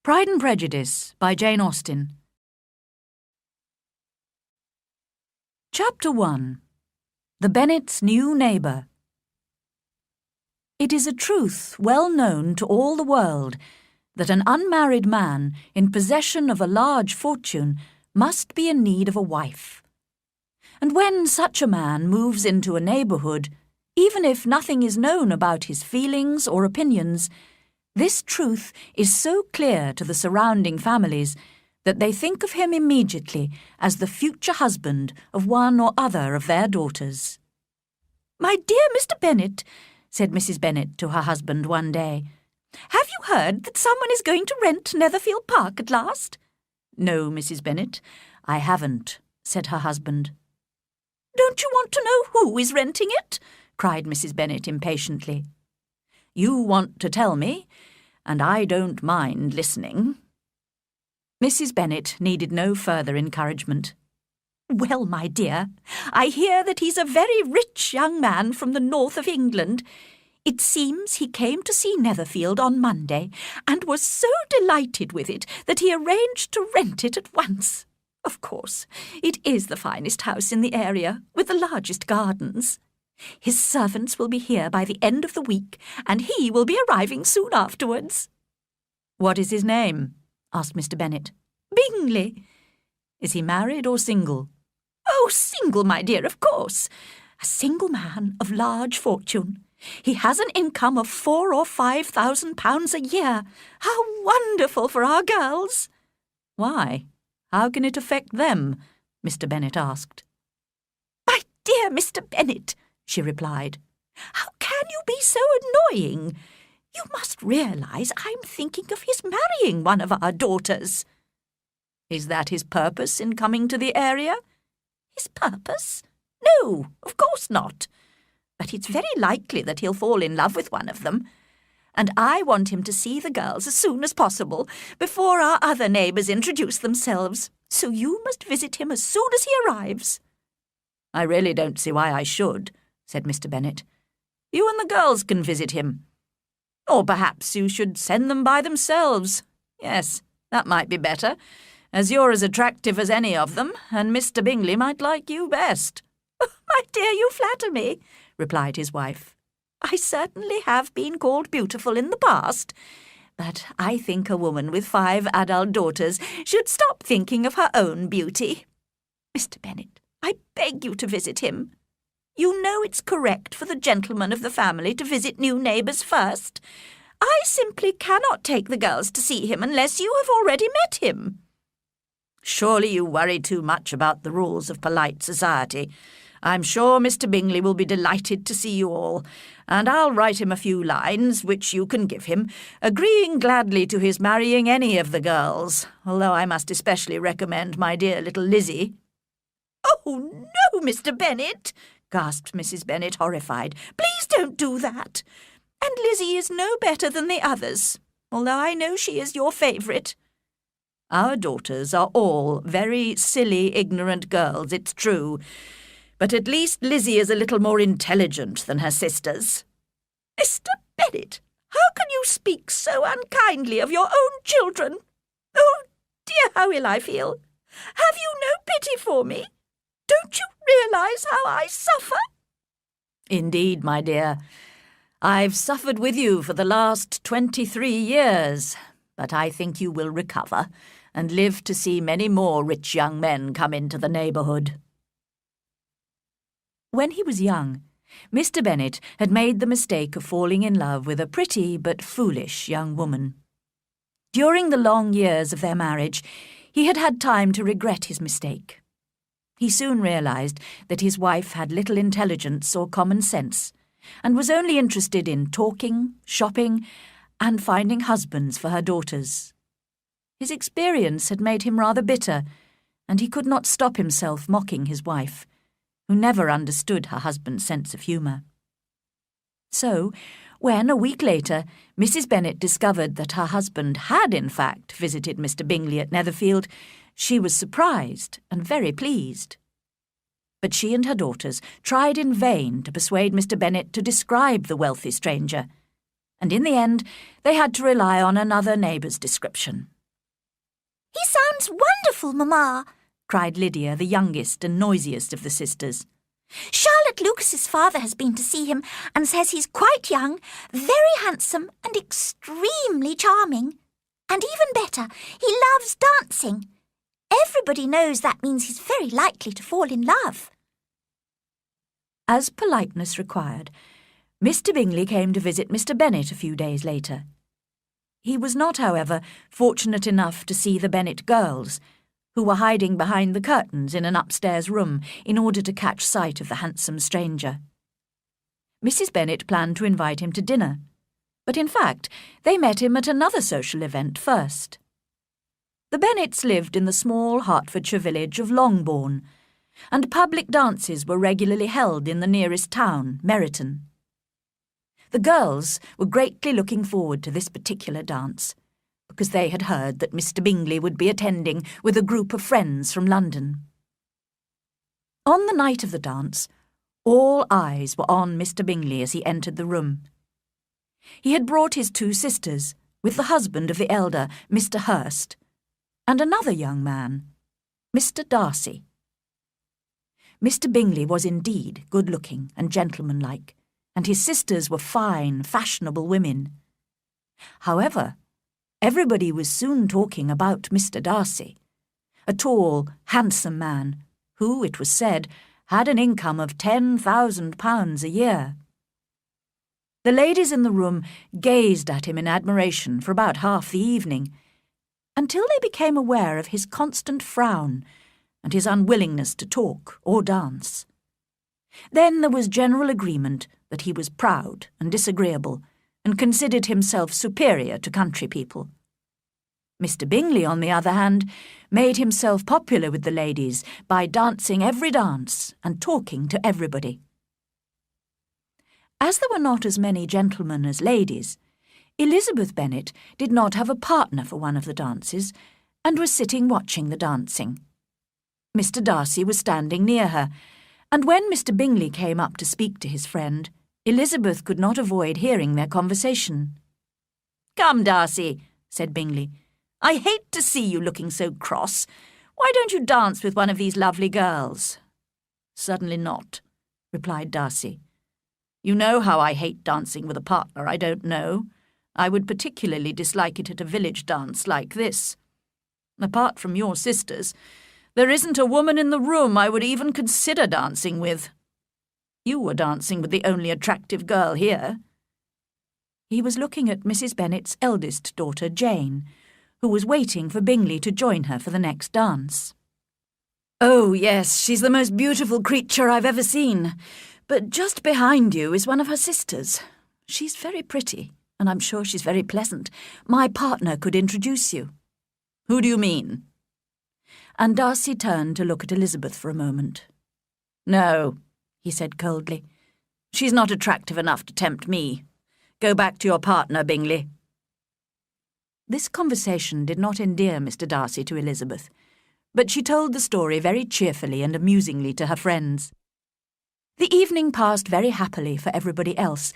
Pride and Prejudice by Jane Austen. Chapter 1. The Bennets' New Neighbour. It is a truth well known to all the world that an unmarried man in possession of a large fortune must be in need of a wife. And when such a man moves into a neighbourhood, even if nothing is known about his feelings or opinions, this truth is so clear to the surrounding families that they think of him immediately as the future husband of one or other of their daughters. "My dear Mr. Bennet," said Mrs. Bennet to her husband one day, "have you heard that someone is going to rent Netherfield Park at last?" "No, Mrs. Bennet, I haven't," said her husband. "Don't you want to know who is renting it?" cried Mrs. Bennet impatiently. "You want to tell me, and I don't mind listening." Mrs. Bennet needed no further encouragement. "Well, my dear, I hear that he's a very rich young man from the north of England. It seems he came to see Netherfield on Monday, and was so delighted with it that he arranged to rent it at once. Of course, it is the finest house in the area, with the largest gardens. His servants will be here by the end of the week, and he will be arriving soon afterwards." "What is his name?" asked Mr. Bennet. "Bingley." "Is he married or single?" "Oh, single, my dear, of course. A single man of large fortune. He has an income of £4,000 or £5,000 a year. How wonderful for our girls!" "Why? How can it affect them?" Mr. Bennet asked. "My dear Mr. Bennet," she replied, "how can you be so annoying? You must realise I'm thinking of his marrying one of our daughters." "Is that his purpose in coming to the area?" "His purpose? No, of course not. But it's very likely that he'll fall in love with one of them. And I want him to see the girls as soon as possible, before our other neighbours introduce themselves. So you must visit him as soon as he arrives." "I really don't see why I should," said Mr. Bennet. "You and the girls can visit him. Or perhaps you should send them by themselves. Yes, that might be better, as you're as attractive as any of them, and Mr. Bingley might like you best." "Oh, my dear, you flatter me," replied his wife. "I certainly have been called beautiful in the past, but I think a woman with 5 adult daughters should stop thinking of her own beauty. Mr. Bennet, I beg you to visit him. You know it's correct for the gentleman of the family to visit new neighbours first. I simply cannot take the girls to see him unless you have already met him." "Surely you worry too much about the rules of polite society. I'm sure Mr. Bingley will be delighted to see you all, and I'll write him a few lines, which you can give him, agreeing gladly to his marrying any of the girls, although I must especially recommend my dear little Lizzie." "Oh, no, Mr. Bennet," gasped Mrs. Bennet, horrified. "Please don't do that. And Lizzie is no better than the others, although I know she is your favourite." "Our daughters are all very silly, ignorant girls, it's true, but at least Lizzie is a little more intelligent than her sisters." "Mr. Bennet, how can you speak so unkindly of your own children? Oh, dear, how ill I feel. Have you no pity for me? Don't you realise how I suffer?" "Indeed, my dear. I've suffered with you for the last 23 years, but I think you will recover and live to see many more rich young men come into the neighbourhood." When he was young, Mr. Bennet had made the mistake of falling in love with a pretty but foolish young woman. During the long years of their marriage, he had had time to regret his mistake. He soon realised that his wife had little intelligence or common sense, and was only interested in talking, shopping, and finding husbands for her daughters. His experience had made him rather bitter, and he could not stop himself mocking his wife, who never understood her husband's sense of humour. So, when, a week later, Mrs. Bennet discovered that her husband had in fact visited Mr. Bingley at Netherfield, she was surprised and very pleased. But she and her daughters tried in vain to persuade Mr. Bennet to describe the wealthy stranger, and in the end they had to rely on another neighbour's description, "He sounds wonderful, Mamma," cried Lydia, the youngest and noisiest of the sisters. "Charlotte Lucas's father has been to see him and says he's quite young, very handsome and extremely charming. And even better, he loves dancing. Everybody knows that means he's very likely to fall in love." As politeness required, Mr. Bingley came to visit Mr. Bennet a few days later. He was not, however, fortunate enough to see the Bennet girls, who were hiding behind the curtains in an upstairs room in order to catch sight of the handsome stranger. Mrs. Bennet planned to invite him to dinner, but in fact they met him at another social event first. The Bennets lived in the small Hertfordshire village of Longbourn, and public dances were regularly held in the nearest town, Meryton. The girls were greatly looking forward to this particular dance, because they had heard that Mr. Bingley would be attending with a group of friends from London. On the night of the dance, all eyes were on Mr. Bingley as he entered the room. He had brought his two sisters, with the husband of the elder, Mr. Hurst, and another young man, Mr. Darcy. Mr. Bingley was indeed good-looking and gentlemanlike, and his sisters were fine, fashionable women. However, everybody was soon talking about Mr. Darcy, a tall, handsome man, who, it was said, had an income of £10,000 a year. The ladies in the room gazed at him in admiration for about half the evening, until they became aware of his constant frown and his unwillingness to talk or dance. Then there was general agreement that he was proud and disagreeable, and considered himself superior to country people. Mr. Bingley, on the other hand, made himself popular with the ladies by dancing every dance and talking to everybody. As there were not as many gentlemen as ladies, Elizabeth Bennet did not have a partner for one of the dances, and was sitting watching the dancing. Mr. Darcy was standing near her, and when Mr. Bingley came up to speak to his friend, Elizabeth could not avoid hearing their conversation. "Come, Darcy," said Bingley, "I hate to see you looking so cross. Why don't you dance with one of these lovely girls?" "Certainly not," replied Darcy. "You know how I hate dancing with a partner I don't know. I would particularly dislike it at a village dance like this. Apart from your sisters, there isn't a woman in the room I would even consider dancing with. You were dancing with the only attractive girl here." He was looking at Mrs. Bennet's eldest daughter, Jane, who was waiting for Bingley to join her for the next dance. "Oh, yes, she's the most beautiful creature I've ever seen. But just behind you is one of her sisters. She's very pretty, and I'm sure she's very pleasant. My partner could introduce you." "Who do you mean?" And Darcy turned to look at Elizabeth for a moment. "No," he said coldly. "She's not attractive enough to tempt me. Go back to your partner, Bingley." This conversation did not endear Mr. Darcy to Elizabeth, but she told the story very cheerfully and amusingly to her friends. The evening passed very happily for everybody else,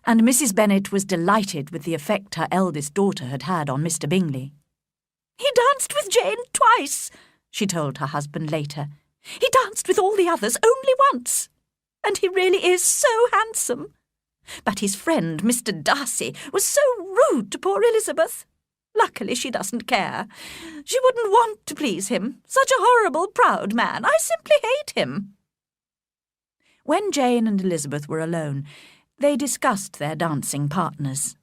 and Mrs. Bennet was delighted with the effect her eldest daughter had had on Mr. Bingley. "He danced with Jane twice," she told her husband later. "He danced with all the others only once. And he really is so handsome. But his friend, Mr. Darcy, was so rude to poor Elizabeth. Luckily she doesn't care. She wouldn't want to please him. Such a horrible, proud man. I simply hate him." When Jane and Elizabeth were alone, they discussed their dancing partners.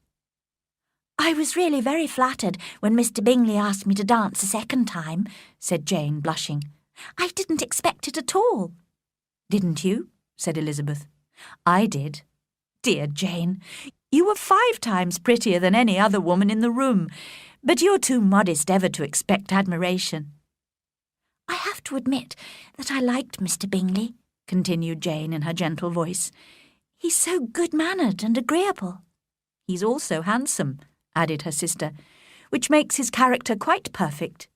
"I was really very flattered when Mr. Bingley asked me to dance a second time," said Jane, blushing. "I didn't expect it at all." "Didn't you?" said Elizabeth. "I did. Dear Jane, you were 5 times prettier than any other woman in the room, but you're too modest ever to expect admiration." "I have to admit that I liked Mr. Bingley," continued Jane in her gentle voice. "He's so good-mannered and agreeable." "He's also handsome," added her sister, "which makes his character quite perfect.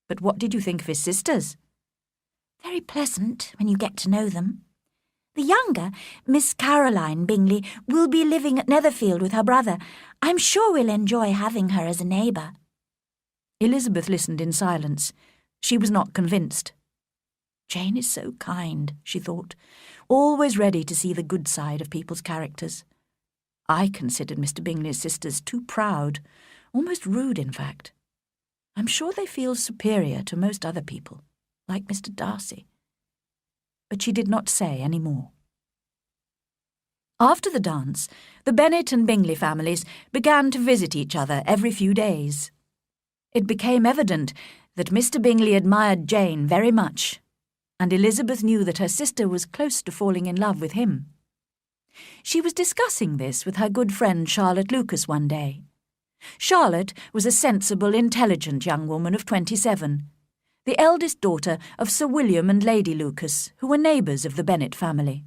But what did you think of his sisters?" "Very pleasant when you get to know them. The younger, Miss Caroline Bingley, will be living at Netherfield with her brother. I'm sure we'll enjoy having her as a neighbour." Elizabeth listened in silence. She was not convinced. Jane is so kind, she thought, always ready to see the good side of people's characters. I considered Mr. Bingley's sisters too proud, almost rude, in fact. I'm sure they feel superior to most other people, like Mr. Darcy. But she did not say any more. After the dance, the Bennet and Bingley families began to visit each other every few days. It became evident that Mr. Bingley admired Jane very much, and Elizabeth knew that her sister was close to falling in love with him. She was discussing this with her good friend Charlotte Lucas one day. Charlotte was a sensible, intelligent young woman of 27, the eldest daughter of Sir William and Lady Lucas, who were neighbours of the Bennet family.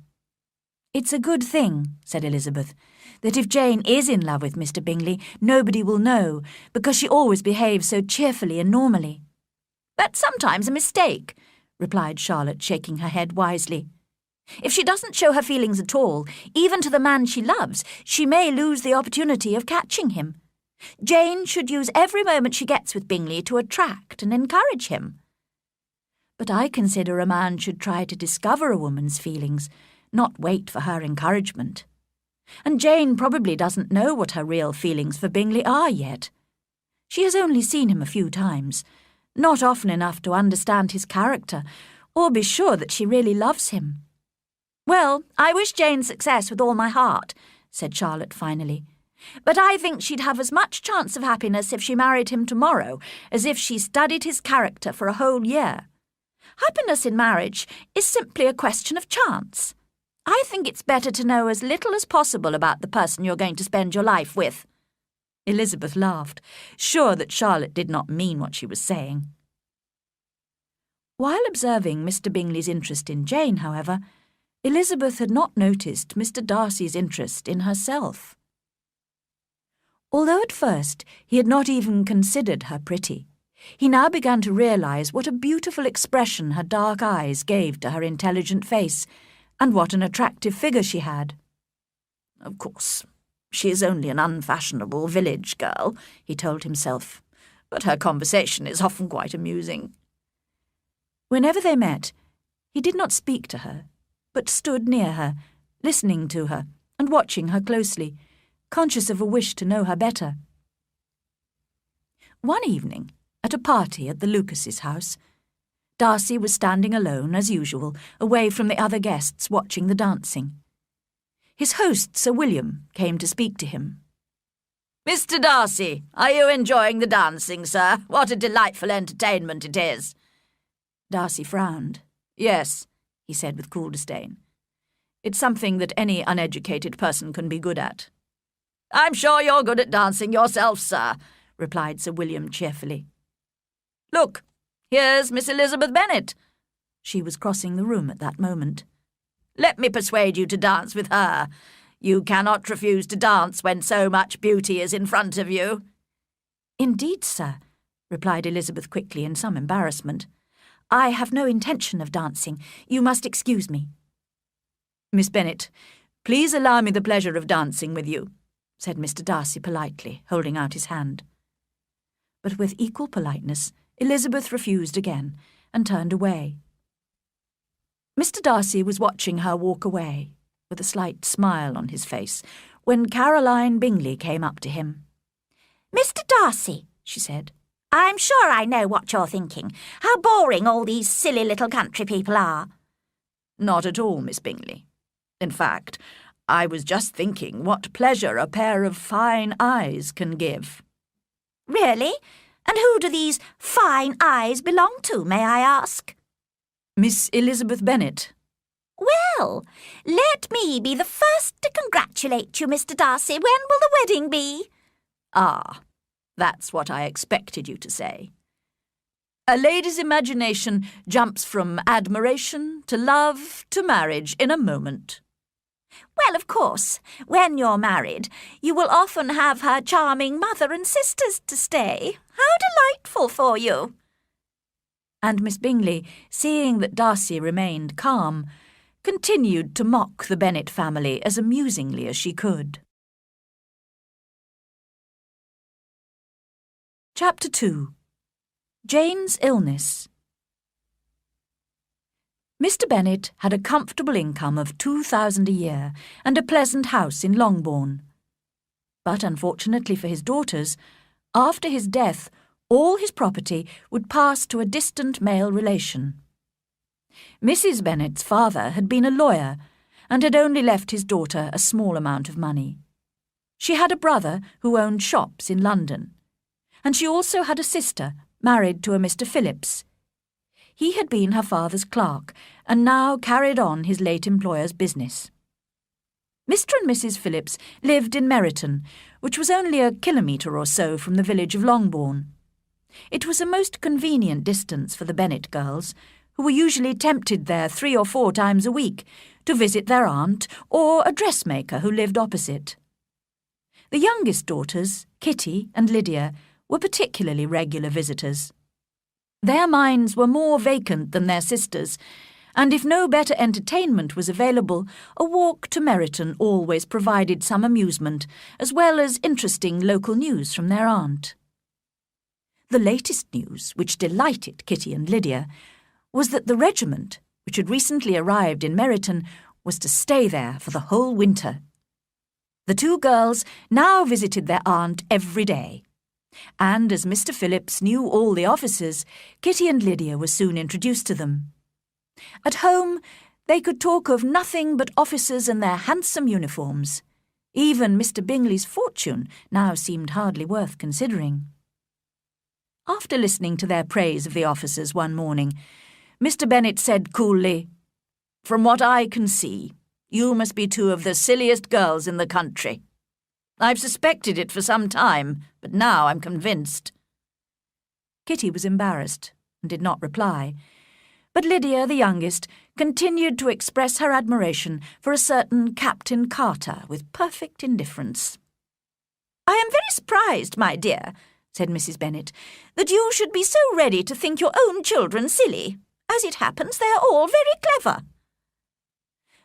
"It's a good thing," said Elizabeth, "that if Jane is in love with Mr. Bingley, nobody will know, because she always behaves so cheerfully and normally." "That's sometimes a mistake," replied Charlotte, shaking her head wisely. "If she doesn't show her feelings at all, even to the man she loves, she may lose the opportunity of catching him. Jane should use every moment she gets with Bingley to attract and encourage him." "But I consider a man should try to discover a woman's feelings, not wait for her encouragement. And Jane probably doesn't know what her real feelings for Bingley are yet. She has only seen him a few times, not often enough to understand his character or be sure that she really loves him." "Well, I wish Jane success with all my heart," said Charlotte finally. "But I think she'd have as much chance of happiness if she married him tomorrow as if she studied his character for a whole year. Happiness in marriage is simply a question of chance. I think it's better to know as little as possible about the person you're going to spend your life with." Elizabeth laughed, sure that Charlotte did not mean what she was saying. While observing Mr. Bingley's interest in Jane, however, Elizabeth had not noticed Mr. Darcy's interest in herself. Although at first he had not even considered her pretty, he now began to realise what a beautiful expression her dark eyes gave to her intelligent face, and what an attractive figure she had. "Of course, she is only an unfashionable village girl," he told himself, "but her conversation is often quite amusing." Whenever they met, he did not speak to her, but stood near her, listening to her and watching her closely, conscious of a wish to know her better. One evening, at a party at the Lucases' house, Darcy was standing alone, as usual, away from the other guests watching the dancing. His host, Sir William, came to speak to him. "Mr. Darcy, are you enjoying the dancing, sir? What a delightful entertainment it is." Darcy frowned. "Yes," he said with cool disdain. "It's something that any uneducated person can be good at." "I'm sure you're good at dancing yourself, sir," replied Sir William cheerfully. "Look, here's Miss Elizabeth Bennet." She was crossing the room at that moment. "Let me persuade you to dance with her. You cannot refuse to dance when so much beauty is in front of you." "Indeed, sir," replied Elizabeth quickly in some embarrassment. "I have no intention of dancing. You must excuse me." "Miss Bennet, please allow me the pleasure of dancing with you," said Mr. Darcy politely, holding out his hand. But with equal politeness, Elizabeth refused again and turned away. Mr. Darcy was watching her walk away, with a slight smile on his face, when Caroline Bingley came up to him. "Mr. Darcy," she said, "I'm sure I know what you're thinking. How boring all these silly little country people are." "Not at all, Miss Bingley. In fact, I was just thinking what pleasure a pair of fine eyes can give." "Really? And who do these fine eyes belong to, may I ask?" "Miss Elizabeth Bennet." "Well, let me be the first to congratulate you, Mr. Darcy. When will the wedding be?" "Ah, that's what I expected you to say. A lady's imagination jumps from admiration to love to marriage in a moment." "Well, of course, when you're married, you will often have her charming mother and sisters to stay. How delightful for you!" And Miss Bingley, seeing that Darcy remained calm, continued to mock the Bennet family as amusingly as she could. Chapter 2. Jane's illness. Mr. Bennet had a comfortable income of £2,000 a year and a pleasant house in Longbourn. But unfortunately for his daughters, after his death, all his property would pass to a distant male relation. Mrs. Bennet's father had been a lawyer and had only left his daughter a small amount of money. She had a brother who owned shops in London, and she also had a sister married to a Mr. Phillips. He had been her father's clerk and now carried on his late employer's business. Mr. and Mrs. Phillips lived in Meryton, which was only a kilometre or so from the village of Longbourn. It was a most convenient distance for the Bennet girls, who were usually tempted there 3 or 4 times a week to visit their aunt or a dressmaker who lived opposite. The youngest daughters, Kitty and Lydia, were particularly regular visitors. Their minds were more vacant than their sisters', and if no better entertainment was available, a walk to Meryton always provided some amusement, as well as interesting local news from their aunt. The latest news, which delighted Kitty and Lydia, was that the regiment, which had recently arrived in Meryton, was to stay there for the whole winter. The 2 girls now visited their aunt every day, and as Mr. Phillips knew all the officers, Kitty and Lydia were soon introduced to them. At home, they could talk of nothing but officers and their handsome uniforms. Even Mr. Bingley's fortune now seemed hardly worth considering. After listening to their praise of the officers one morning, Mr. Bennet said coolly, "From what I can see, you must be 2 of the silliest girls in the country. I've suspected it for some time, but now I'm convinced." Kitty was embarrassed and did not reply, but Lydia, the youngest, continued to express her admiration for a certain Captain Carter with perfect indifference. "I am very surprised, my dear," said Mrs. Bennet, "that you should be so ready to think your own children silly. As it happens, they are all very clever."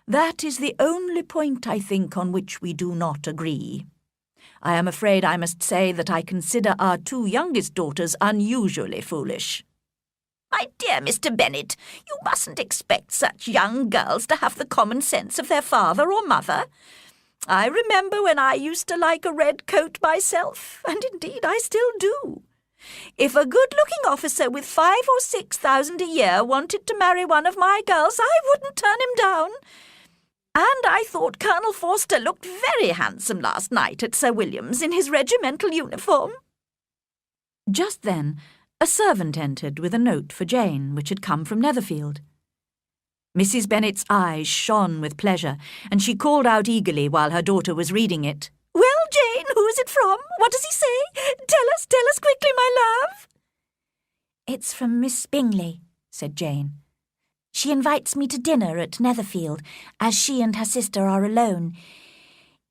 "That is the only point, I think, on which we do not agree. I am afraid I must say that I consider our 2 youngest daughters unusually foolish." "My dear Mr. Bennet, you mustn't expect such young girls to have the common sense of their father or mother. I remember when I used to like a red coat myself, and indeed I still do. If a good-looking officer with 5,000 or 6,000 a year wanted to marry one of my girls, I wouldn't turn him down. And I thought Colonel Forster looked very handsome last night at Sir William's in his regimental uniform." Just then, a servant entered with a note for Jane, which had come from Netherfield. Mrs. Bennet's eyes shone with pleasure, and she called out eagerly while her daughter was reading it, "Well, Jane, who is it from? What does he say? Tell us quickly, my love." "It's from Miss Bingley," said Jane. "She invites me to dinner at Netherfield, as she and her sister are alone.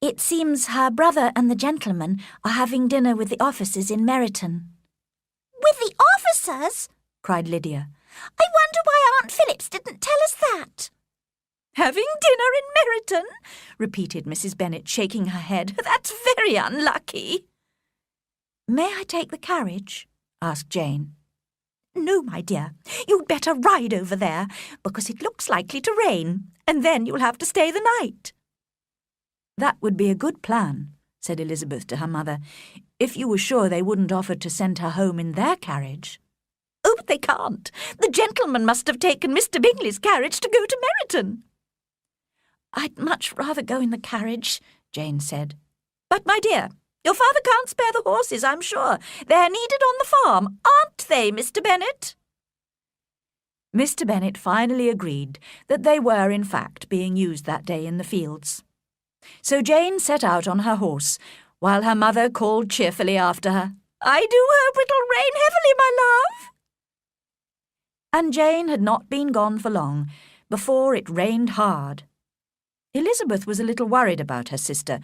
It seems her brother and the gentleman are having dinner with the officers in Meryton." "With the officers?" cried Lydia. "I wonder why Aunt Phillips didn't tell us that." "Having dinner in Meryton?" repeated Mrs. Bennet, shaking her head. "That's very unlucky." "May I take the carriage?" asked Jane. "No, my dear. You'd better ride over there, because it looks likely to rain, and then you'll have to stay the night." "That would be a good plan," said Elizabeth to her mother, "if you were sure they wouldn't offer to send her home in their carriage." "Oh, but they can't. The gentleman must have taken Mr. Bingley's carriage to go to Meryton." "I'd much rather go in the carriage," Jane said. "But, my dear, your father can't spare the horses, I'm sure. They're needed on the farm, aren't they, Mr. Bennet?" Mr. Bennet finally agreed that they were, in fact, being used that day in the fields. So Jane set out on her horse, while her mother called cheerfully after her, "I do hope it'll rain heavily, my love." And Jane had not been gone for long before it rained hard. Elizabeth was a little worried about her sister,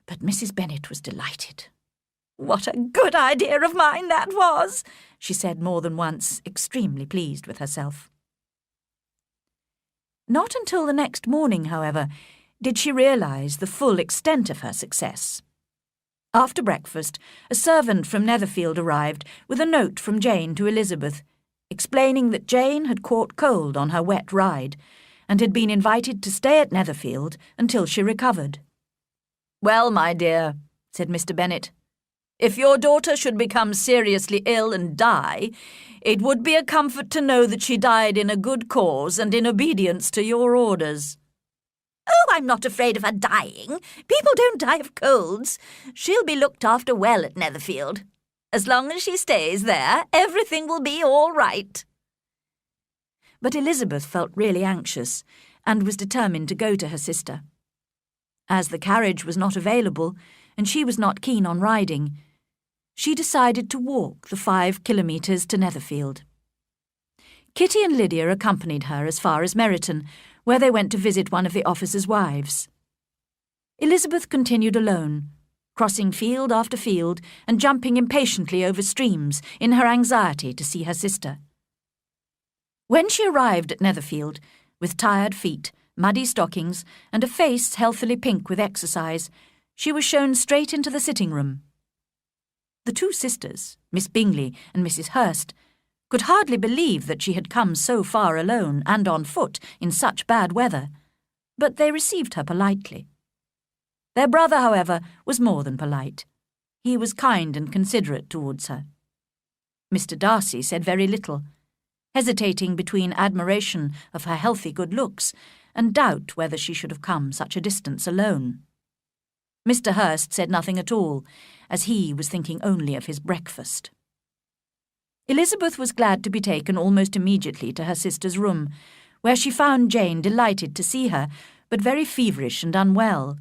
but Mrs. Bennet was delighted. "What a good idea of mine that was," she said more than once, extremely pleased with herself. Not until the next morning, however, did she realise the full extent of her success. After breakfast, a servant from Netherfield arrived with a note from Jane to Elizabeth, explaining that Jane had caught cold on her wet ride and had been invited to stay at Netherfield until she recovered. "Well, my dear," said Mr. Bennet, "if your daughter should become seriously ill and die, it would be a comfort to know that she died in a good cause and in obedience to your orders." "Oh, I'm not afraid of her dying. People don't die of colds. She'll be looked after well at Netherfield. As long as she stays there, everything will be all right." But Elizabeth felt really anxious and was determined to go to her sister. As the carriage was not available and she was not keen on riding, she decided to walk the 5 kilometres to Netherfield. Kitty and Lydia accompanied her as far as Meryton, where they went to visit one of the officers' wives. Elizabeth continued alone, crossing field after field and jumping impatiently over streams in her anxiety to see her sister. When she arrived at Netherfield, with tired feet, muddy stockings, and a face healthily pink with exercise, she was shown straight into the sitting-room. The 2 sisters, Miss Bingley and Mrs. Hurst, could hardly believe that she had come so far alone and on foot in such bad weather, but they received her politely. Their brother, however, was more than polite. He was kind and considerate towards her. Mr. Darcy said very little, hesitating between admiration of her healthy good looks and doubt whether she should have come such a distance alone. Mr. Hurst said nothing at all, as he was thinking only of his breakfast. Elizabeth was glad to be taken almost immediately to her sister's room, where she found Jane delighted to see her, but very feverish and unwell.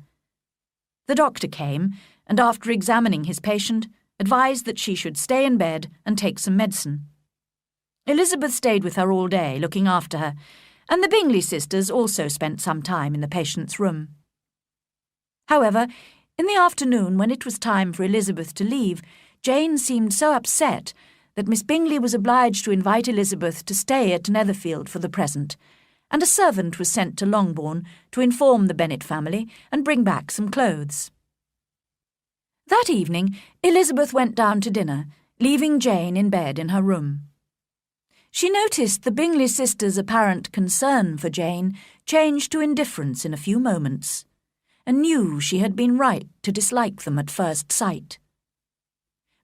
The doctor came, and after examining his patient, advised that she should stay in bed and take some medicine. Elizabeth stayed with her all day, looking after her, and the Bingley sisters also spent some time in the patient's room. However, in the afternoon, when it was time for Elizabeth to leave, Jane seemed so upset that Miss Bingley was obliged to invite Elizabeth to stay at Netherfield for the present, and a servant was sent to Longbourn to inform the Bennet family and bring back some clothes. That evening, Elizabeth went down to dinner, leaving Jane in bed in her room. She noticed the Bingley sisters' apparent concern for Jane changed to indifference in a few moments, and knew she had been right to dislike them at first sight.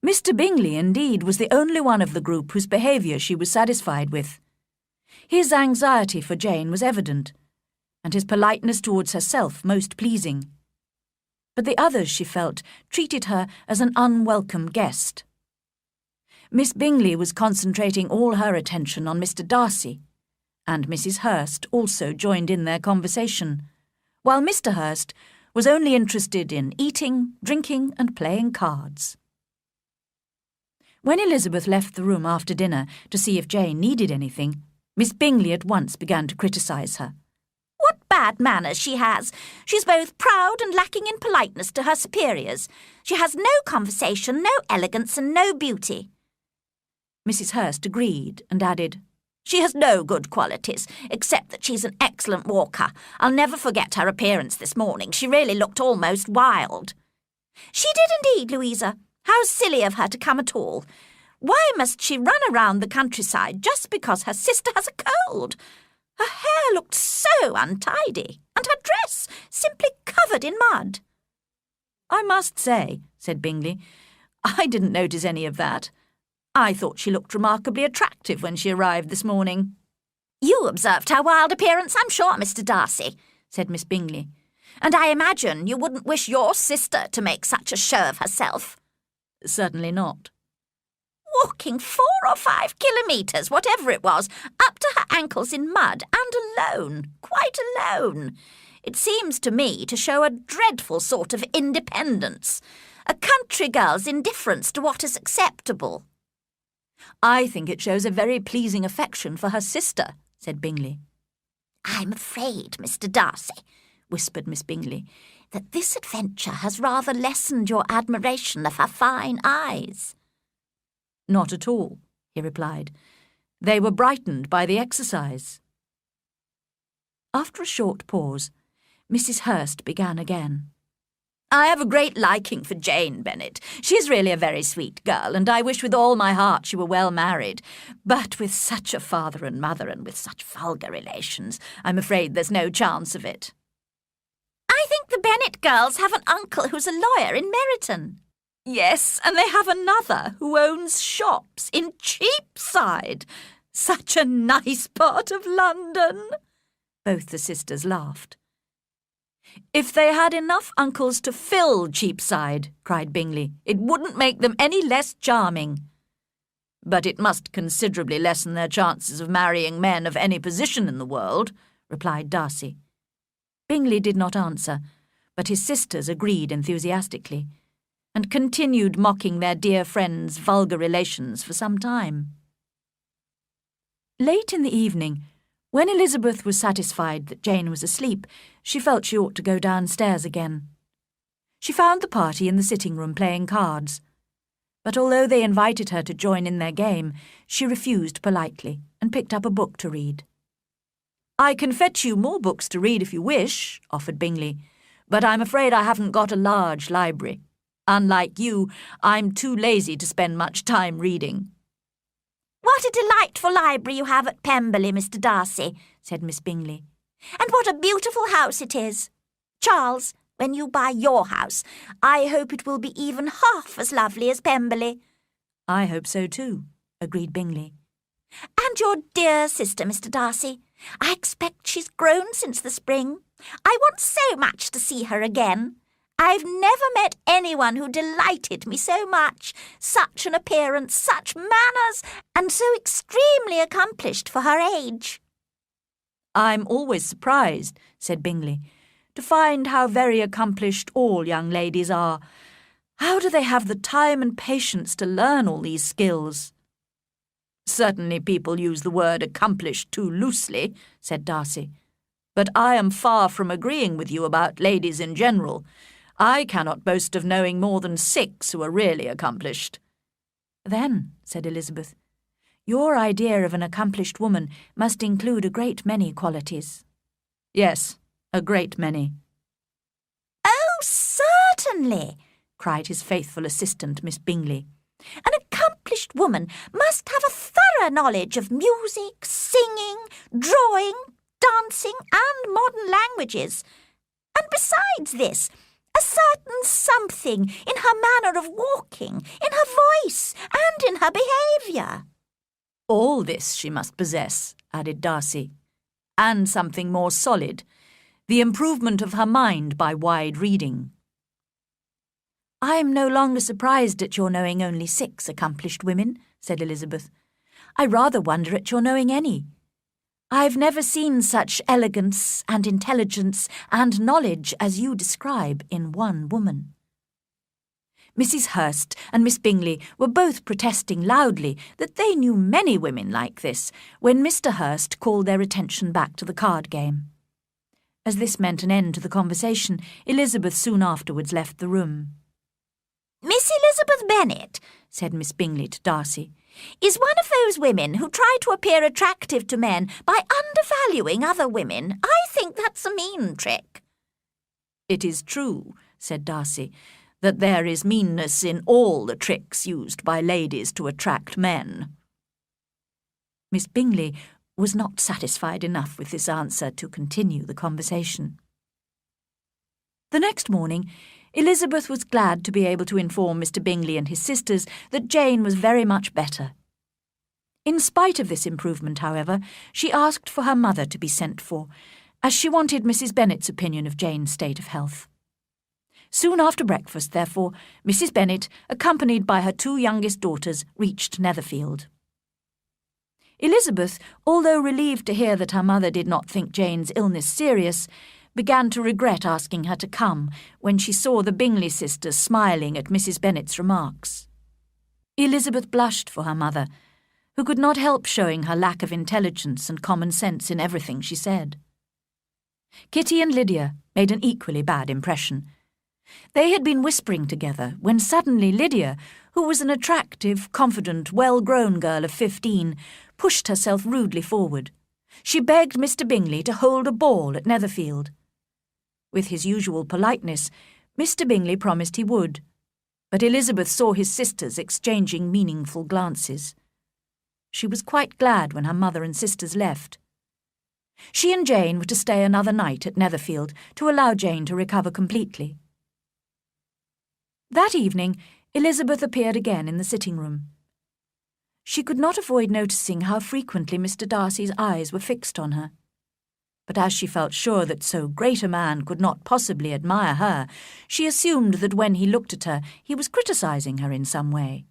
Mr. Bingley, indeed, was the only one of the group whose behaviour she was satisfied with. His anxiety for Jane was evident, and his politeness towards herself most pleasing. But the others, she felt, treated her as an unwelcome guest. Miss Bingley was concentrating all her attention on Mr. Darcy, and Mrs. Hurst also joined in their conversation, while Mr. Hurst was only interested in eating, drinking, and playing cards. When Elizabeth left the room after dinner to see if Jane needed anything, Miss Bingley at once began to criticise her. "What bad manners she has! She's both proud and lacking in politeness to her superiors. She has no conversation, no elegance, and no beauty." Mrs. Hurst agreed and added, "She has no good qualities, except that she's an excellent walker. I'll never forget her appearance this morning. She really looked almost wild." "She did indeed, Louisa. How silly of her to come at all. Why must she run around the countryside just because her sister has a cold? Her hair looked so untidy, and her dress simply covered in mud." "I must say," said Bingley, "I didn't notice any of that. I thought she looked remarkably attractive when she arrived this morning." "You observed her wild appearance, I'm sure, Mr. Darcy," said Miss Bingley. "And I imagine you wouldn't wish your sister to make such a show of herself." "Certainly not." "Walking 4 or 5 kilometres, whatever it was, up to her ankles in mud, and alone, quite alone. It seems to me to show a dreadful sort of independence, a country girl's indifference to what is acceptable." "I think it shows a very pleasing affection for her sister," said Bingley. "I'm afraid, Mr. Darcy," whispered Miss Bingley, "that this adventure has rather lessened your admiration of her fine eyes." "Not at all," he replied. "They were brightened by the exercise." After a short pause, Mrs. Hurst began again. I have a great liking for Jane Bennet. She is really a very sweet girl, and I wish with all my heart she were well married. But with such a father and mother and with such vulgar relations, I'm afraid there's no chance of it. I think the Bennet girls have an uncle who's a lawyer in Meryton. Yes, and they have another who owns shops in Cheapside. Such a nice part of London. Both the sisters laughed. If they had enough uncles to fill Cheapside, cried Bingley, it wouldn't make them any less charming. But it must considerably lessen their chances of marrying men of any position in the world, replied Darcy. Bingley did not answer, but his sisters agreed enthusiastically, and continued mocking their dear friend's vulgar relations for some time. Late in the evening, when Elizabeth was satisfied that Jane was asleep, she felt she ought to go downstairs again. She found the party in the sitting-room playing cards, but although they invited her to join in their game, she refused politely and picked up a book to read. "I can fetch you more books to read if you wish," offered Bingley, "but I'm afraid I haven't got a large library. Unlike you, I'm too lazy to spend much time reading." "What a delightful library you have at Pemberley, Mr. Darcy," said Miss Bingley. "And what a beautiful house it is. Charles, when you buy your house, I hope it will be even half as lovely as Pemberley." "I hope so too," agreed Bingley. "And your dear sister, Mr. Darcy. I expect she's grown since the spring. I want so much to see her again. I've never met anyone who delighted me so much. Such an appearance, such manners, and so extremely accomplished for her age." "I'm always surprised," said Bingley, "to find how very accomplished all young ladies are. How do they have the time and patience to learn all these skills?" "Certainly people use the word accomplished too loosely," said Darcy. "But I am far from agreeing with you about ladies in general. I cannot boast of knowing more than 6 who are really accomplished." "Then," said Elizabeth, "your idea of an accomplished woman must include a great many qualities." "Yes, a great many." "Oh, certainly," cried his faithful assistant, Miss Bingley. "An accomplished woman must have a thorough knowledge of music, singing, drawing, dancing, and modern languages. And besides this, a certain something in her manner of walking, in her voice, and in her behaviour." "All this she must possess," added Darcy, "and something more solid, the improvement of her mind by wide reading." "I'm no longer surprised at your knowing only 6 accomplished women," said Elizabeth. "I rather wonder at your knowing any. I've never seen such elegance and intelligence and knowledge as you describe in one woman." Mrs. Hurst and Miss Bingley were both protesting loudly that they knew many women like this when Mr. Hurst called their attention back to the card game. As this meant an end to the conversation, Elizabeth soon afterwards left the room. "Miss Elizabeth Bennet," said Miss Bingley to Darcy, "is one of those women who try to appear attractive to men by undervaluing other women. I think that's a mean trick." "It is true," said Darcy, "that there is meanness in all the tricks used by ladies to attract men." Miss Bingley was not satisfied enough with this answer to continue the conversation. The next morning, Elizabeth was glad to be able to inform Mr. Bingley and his sisters that Jane was very much better. In spite of this improvement, however, she asked for her mother to be sent for, as she wanted Mrs. Bennet's opinion of Jane's state of health. Soon after breakfast, therefore, Mrs. Bennet, accompanied by her 2 youngest daughters, reached Netherfield. Elizabeth, although relieved to hear that her mother did not think Jane's illness serious, began to regret asking her to come when she saw the Bingley sisters smiling at Mrs. Bennet's remarks. Elizabeth blushed for her mother, who could not help showing her lack of intelligence and common sense in everything she said. Kitty and Lydia made an equally bad impression. They had been whispering together when suddenly Lydia, who was an attractive, confident, well-grown girl of 15, pushed herself rudely forward. She begged Mr. Bingley to hold a ball at Netherfield. With his usual politeness, Mr. Bingley promised he would, but Elizabeth saw his sisters exchanging meaningful glances. She was quite glad when her mother and sisters left. She and Jane were to stay another night at Netherfield to allow Jane to recover completely. That evening, Elizabeth appeared again in the sitting-room. She could not avoid noticing how frequently Mr. Darcy's eyes were fixed on her. But as she felt sure that so great a man could not possibly admire her, she assumed that when he looked at her, he was criticising her in some way.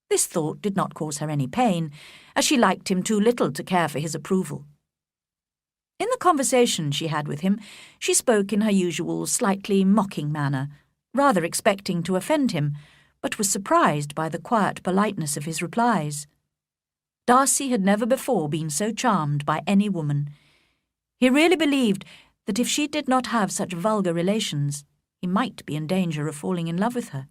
This thought did not cause her any pain, as she liked him too little to care for his approval. In the conversation she had with him, she spoke in her usual slightly mocking manner, rather expecting to offend him, but was surprised by the quiet politeness of his replies. Darcy had never before been so charmed by any woman. He really believed that if she did not have such vulgar relations, he might be in danger of falling in love with her.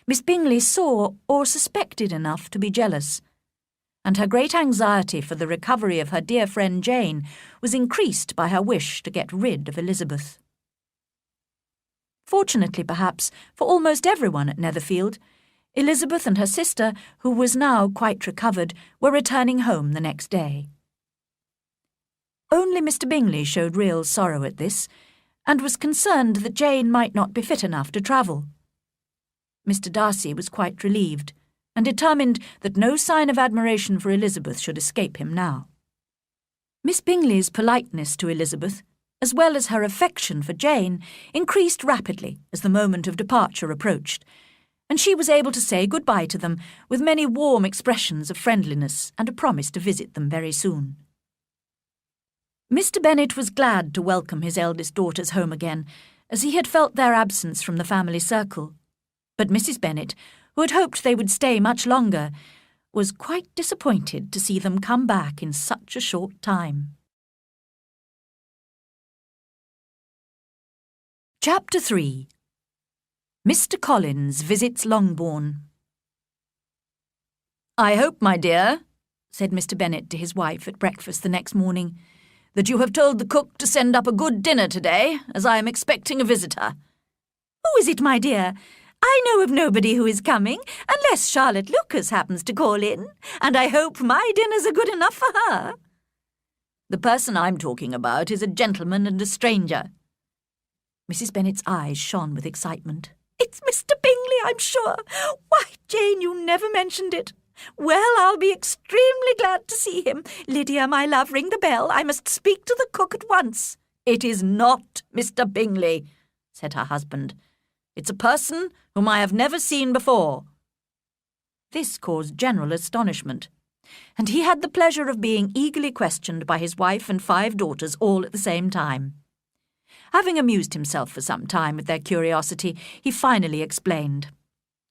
Miss Bingley saw or suspected enough to be jealous, and her great anxiety for the recovery of her dear friend Jane was increased by her wish to get rid of Elizabeth. Fortunately, perhaps, for almost everyone at Netherfield, Elizabeth and her sister, who was now quite recovered, were returning home the next day. Only Mr. Bingley showed real sorrow at this, and was concerned that Jane might not be fit enough to travel. Mr. Darcy was quite relieved, and determined that no sign of admiration for Elizabeth should escape him now. Miss Bingley's politeness to Elizabeth, as well as her affection for Jane, increased rapidly as the moment of departure approached, and she was able to say good-bye to them with many warm expressions of friendliness and a promise to visit them very soon. Mr. Bennet was glad to welcome his eldest daughters home again, as he had felt their absence from the family circle. But Mrs. Bennet, who had hoped they would stay much longer, was quite disappointed to see them come back in such a short time. Chapter 3. Mr. Collins visits Longbourn. "I hope, my dear," said Mr. Bennet to his wife at breakfast the next morning, "that you have told the cook to send up a good dinner today, as I am expecting a visitor." "Who is it, my dear? I know of nobody who is coming, unless Charlotte Lucas happens to call in, and I hope my dinners are good enough for her." "The person I'm talking about is a gentleman and a stranger." Mrs. Bennet's eyes shone with excitement. "It's Mr. Bingley, I'm sure. Why, Jane, you never mentioned it. Well, I'll be extremely glad to see him. Lydia, my love, ring the bell. I must speak to the cook at once." "It is not Mr. Bingley," said her husband. "It's a person whom I have never seen before." This caused general astonishment, and he had the pleasure of being eagerly questioned by his wife and 5 daughters all at the same time. Having amused himself for some time with their curiosity, he finally explained.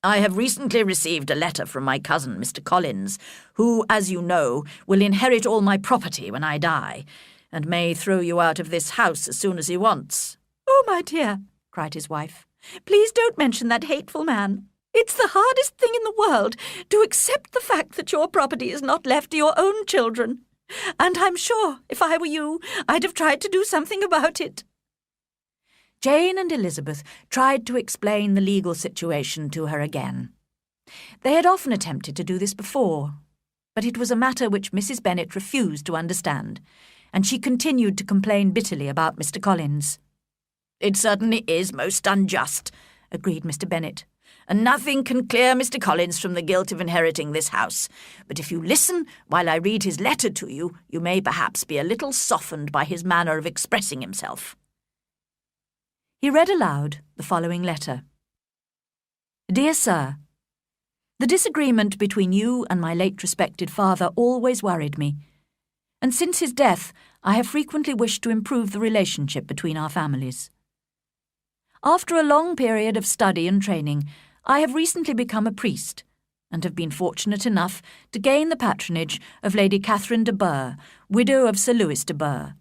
"I have recently received a letter from my cousin, Mr. Collins, who, as you know, will inherit all my property when I die, and may throw you out of this house as soon as he wants." "Oh, my dear," cried his wife, "please don't mention that hateful man. It's the hardest thing in the world to accept the fact that your property is not left to your own children, and I'm sure, if I were you, I'd have tried to do something about it." Jane and Elizabeth tried to explain the legal situation to her again. They had often attempted to do this before, but it was a matter which Mrs. Bennet refused to understand, and she continued to complain bitterly about Mr. Collins. "It certainly is most unjust," agreed Mr. Bennet, "and nothing can clear Mr. Collins from the guilt of inheriting this house. But if you listen while I read his letter to you, you may perhaps be a little softened by his manner of expressing himself." He read aloud the following letter. "Dear Sir, the disagreement between you and my late respected father always worried me, and since his death I have frequently wished to improve the relationship between our families. After a long period of study and training, I have recently become a priest, and have been fortunate enough to gain the patronage of Lady Catherine de Burgh, widow of Sir Lewis de Burgh.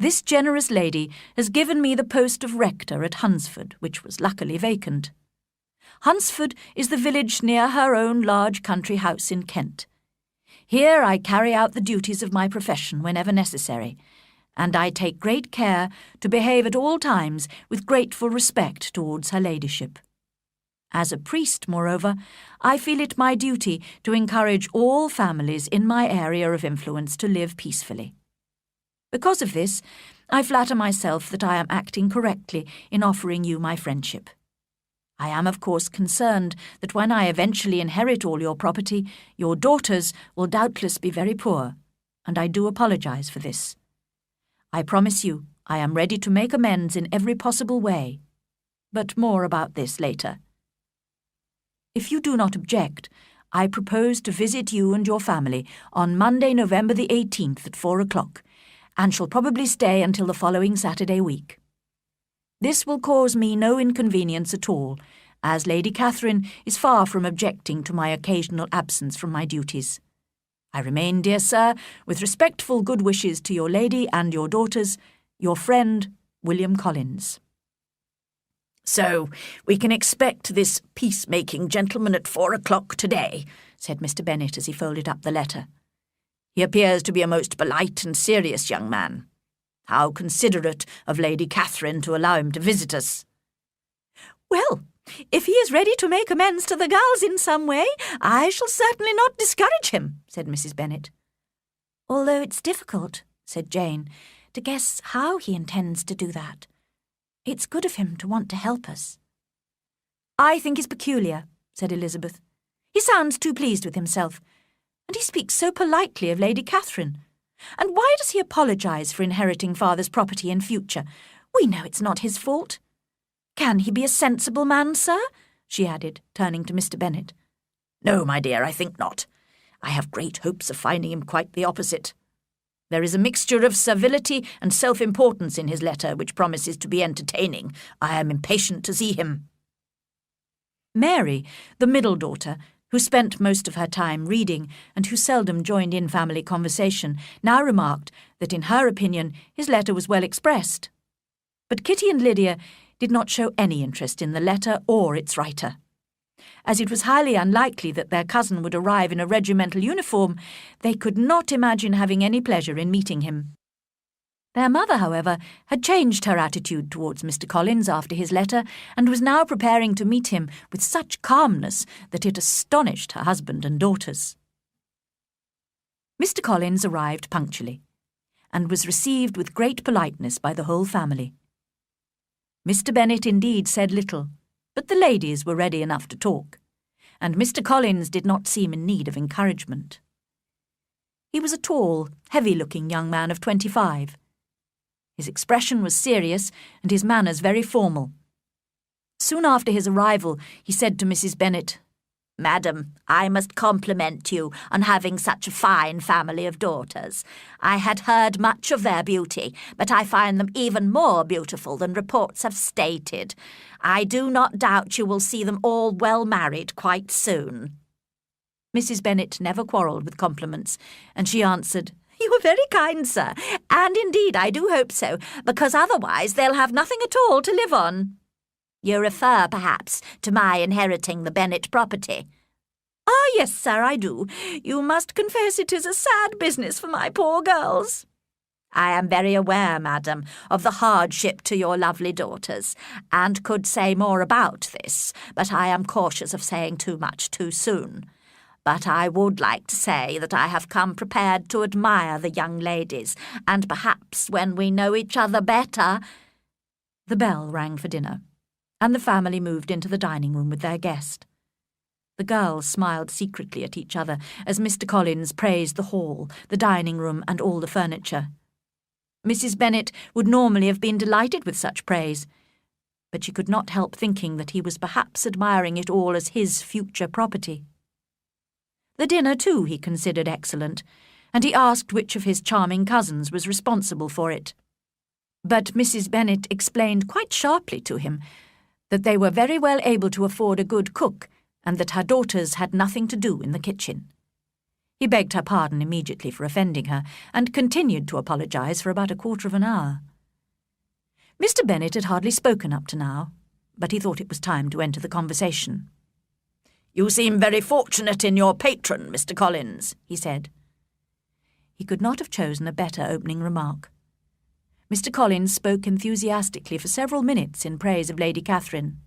This generous lady has given me the post of rector at Hunsford, which was luckily vacant. Hunsford is the village near her own large country house in Kent. Here I carry out the duties of my profession whenever necessary, and I take great care to behave at all times with grateful respect towards her ladyship. As a priest, moreover, I feel it my duty to encourage all families in my area of influence to live peacefully. Because of this, I flatter myself that I am acting correctly in offering you my friendship. I am, of course, concerned that when I eventually inherit all your property, your daughters will doubtless be very poor, and I do apologize for this. I promise you I am ready to make amends in every possible way, but more about this later. If you do not object, I propose to visit you and your family on Monday, November the 18th at 4 o'clock, and shall probably stay until the following Saturday week. This will cause me no inconvenience at all, as Lady Catherine is far from objecting to my occasional absence from my duties. I remain, dear sir, with respectful good wishes to your lady and your daughters, your friend, William Collins. So we can expect this peacemaking gentleman at 4 o'clock today, said Mr. Bennet as he folded up the letter. He appears to be a most polite and serious young man. How considerate of Lady Catherine to allow him to visit us. Well, if he is ready to make amends to the girls in some way, I shall certainly not discourage him, said Mrs. Bennet. Although it's difficult, said Jane, to guess how he intends to do that. It's good of him to want to help us. I think he's peculiar, said Elizabeth. He sounds too pleased with himself, and he speaks so politely of Lady Catherine. And why does he apologise for inheriting father's property in future? We know it's not his fault. Can he be a sensible man, sir? She added, turning to Mr. Bennet. No, my dear, I think not. I have great hopes of finding him quite the opposite. There is a mixture of servility and self-importance in his letter which promises to be entertaining. I am impatient to see him. Mary, the middle daughter, who spent most of her time reading and who seldom joined in family conversation, now remarked that in her opinion his letter was well expressed. But Kitty and Lydia did not show any interest in the letter or its writer. As it was highly unlikely that their cousin would arrive in a regimental uniform, they could not imagine having any pleasure in meeting him. Their mother, however, had changed her attitude towards Mr. Collins after his letter, and was now preparing to meet him with such calmness that it astonished her husband and daughters. Mr. Collins arrived punctually, and was received with great politeness by the whole family. Mr. Bennet indeed said little, but the ladies were ready enough to talk, and Mr. Collins did not seem in need of encouragement. He was a tall, heavy-looking young man of 25. His expression was serious and his manners very formal. Soon after his arrival, he said to Mrs. Bennet, Madam, I must compliment you on having such a fine family of daughters. I had heard much of their beauty, but I find them even more beautiful than reports have stated. I do not doubt you will see them all well married quite soon. Mrs. Bennet never quarrelled with compliments, and she answered, You are very kind, sir, and indeed I do hope so, because otherwise they'll have nothing at all to live on. You refer, perhaps, to my inheriting the Bennet property? Ah, yes, sir, I do. You must confess it is a sad business for my poor girls. I am very aware, madam, of the hardship to your lovely daughters, and could say more about this, but I am cautious of saying too much too soon. But I would like to say that I have come prepared to admire the young ladies, and perhaps when we know each other better— The bell rang for dinner, and the family moved into the dining room with their guest. The girls smiled secretly at each other as Mr. Collins praised the hall, the dining room, and all the furniture. Mrs. Bennet would normally have been delighted with such praise, but she could not help thinking that he was perhaps admiring it all as his future property. The dinner, too, he considered excellent, and he asked which of his charming cousins was responsible for it. But Mrs. Bennet explained quite sharply to him that they were very well able to afford a good cook, and that her daughters had nothing to do in the kitchen. He begged her pardon immediately for offending her, and continued to apologise for about a quarter of an hour. Mr. Bennet had hardly spoken up to now, but he thought it was time to enter the conversation. You seem very fortunate in your patron, Mr. Collins, he said. He could not have chosen a better opening remark. Mr. Collins spoke enthusiastically for several minutes in praise of Lady Catherine.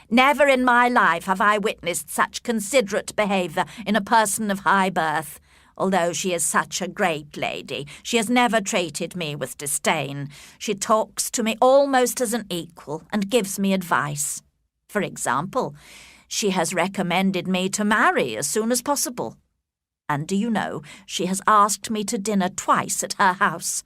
Never in my life have I witnessed such considerate behaviour in a person of high birth. Although she is such a great lady, she has never treated me with disdain. She talks to me almost as an equal and gives me advice. For example, she has recommended me to marry as soon as possible. And do you know, she has asked me to dinner twice at her house.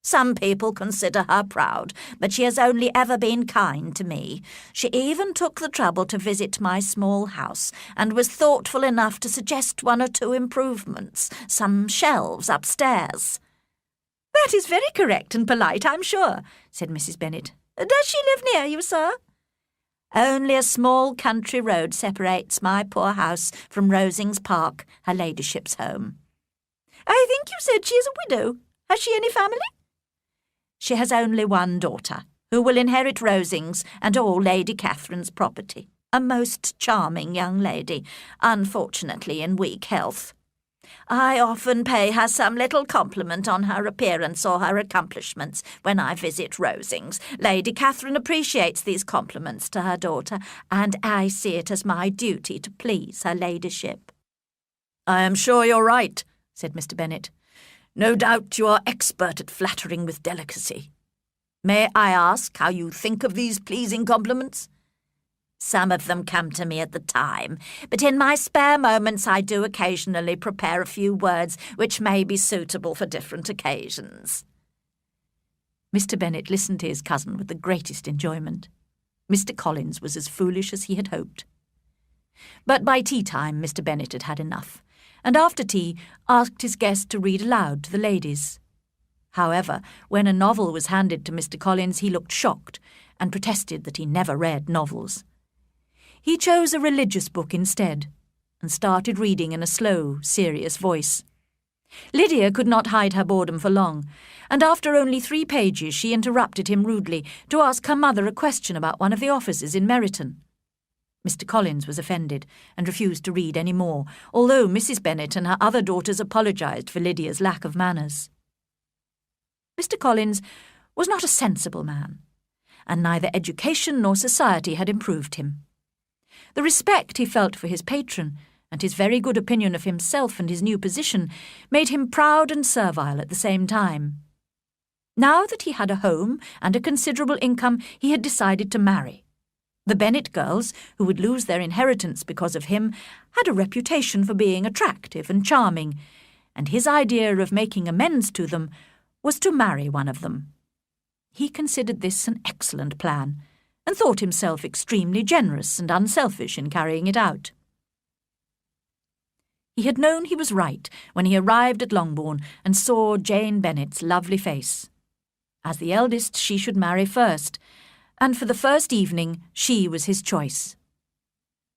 Some people consider her proud, but she has only ever been kind to me. She even took the trouble to visit my small house, and was thoughtful enough to suggest 1 or 2 improvements, some shelves upstairs. "That is very correct and polite, I'm sure," said Mrs. Bennet. "Does she live near you, sir?" Only a small country road separates my poor house from Rosings Park, her ladyship's home. "I think you said she is a widow. Has she any family?" She has only 1 daughter, who will inherit Rosings and all Lady Catherine's property. A most charming young lady, unfortunately in weak health. I often pay her some little compliment on her appearance or her accomplishments when I visit Rosings. Lady Catherine appreciates these compliments to her daughter, and I see it as my duty to please her ladyship. "I am sure you're right," said Mr. Bennet. "No doubt you are expert at flattering with delicacy. May I ask how you think of these pleasing compliments?" Some of them come to me at the time, but in my spare moments I do occasionally prepare a few words which may be suitable for different occasions. Mr. Bennet listened to his cousin with the greatest enjoyment. Mr. Collins was as foolish as he had hoped. But by tea-time Mr. Bennet had had enough, and after tea asked his guest to read aloud to the ladies. However, when a novel was handed to Mr. Collins, he looked shocked and protested that he never read novels. He chose a religious book instead, and started reading in a slow, serious voice. Lydia could not hide her boredom for long, and after only 3 pages she interrupted him rudely to ask her mother a question about one of the offices in Meryton. Mr. Collins was offended and refused to read any more, although Mrs. Bennet and her other daughters apologised for Lydia's lack of manners. Mr. Collins was not a sensible man, and neither education nor society had improved him. The respect he felt for his patron, and his very good opinion of himself and his new position, made him proud and servile at the same time. Now that he had a home and a considerable income, he had decided to marry. The Bennet girls, who would lose their inheritance because of him, had a reputation for being attractive and charming, and his idea of making amends to them was to marry one of them. He considered this an excellent plan, and thought himself extremely generous and unselfish in carrying it out. He had known he was right when he arrived at Longbourn and saw Jane Bennet's lovely face. As the eldest, she should marry first, and for the first evening she was his choice.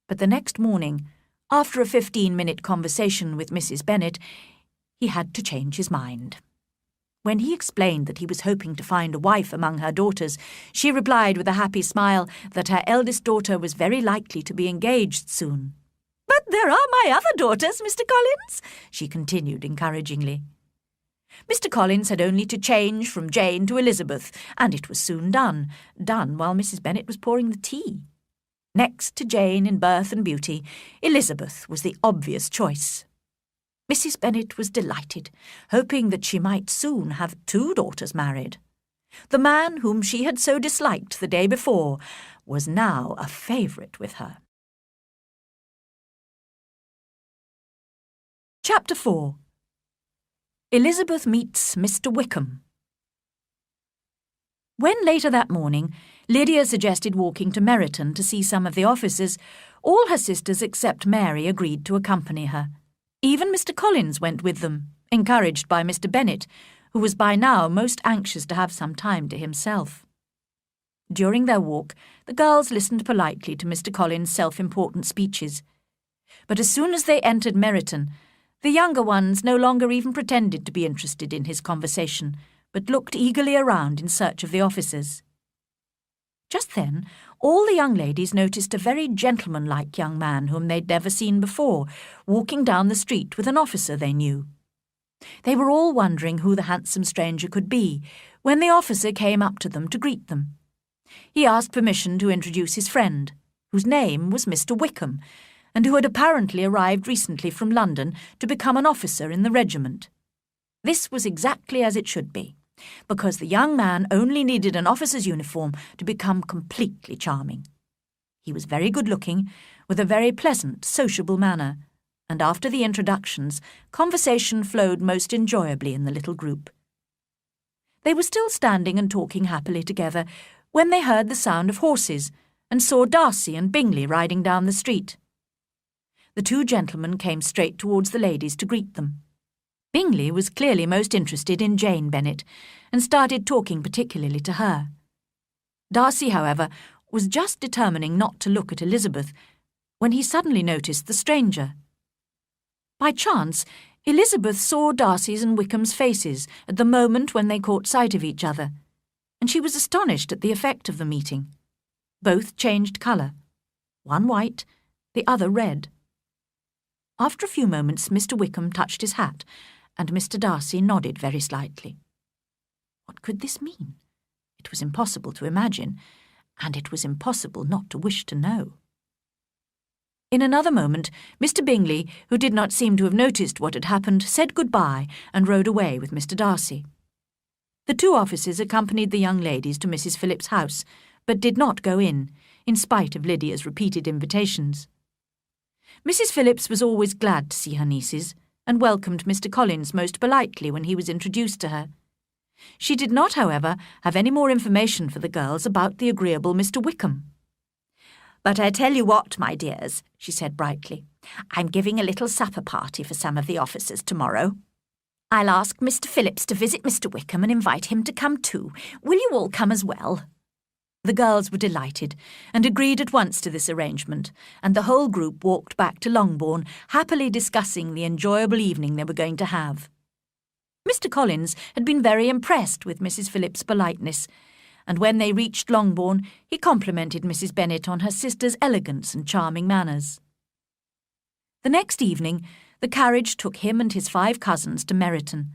But the next morning, after a 15-minute conversation with Mrs. Bennet, he had to change his mind. When he explained that he was hoping to find a wife among her daughters, she replied with a happy smile that her eldest daughter was very likely to be engaged soon. "But there are my other daughters, Mr. Collins," she continued encouragingly. Mr. Collins had only to change from Jane to Elizabeth, and it was soon done while Mrs. Bennet was pouring the tea. Next to Jane in birth and beauty, Elizabeth was the obvious choice. Mrs. Bennet was delighted, hoping that she might soon have 2 daughters married. The man whom she had so disliked the day before was now a favourite with her. Chapter 4. Elizabeth meets Mr. Wickham. When later that morning Lydia suggested walking to Meryton to see some of the officers, all her sisters except Mary agreed to accompany her. Even Mr. Collins went with them, encouraged by Mr. Bennet, who was by now most anxious to have some time to himself. During their walk, the girls listened politely to Mr. Collins' self-important speeches. But as soon as they entered Meryton, the younger ones no longer even pretended to be interested in his conversation, but looked eagerly around in search of the officers. Just then, all the young ladies noticed a very gentlemanlike young man whom they'd never seen before, walking down the street with an officer they knew. They were all wondering who the handsome stranger could be, when the officer came up to them to greet them. He asked permission to introduce his friend, whose name was Mr. Wickham, and who had apparently arrived recently from London to become an officer in the regiment. This was exactly as it should be, because the young man only needed an officer's uniform to become completely charming. He was very good-looking, with a very pleasant, sociable manner, and after the introductions, conversation flowed most enjoyably in the little group. They were still standing and talking happily together when they heard the sound of horses and saw Darcy and Bingley riding down the street. The two gentlemen came straight towards the ladies to greet them. Bingley was clearly most interested in Jane Bennet and started talking particularly to her. Darcy, however, was just determining not to look at Elizabeth when he suddenly noticed the stranger. By chance, Elizabeth saw Darcy's and Wickham's faces at the moment when they caught sight of each other, and she was astonished at the effect of the meeting. Both changed colour, one white, the other red. After a few moments, Mr. Wickham touched his hat, and Mr. Darcy nodded very slightly. What could this mean? It was impossible to imagine, and it was impossible not to wish to know. In another moment, Mr. Bingley, who did not seem to have noticed what had happened, said good-bye and rode away with Mr. Darcy. The two officers accompanied the young ladies to Mrs. Phillips's house, but did not go in spite of Lydia's repeated invitations. Mrs. Phillips was always glad to see her nieces, and welcomed Mr. Collins most politely when he was introduced to her. She did not, however, have any more information for the girls about the agreeable Mr. Wickham. "But I tell you what, my dears," she said brightly, "I'm giving a little supper party for some of the officers tomorrow. I'll ask Mr. Phillips to visit Mr. Wickham and invite him to come too. Will you all come as well?" The girls were delighted, and agreed at once to this arrangement, and the whole group walked back to Longbourn, happily discussing the enjoyable evening they were going to have. Mr. Collins had been very impressed with Mrs. Phillips's politeness, and when they reached Longbourn, he complimented Mrs. Bennet on her sister's elegance and charming manners. The next evening, the carriage took him and his 5 cousins to Meryton,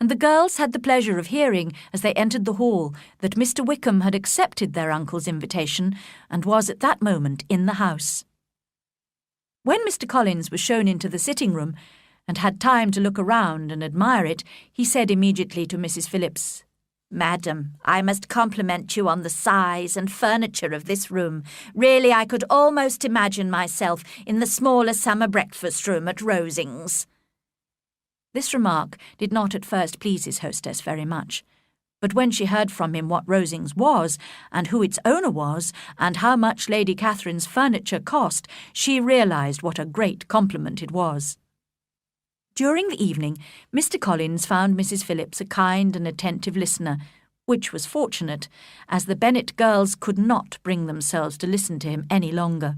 and the girls had the pleasure of hearing, as they entered the hall, that Mr. Wickham had accepted their uncle's invitation and was at that moment in the house. When Mr. Collins was shown into the sitting-room, and had time to look around and admire it, he said immediately to Mrs. Phillips, "Madam, I must compliment you on the size and furniture of this room. Really, I could almost imagine myself in the smaller summer breakfast-room at Rosings." This remark did not at first please his hostess very much, but when she heard from him what Rosings was, and who its owner was, and how much Lady Catherine's furniture cost, she realised what a great compliment it was. During the evening, Mr. Collins found Mrs. Phillips a kind and attentive listener, which was fortunate, as the Bennet girls could not bring themselves to listen to him any longer.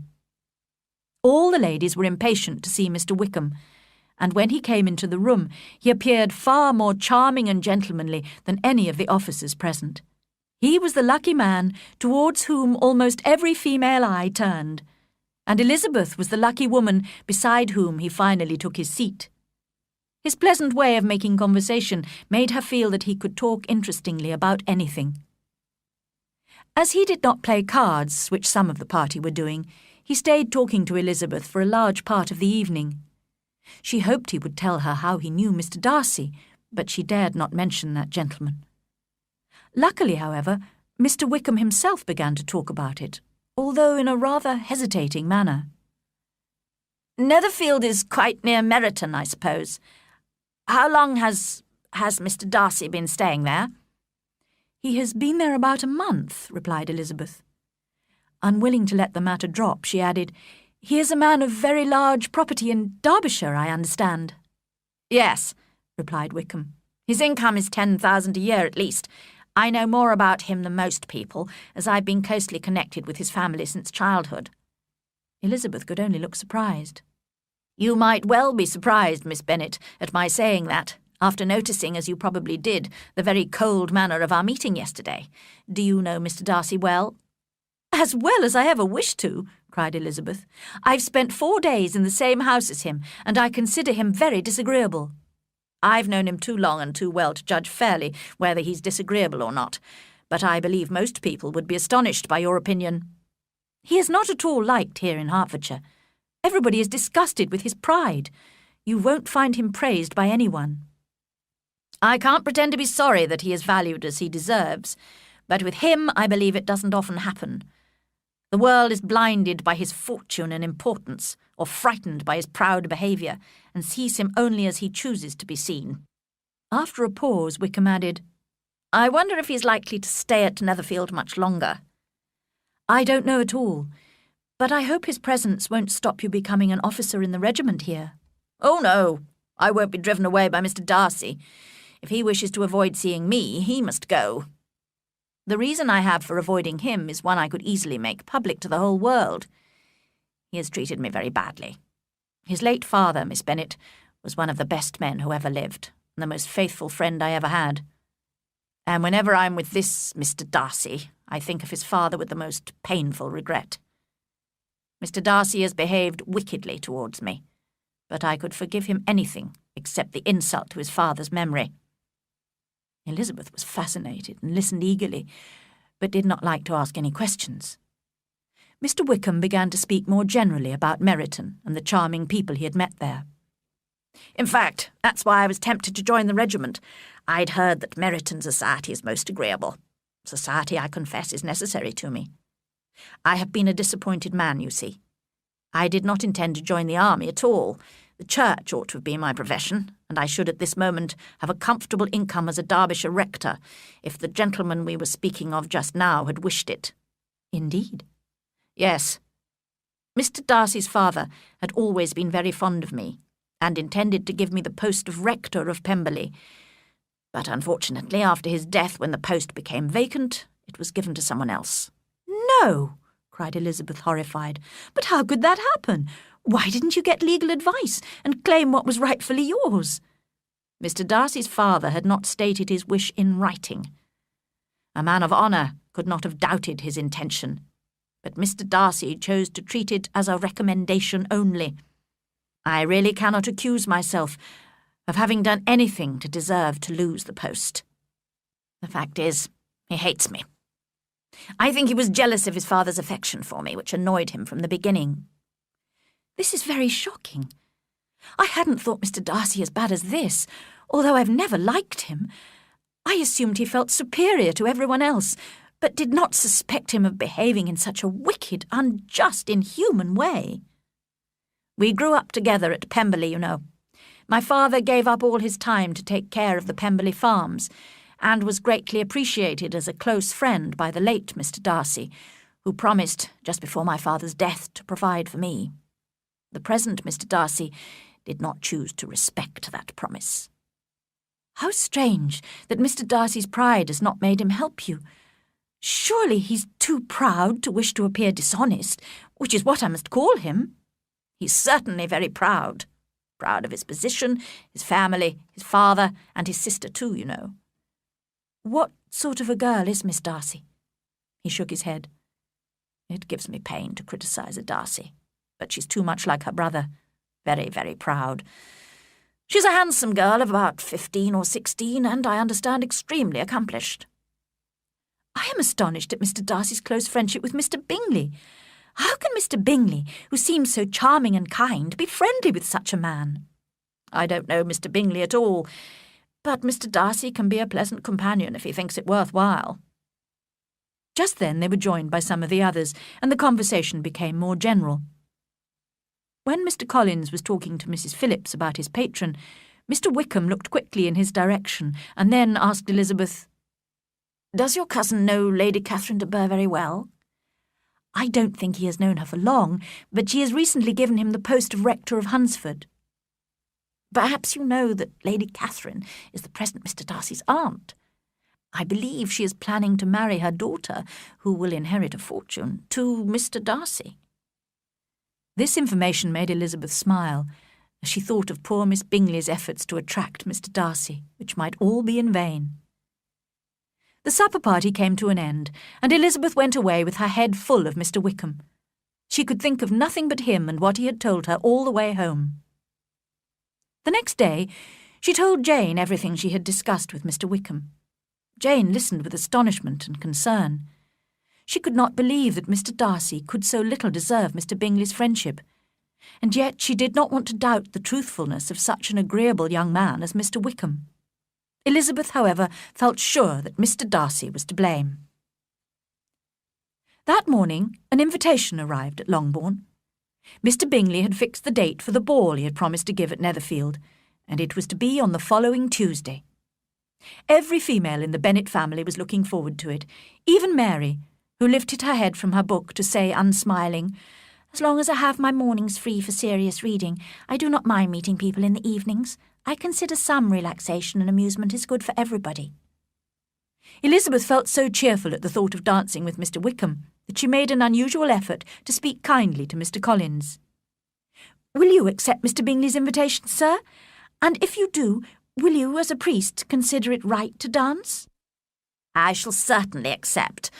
All the ladies were impatient to see Mr. Wickham, and when he came into the room, he appeared far more charming and gentlemanly than any of the officers present. He was the lucky man towards whom almost every female eye turned, and Elizabeth was the lucky woman beside whom he finally took his seat. His pleasant way of making conversation made her feel that he could talk interestingly about anything. As he did not play cards, which some of the party were doing, he stayed talking to Elizabeth for a large part of the evening. She hoped he would tell her how he knew Mr. Darcy, but she dared not mention that gentleman. Luckily, however, Mr. Wickham himself began to talk about it, although in a rather hesitating manner. "Netherfield is quite near Meryton, I suppose. How long has Mr. Darcy been staying there?" "He has been there about a month," replied Elizabeth. Unwilling to let the matter drop, she added, "He is a man of very large property in Derbyshire, I understand." "Yes," replied Wickham. "His income is 10,000 a year at least. I know more about him than most people, as I've been closely connected with his family since childhood." Elizabeth could only look surprised. "You might well be surprised, Miss Bennet, at my saying that, after noticing, as you probably did, the very cold manner of our meeting yesterday. Do you know Mr. Darcy well?" "As well as I ever wished to," cried Elizabeth. "I've spent 4 days in the same house as him, and I consider him very disagreeable." I've known him too long and too well to judge fairly whether he's disagreeable or not, but I believe most people would be astonished by your opinion. He is not at all liked here in Hertfordshire. Everybody is disgusted with his pride. You won't find him praised by anyone. I can't pretend to be sorry that he is valued as he deserves, but with him I believe it doesn't often happen. The world is blinded by his fortune and importance, or frightened by his proud behaviour, and sees him only as he chooses to be seen. After a pause, Wickham added, I wonder if he's likely to stay at Netherfield much longer. I don't know at all, but I hope his presence won't stop you becoming an officer in the regiment here. Oh, no, I won't be driven away by Mr. Darcy. If he wishes to avoid seeing me, he must go. The reason I have for avoiding him is one I could easily make public to the whole world. He has treated me very badly. His late father, Miss Bennet, was one of the best men who ever lived, and the most faithful friend I ever had. And whenever I'm with this Mr. Darcy, I think of his father with the most painful regret. Mr. Darcy has behaved wickedly towards me, but I could forgive him anything except the insult to his father's memory. Elizabeth was fascinated and listened eagerly, but did not like to ask any questions. Mr. Wickham began to speak more generally about Meryton and the charming people he had met there. In fact, that's why I was tempted to join the regiment. I'd heard that Meryton society is most agreeable. Society, I confess, is necessary to me. I have been a disappointed man, you see. I did not intend to join the army at all. The church ought to have been my profession, and I should at this moment have a comfortable income as a Derbyshire rector, if the gentleman we were speaking of just now had wished it. Indeed? Yes. Mr. Darcy's father had always been very fond of me, and intended to give me the post of rector of Pemberley. But unfortunately, after his death, when the post became vacant, it was given to someone else. No, cried Elizabeth, horrified. But how could that happen? Why didn't you get legal advice and claim what was rightfully yours? Mr. Darcy's father had not stated his wish in writing. A man of honour could not have doubted his intention, but Mr. Darcy chose to treat it as a recommendation only. I really cannot accuse myself of having done anything to deserve to lose the post. The fact is, he hates me. I think he was jealous of his father's affection for me, which annoyed him from the beginning. This is very shocking. I hadn't thought Mr. Darcy as bad as this, although I've never liked him. I assumed he felt superior to everyone else, but did not suspect him of behaving in such a wicked, unjust, inhuman way. We grew up together at Pemberley, you know. My father gave up all his time to take care of the Pemberley farms, and was greatly appreciated as a close friend by the late Mr. Darcy, who promised, just before my father's death, to provide for me. The present Mr. Darcy did not choose to respect that promise. How strange that Mr. Darcy's pride has not made him help you. Surely he's too proud to wish to appear dishonest, which is what I must call him. He's certainly very proud. Proud of his position, his family, his father, and his sister too, you know. What sort of a girl is Miss Darcy? He shook his head. It gives me pain to criticise a Darcy, but she's too much like her brother. Very, very proud. She's a handsome girl of about 15 or 16, and I understand extremely accomplished. I am astonished at Mr. Darcy's close friendship with Mr. Bingley. How can Mr. Bingley, who seems so charming and kind, be friendly with such a man? I don't know Mr. Bingley at all, but Mr. Darcy can be a pleasant companion if he thinks it worthwhile. Just then they were joined by some of the others, and the conversation became more general. When Mr. Collins was talking to Mrs. Phillips about his patron, Mr. Wickham looked quickly in his direction, and then asked Elizabeth, "Does your cousin know Lady Catherine de Bourgh very well?" "I don't think he has known her for long, but she has recently given him the post of rector of Hunsford." "Perhaps you know that Lady Catherine is the present Mr. Darcy's aunt. I believe she is planning to marry her daughter, who will inherit a fortune, to Mr. Darcy." This information made Elizabeth smile, as she thought of poor Miss Bingley's efforts to attract Mr. Darcy, which might all be in vain. The supper party came to an end, and Elizabeth went away with her head full of Mr. Wickham. She could think of nothing but him and what he had told her all the way home. The next day, She told Jane everything she had discussed with Mr. Wickham. Jane listened with astonishment and concern. She could not believe that Mr. Darcy could so little deserve Mr. Bingley's friendship, and yet she did not want to doubt the truthfulness of such an agreeable young man as Mr. Wickham. Elizabeth, however, felt sure that Mr. Darcy was to blame. That morning, an invitation arrived at Longbourn. Mr. Bingley had fixed the date for the ball he had promised to give at Netherfield, and it was to be on the following Tuesday. Every female in the Bennet family was looking forward to it, even Mary, who lifted her head from her book to say, unsmiling, "As long as I have my mornings free for serious reading, I do not mind meeting people in the evenings. I consider some relaxation and amusement is good for everybody." Elizabeth felt so cheerful at the thought of dancing with Mr. Wickham that she made an unusual effort to speak kindly to Mr. Collins. "Will you accept Mr. Bingley's invitation, sir? And if you do, will you, as a priest, consider it right to dance?" "I shall certainly accept,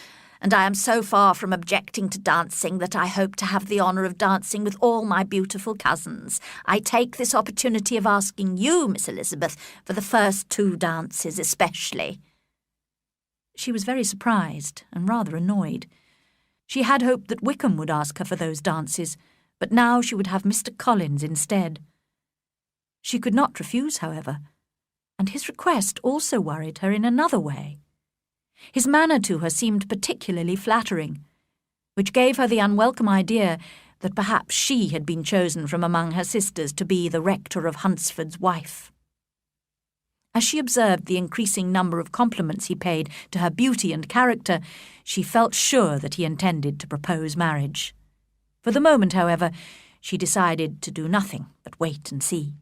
and I am so far from objecting to dancing that I hope to have the honour of dancing with all my beautiful cousins. I take this opportunity of asking you, Miss Elizabeth, for the first 2 dances especially." She was very surprised and rather annoyed. She had hoped that Wickham would ask her for those dances, but now she would have Mr. Collins instead. She could not refuse, however, and his request also worried her in another way. His manner to her seemed particularly flattering, which gave her the unwelcome idea that perhaps she had been chosen from among her sisters to be the rector of Hunsford's wife. As she observed the increasing number of compliments he paid to her beauty and character, she felt sure that he intended to propose marriage. For the moment, however, she decided to do nothing but wait and see.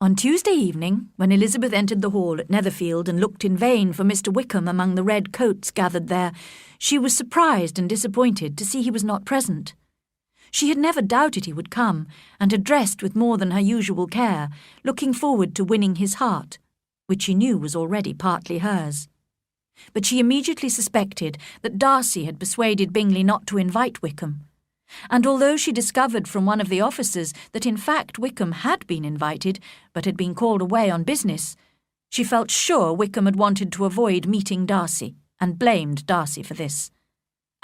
On Tuesday evening, when Elizabeth entered the hall at Netherfield and looked in vain for Mr. Wickham among the red coats gathered there, she was surprised and disappointed to see he was not present. She had never doubted he would come, and had dressed with more than her usual care, looking forward to winning his heart, which she knew was already partly hers. But she immediately suspected that Darcy had persuaded Bingley not to invite Wickham, and although she discovered from one of the officers that in fact Wickham had been invited, but had been called away on business, she felt sure Wickham had wanted to avoid meeting Darcy, and blamed Darcy for this.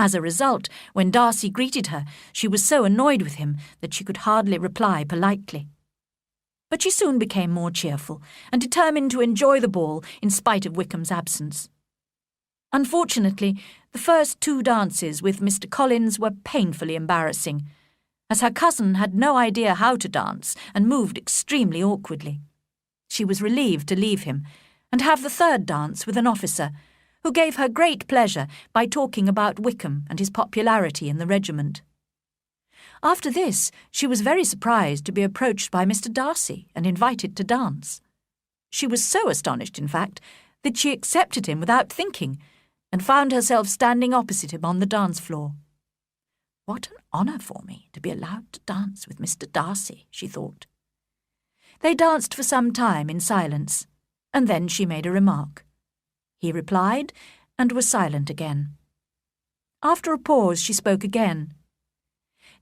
As a result, when Darcy greeted her, she was so annoyed with him that she could hardly reply politely. But she soon became more cheerful, and determined to enjoy the ball in spite of Wickham's absence. Unfortunately, the first 2 dances with Mr. Collins were painfully embarrassing, as her cousin had no idea how to dance and moved extremely awkwardly. She was relieved to leave him, and have the 3rd dance with an officer, who gave her great pleasure by talking about Wickham and his popularity in the regiment. After this, she was very surprised to be approached by Mr. Darcy and invited to dance. She was so astonished, in fact, that she accepted him without thinking, and found herself standing opposite him on the dance floor. "What an honour for me to be allowed to dance with Mr. Darcy," she thought. They danced for some time in silence, and then she made a remark. He replied, and was silent again. After a pause, she spoke again.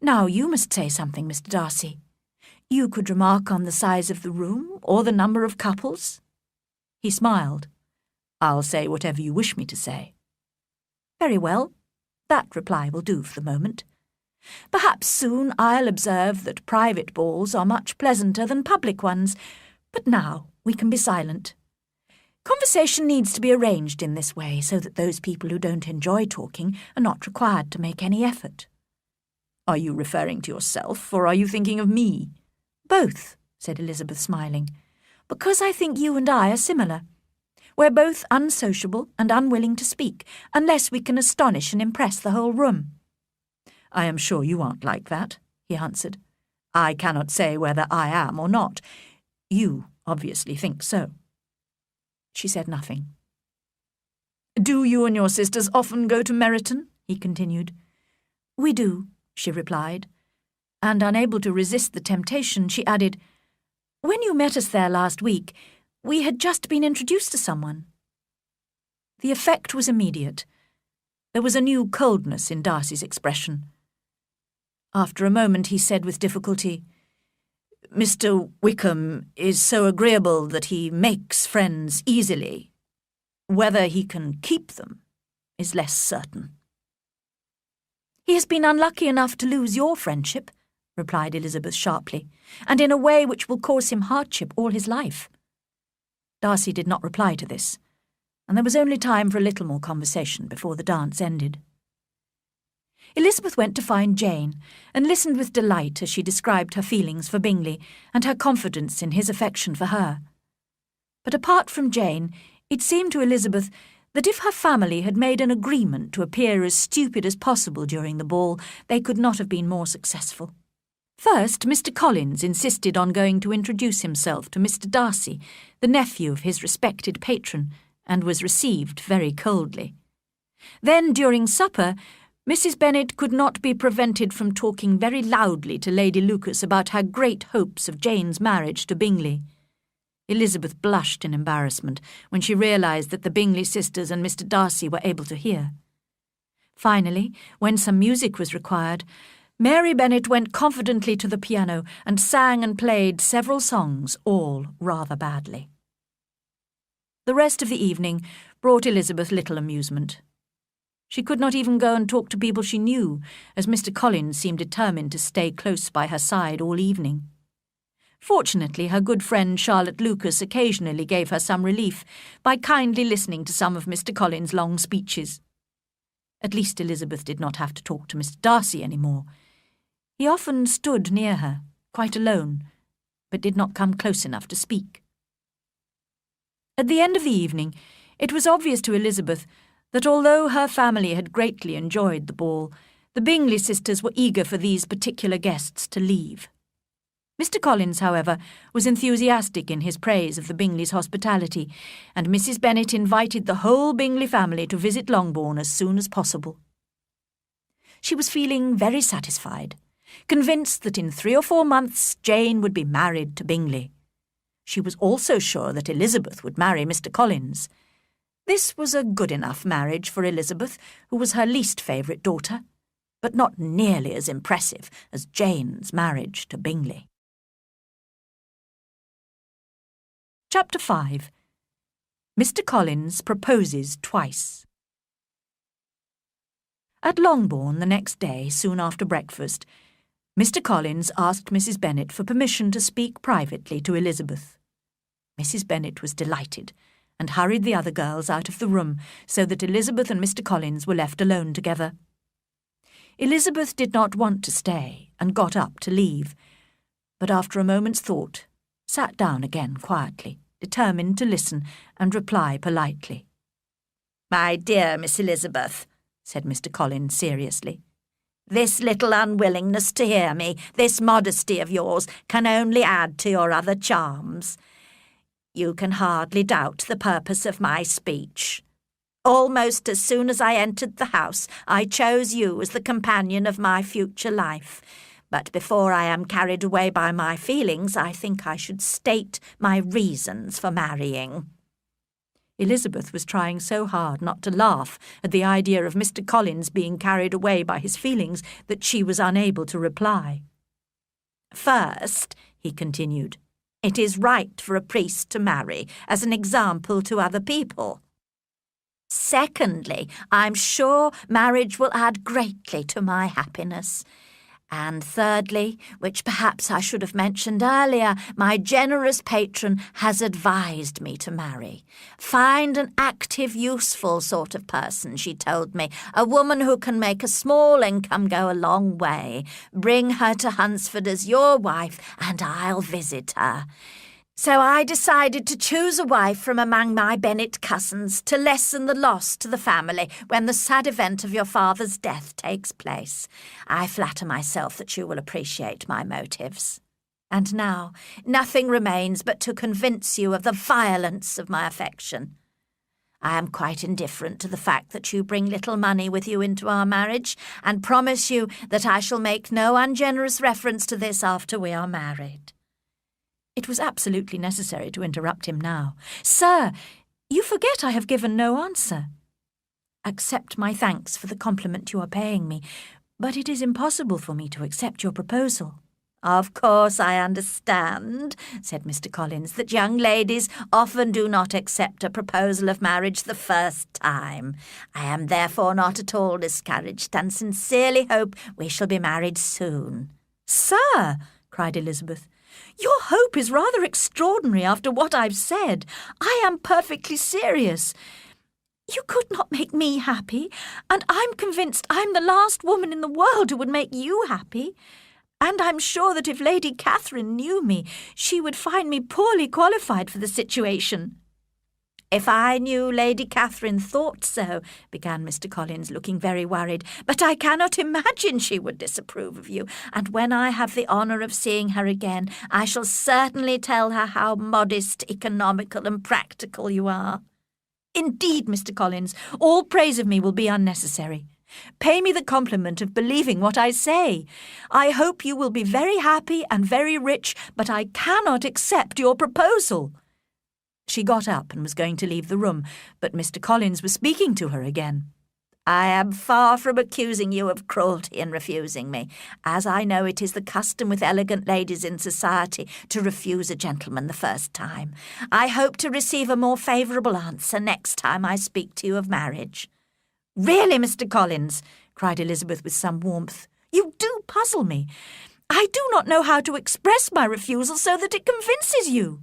"Now you must say something, Mr. Darcy. You could remark on the size of the room, or the number of couples." He smiled. "I'll say whatever you wish me to say." "Very well. That reply will do for the moment. Perhaps soon I'll observe that private balls are much pleasanter than public ones, but now we can be silent. Conversation needs to be arranged in this way so that those people who don't enjoy talking are not required to make any effort." "Are you referring to yourself, or are you thinking of me?" "Both," said Elizabeth, smiling, "because I think you and I are similar. We're both unsociable and unwilling to speak, unless we can astonish and impress the whole room." "I am sure you aren't like that," he answered. "I cannot say whether I am or not. You obviously think so." She said nothing. "Do you and your sisters often go to Meryton?" he continued. "We do," she replied, and unable to resist the temptation, she added, "When you met us there last week, we had just been introduced to someone." The effect was immediate. There was a new coldness in Darcy's expression. After a moment he said with difficulty, Mr. Wickham is so agreeable that he makes friends easily. Whether he can keep them is less certain." "He has been unlucky enough to lose your friendship," replied Elizabeth sharply, "and in a way which will cause him hardship all his life." Darcy did not reply to this, and there was only time for a little more conversation before the dance ended. Elizabeth went to find Jane and listened with delight as she described her feelings for Bingley and her confidence in his affection for her. But apart from Jane, it seemed to Elizabeth that if her family had made an agreement to appear as stupid as possible during the ball, they could not have been more successful. First, Mr. Collins insisted on going to introduce himself to Mr. Darcy, the nephew of his respected patron, and was received very coldly. Then, during supper, Mrs. Bennet could not be prevented from talking very loudly to Lady Lucas about her great hopes of Jane's marriage to Bingley. Elizabeth blushed in embarrassment when she realised that the Bingley sisters and Mr. Darcy were able to hear. Finally, when some music was required, Mary Bennet went confidently to the piano and sang and played several songs, all rather badly. The rest of the evening brought Elizabeth little amusement. She could not even go and talk to people she knew, as Mr. Collins seemed determined to stay close by her side all evening. Fortunately, her good friend Charlotte Lucas occasionally gave her some relief by kindly listening to some of Mr. Collins' long speeches. At least Elizabeth did not have to talk to Mr. Darcy any more. He often stood near her, quite alone, but did not come close enough to speak. At the end of the evening, it was obvious to Elizabeth that although her family had greatly enjoyed the ball, the Bingley sisters were eager for these particular guests to leave. Mr. Collins, however, was enthusiastic in his praise of the Bingleys' hospitality, and Mrs. Bennet invited the whole Bingley family to visit Longbourn as soon as possible. She was feeling very satisfied, convinced that in 3 or 4 months Jane would be married to Bingley. She was also sure that Elizabeth would marry Mr. Collins. This was a good enough marriage for Elizabeth, who was her least favourite daughter, but not nearly as impressive as Jane's marriage to Bingley. Chapter 5. Mr. Collins proposes twice. At Longbourn the next day, soon after breakfast, Mr. Collins asked Mrs. Bennet for permission to speak privately to Elizabeth. Mrs. Bennet was delighted, and hurried the other girls out of the room so that Elizabeth and Mr. Collins were left alone together. Elizabeth did not want to stay, and got up to leave, but after a moment's thought, sat down again quietly, determined to listen and reply politely. "My dear Miss Elizabeth," said Mr. Collins seriously, "this little unwillingness to hear me, this modesty of yours, can only add to your other charms. You can hardly doubt the purpose of my speech. Almost as soon as I entered the house, I chose you as the companion of my future life. But before I am carried away by my feelings, I think I should state my reasons for marrying." Elizabeth was trying so hard not to laugh at the idea of Mr. Collins being carried away by his feelings that she was unable to reply. "First," he continued, "it is right for a priest to marry as an example to other people. Secondly, I'm sure marriage will add greatly to my happiness. And thirdly, which perhaps I should have mentioned earlier, my generous patron has advised me to marry. Find an active, useful sort of person, she told me, a woman who can make a small income go a long way. Bring her to Hunsford as your wife, and I'll visit her. So I decided to choose a wife from among my Bennet cousins to lessen the loss to the family when the sad event of your father's death takes place. I flatter myself that you will appreciate my motives. And now, nothing remains but to convince you of the violence of my affection. I am quite indifferent to the fact that you bring little money with you into our marriage, and promise you that I shall make no ungenerous reference to this after we are married." It was absolutely necessary to interrupt him now. "Sir, you forget I have given no answer. Accept my thanks for the compliment you are paying me, but it is impossible for me to accept your proposal. Of course I understand, said Mr. Collins, that young ladies often do not accept a proposal of marriage the first time. I am therefore not at all discouraged and sincerely hope we shall be married soon. Sir, cried Elizabeth, your hope is rather extraordinary after what I've said. I am perfectly serious. You could not make me happy, and I'm convinced I'm the last woman in the world who would make you happy. And I'm sure that if Lady Catherine knew me, she would find me poorly qualified for the situation. If I knew Lady Catherine thought so, began Mr. Collins, looking very worried, but I cannot imagine she would disapprove of you, and when I have the honour of seeing her again, I shall certainly tell her how modest, economical, and practical you are. Indeed, Mr. Collins, all praise of me will be unnecessary. Pay me the compliment of believing what I say. I hope you will be very happy and very rich, but I cannot accept your proposal. She got up and was going to leave the room, but Mr. Collins was speaking to her again. I am far from accusing you of cruelty in refusing me, as I know it is the custom with elegant ladies in society to refuse a gentleman the first time. I hope to receive a more favourable answer next time I speak to you of marriage. Really, Mr. Collins, cried Elizabeth with some warmth, you do puzzle me. I do not know how to express my refusal so that it convinces you.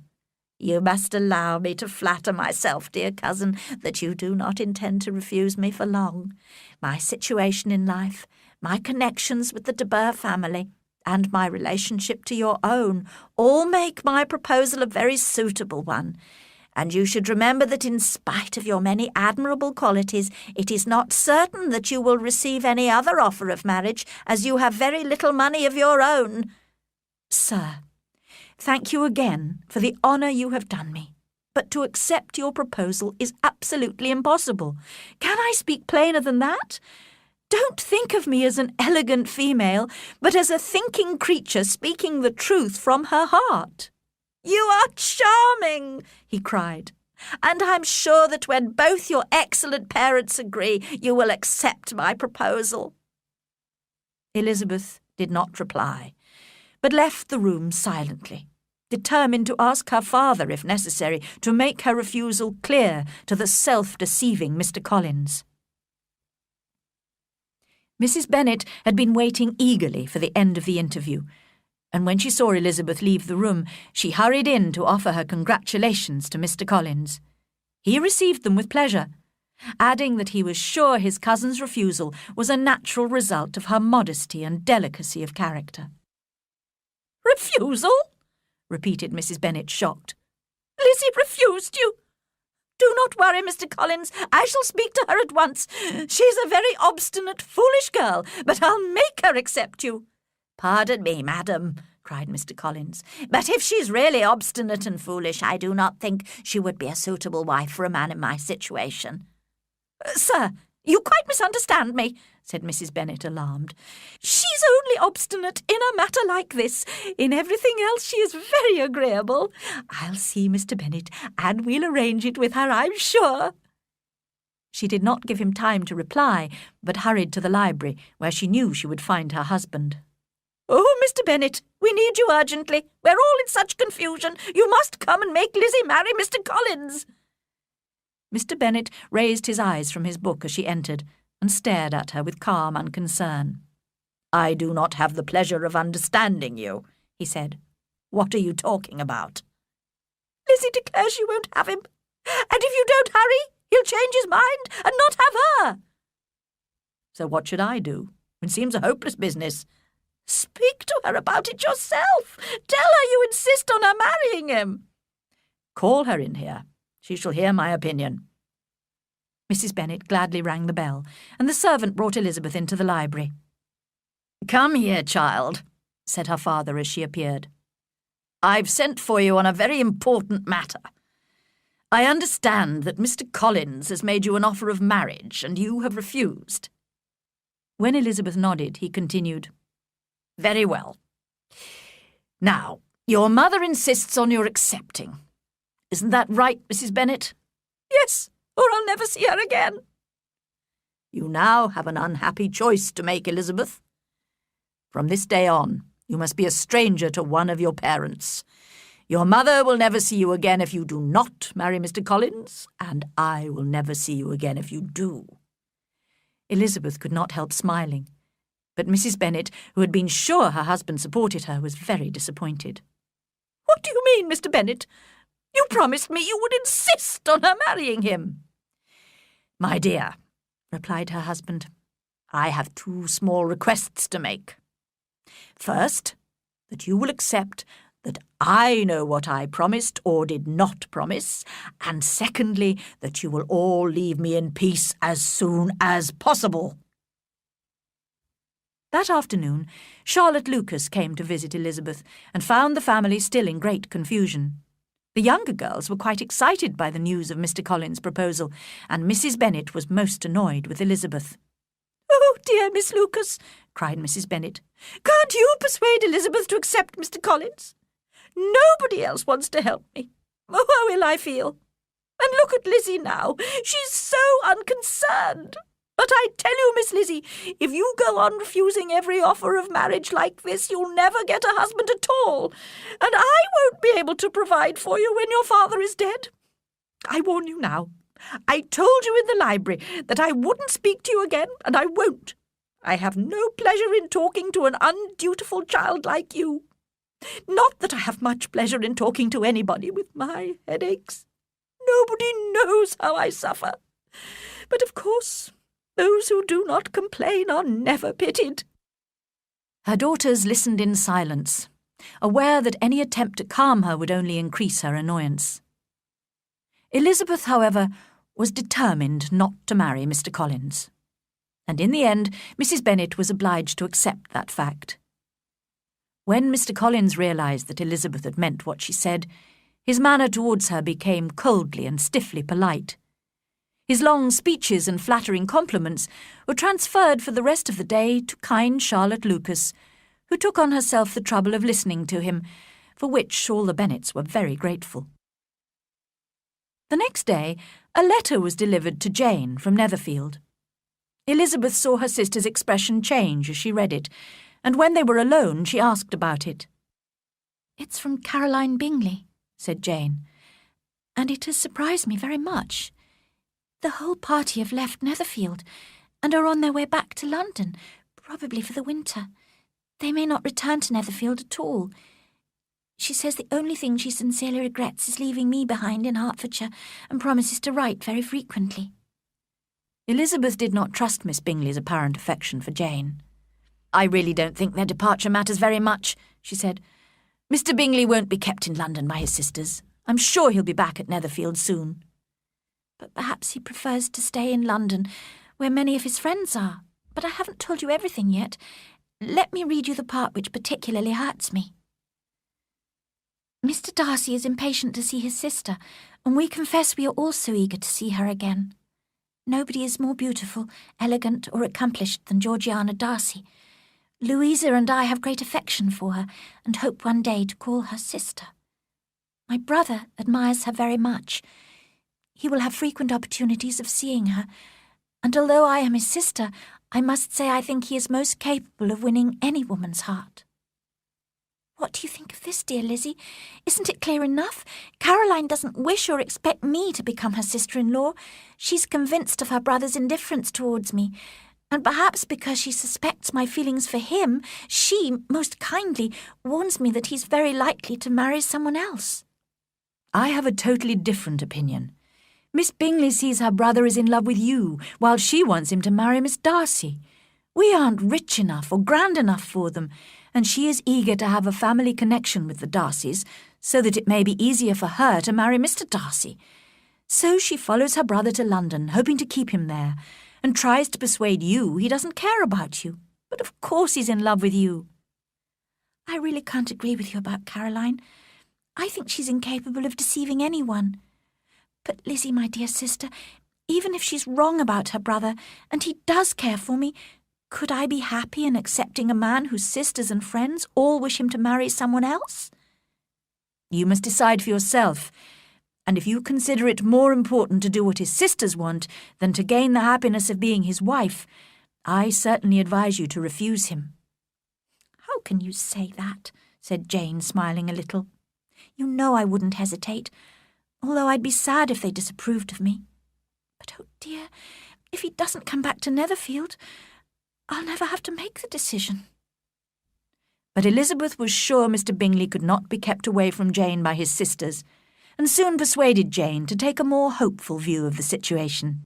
You must allow me to flatter myself, dear cousin, that you do not intend to refuse me for long. My situation in life, my connections with the de Bourgh family, and my relationship to your own all make my proposal a very suitable one. And you should remember that in spite of your many admirable qualities, it is not certain that you will receive any other offer of marriage, as you have very little money of your own. Sir, thank you again for the honour you have done me, but to accept your proposal is absolutely impossible. Can I speak plainer than that? Don't think of me as an elegant female, but as a thinking creature speaking the truth from her heart. You are charming, he cried, and I'm sure that when both your excellent parents agree, you will accept my proposal. Elizabeth did not reply, but left the room silently, determined to ask her father, if necessary, to make her refusal clear to the self-deceiving Mr. Collins. Mrs. Bennet had been waiting eagerly for the end of the interview, and when she saw Elizabeth leave the room, she hurried in to offer her congratulations to Mr. Collins. He received them with pleasure, adding that he was sure his cousin's refusal was a natural result of her modesty and delicacy of character. "Refusal?" repeated Mrs. Bennet, shocked. "Lizzie refused you? Do not worry, Mr. Collins. I shall speak to her at once. She is a very obstinate, foolish girl, but I'll make her accept you." "Pardon me, madam," cried Mr. Collins, "but if she's really obstinate and foolish, I do not think she would be a suitable wife for a man in my situation." "Sir, you quite misunderstand me," said Mrs. Bennet, alarmed. "She's only obstinate in a matter like this. In everything else she is very agreeable. I'll see Mr. Bennet, and we'll arrange it with her, I'm sure." She did not give him time to reply, but hurried to the library, where she knew she would find her husband. "Oh, Mr. Bennet, we need you urgently. We're all in such confusion. You must come and make Lizzie marry Mr. Collins." Mr. Bennet raised his eyes from his book as she entered, and stared at her with calm unconcern. "I do not have the pleasure of understanding you," he said. "What are you talking about?" "Lizzie declares she won't have him, and if you don't hurry, he'll change his mind and not have her." "So what should I do? It seems a hopeless business." "Speak to her about it yourself. Tell her you insist on her marrying him." "Call her in here. She shall hear my opinion." Mrs. Bennet gladly rang the bell, and the servant brought Elizabeth into the library. "Come here, child," said her father as she appeared. "I've sent for you on a very important matter. I understand that Mr. Collins has made you an offer of marriage, and you have refused." When Elizabeth nodded, he continued, "Very well. Now, your mother insists on your accepting. Isn't that right, Mrs. Bennet?" "Yes, or I'll never see her again." "You now have an unhappy choice to make, Elizabeth. From this day on, You must be a stranger to one of your parents. Your mother will never see you again if you do not marry Mr. Collins, and I will never see you again if you do." Elizabeth could not help smiling, but Mrs. Bennet, who had been sure her husband supported her, was very disappointed. "What do you mean, Mr. Bennet? You promised me you would insist on her marrying him." "My dear," replied her husband, "I have 2 small requests to make. First, that you will accept that I know what I promised or did not promise, and secondly, that you will all leave me in peace as soon as possible." That afternoon, Charlotte Lucas came to visit Elizabeth and found the family still in great confusion. The younger girls were quite excited by the news of Mr. Collins' proposal, and Mrs. Bennet was most annoyed with Elizabeth. "Oh, dear Miss Lucas," cried Mrs. Bennet, "can't you persuade Elizabeth to accept Mr. Collins? Nobody else wants to help me. Oh, how ill I feel. And look at Lizzie now. She's so unconcerned. But I tell you, Miss Lizzie, if you go on refusing every offer of marriage like this, you'll never get a husband at all, and I won't be able to provide for you when your father is dead. I warn you now. I told you in the library that I wouldn't speak to you again, and I won't. I have no pleasure in talking to an undutiful child like you. Not that I have much pleasure in talking to anybody with my headaches. Nobody knows how I suffer. But of course, those who do not complain are never pitied." Her daughters listened in silence, aware that any attempt to calm her would only increase her annoyance. Elizabeth, however, was determined not to marry Mr. Collins, and in the end Mrs. Bennet was obliged to accept that fact. When Mr. Collins realised that Elizabeth had meant what she said, his manner towards her became coldly and stiffly polite. His long speeches and flattering compliments were transferred for the rest of the day to kind Charlotte Lucas, who took on herself the trouble of listening to him, for which all the Bennets were very grateful. The next day, a letter was delivered to Jane from Netherfield. Elizabeth saw her sister's expression change as she read it, and when they were alone she asked about it. "It's from Caroline Bingley," said Jane, "and it has surprised me very much. The whole party have left Netherfield and are on their way back to London, probably for the winter. They may not return to Netherfield at all. She says the only thing she sincerely regrets is leaving me behind in Hertfordshire, and promises to write very frequently." Elizabeth did not trust Miss Bingley's apparent affection for Jane. "I really don't think their departure matters very much," she said. "Mr. Bingley won't be kept in London by his sisters. I'm sure he'll be back at Netherfield soon." "But perhaps he prefers to stay in London, where many of his friends are. But I haven't told you everything yet. Let me read you the part which particularly hurts me. Mr. Darcy is impatient to see his sister, and we confess we are also eager to see her again. Nobody is more beautiful, elegant, or accomplished than Georgiana Darcy. Louisa and I have great affection for her, and hope one day to call her sister. My brother admires her very much. He will have frequent opportunities of seeing her, and although I am his sister, I must say I think he is most capable of winning any woman's heart. What do you think of this, dear Lizzie? Isn't it clear enough? Caroline doesn't wish or expect me to become her sister-in-law. She's convinced of her brother's indifference towards me, and perhaps because she suspects my feelings for him, she, most kindly, warns me that he's very likely to marry someone else. I have a totally different opinion. Miss Bingley sees her brother is in love with you, while she wants him to marry Miss Darcy. We aren't rich enough or grand enough for them, and she is eager to have a family connection with the Darcys, so that it may be easier for her to marry Mr. Darcy. So she follows her brother to London, hoping to keep him there, and tries to persuade you he doesn't care about you. But of course he's in love with you. I really can't agree with you about Caroline. I think she's incapable of deceiving anyone. But Lizzie, my dear sister, even if she's wrong about her brother, and he does care for me, could I be happy in accepting a man whose sisters and friends all wish him to marry someone else? You must decide for yourself, and if you consider it more important to do what his sisters want than to gain the happiness of being his wife, I certainly advise you to refuse him. How can you say that?" said Jane, smiling a little. "You know I wouldn't hesitate, although I'd be sad if they disapproved of me. But oh dear, if he doesn't come back to Netherfield, I'll never have to make the decision." But Elizabeth was sure Mr. Bingley could not be kept away from Jane by his sisters, and soon persuaded Jane to take a more hopeful view of the situation.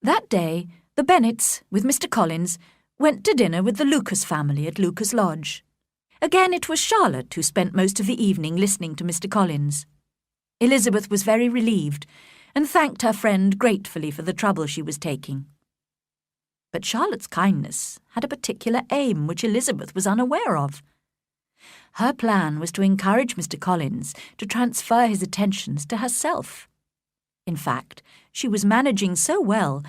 That day, the Bennets, with Mr. Collins, went to dinner with the Lucas family at Lucas Lodge. Again it was Charlotte who spent most of the evening listening to Mr. Collins. Elizabeth was very relieved, and thanked her friend gratefully for the trouble she was taking. But Charlotte's kindness had a particular aim which Elizabeth was unaware of. Her plan was to encourage Mr. Collins to transfer his attentions to herself. In fact, she was managing so well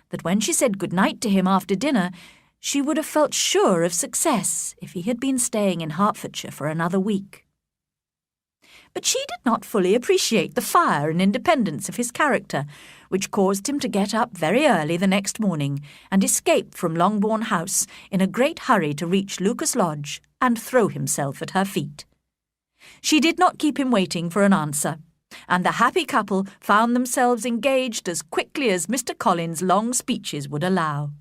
that when she said good-night to him after dinner, she would have felt sure of success if he had been staying in Hertfordshire for another week. But she did not fully appreciate the fire and independence of his character, which caused him to get up very early the next morning and escape from Longbourn House in a great hurry to reach Lucas Lodge and throw himself at her feet. She did not keep him waiting for an answer, and the happy couple found themselves engaged as quickly as Mr. Collins' long speeches would allow.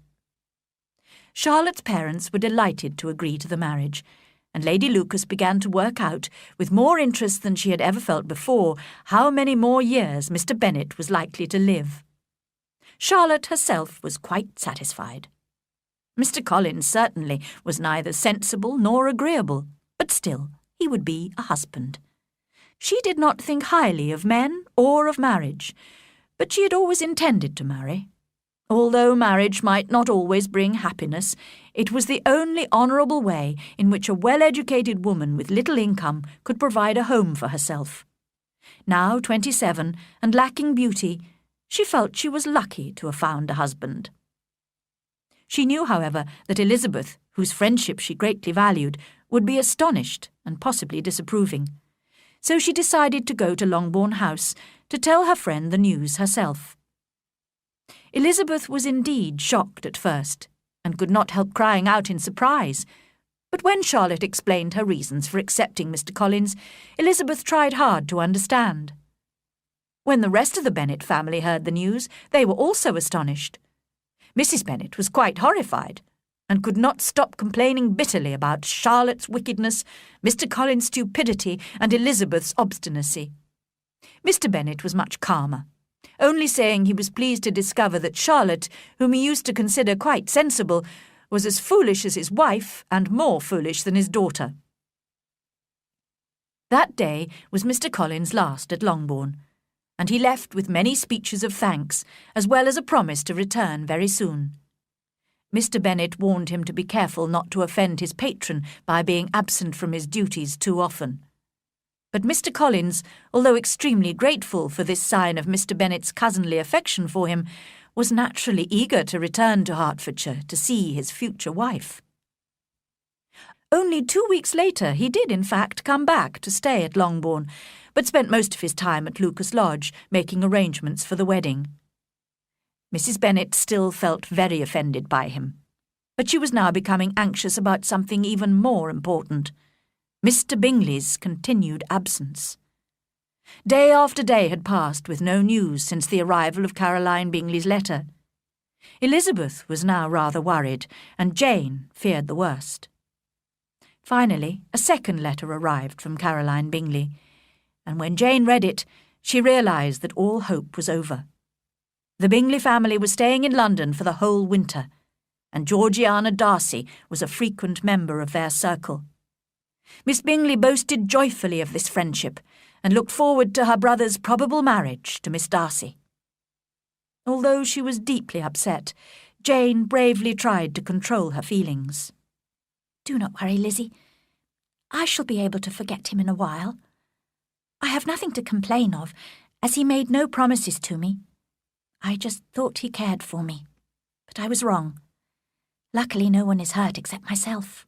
Charlotte's parents were delighted to agree to the marriage, and Lady Lucas began to work out, with more interest than she had ever felt before, how many more years Mr. Bennet was likely to live. Charlotte herself was quite satisfied. Mr. Collins certainly was neither sensible nor agreeable, but still he would be a husband. She did not think highly of men or of marriage, but she had always intended to marry. Although marriage might not always bring happiness, it was the only honourable way in which a well-educated woman with little income could provide a home for herself. Now 27 and lacking beauty, she felt she was lucky to have found a husband. She knew, however, that Elizabeth, whose friendship she greatly valued, would be astonished and possibly disapproving. So she decided to go to Longbourn House to tell her friend the news herself. Elizabeth was indeed shocked at first, and could not help crying out in surprise. But when Charlotte explained her reasons for accepting Mr. Collins, Elizabeth tried hard to understand. When the rest of the Bennet family heard the news, they were also astonished. Mrs. Bennet was quite horrified, and could not stop complaining bitterly about Charlotte's wickedness, Mr. Collins' stupidity, and Elizabeth's obstinacy. Mr. Bennet was much calmer, only saying he was pleased to discover that Charlotte, whom he used to consider quite sensible, was as foolish as his wife and more foolish than his daughter. That day was Mr. Collins' last at Longbourn, and he left with many speeches of thanks, as well as a promise to return very soon. Mr. Bennet warned him to be careful not to offend his patron by being absent from his duties too often. But Mr. Collins, although extremely grateful for this sign of Mr. Bennet's cousinly affection for him, was naturally eager to return to Hertfordshire to see his future wife. Only 2 weeks later he did in fact come back to stay at Longbourn, but spent most of his time at Lucas Lodge, making arrangements for the wedding. Mrs. Bennet still felt very offended by him, but she was now becoming anxious about something even more important: Mr. Bingley's continued absence. Day after day had passed with no news since the arrival of Caroline Bingley's letter. Elizabeth was now rather worried, and Jane feared the worst. Finally, a second letter arrived from Caroline Bingley, and when Jane read it, she realised that all hope was over. The Bingley family was staying in London for the whole winter, and Georgiana Darcy was a frequent member of their circle. Miss Bingley boasted joyfully of this friendship, and looked forward to her brother's probable marriage to Miss Darcy. Although she was deeply upset, Jane bravely tried to control her feelings. "Do not worry, Lizzie. I shall be able to forget him in a while. I have nothing to complain of, as he made no promises to me. I just thought he cared for me, but I was wrong. Luckily no one is hurt except myself."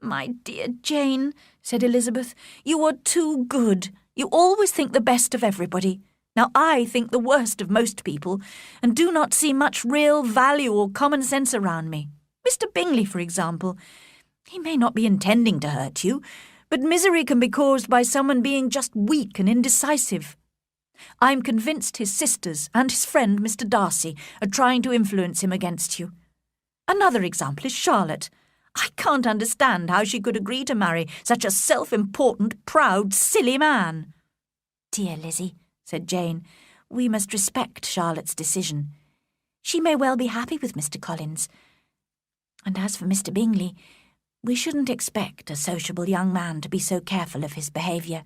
"My dear Jane," said Elizabeth, "you are too good. You always think the best of everybody. Now I think the worst of most people, and do not see much real value or common sense around me. Mr. Bingley, for example. He may not be intending to hurt you, but misery can be caused by someone being just weak and indecisive. I'm convinced his sisters and his friend Mr. Darcy are trying to influence him against you. Another example is Charlotte. I can't understand how she could agree to marry such a self-important, proud, silly man." "Dear Lizzie," said Jane, "we must respect Charlotte's decision. She may well be happy with Mr. Collins. And as for Mr. Bingley, we shouldn't expect a sociable young man to be so careful of his behaviour.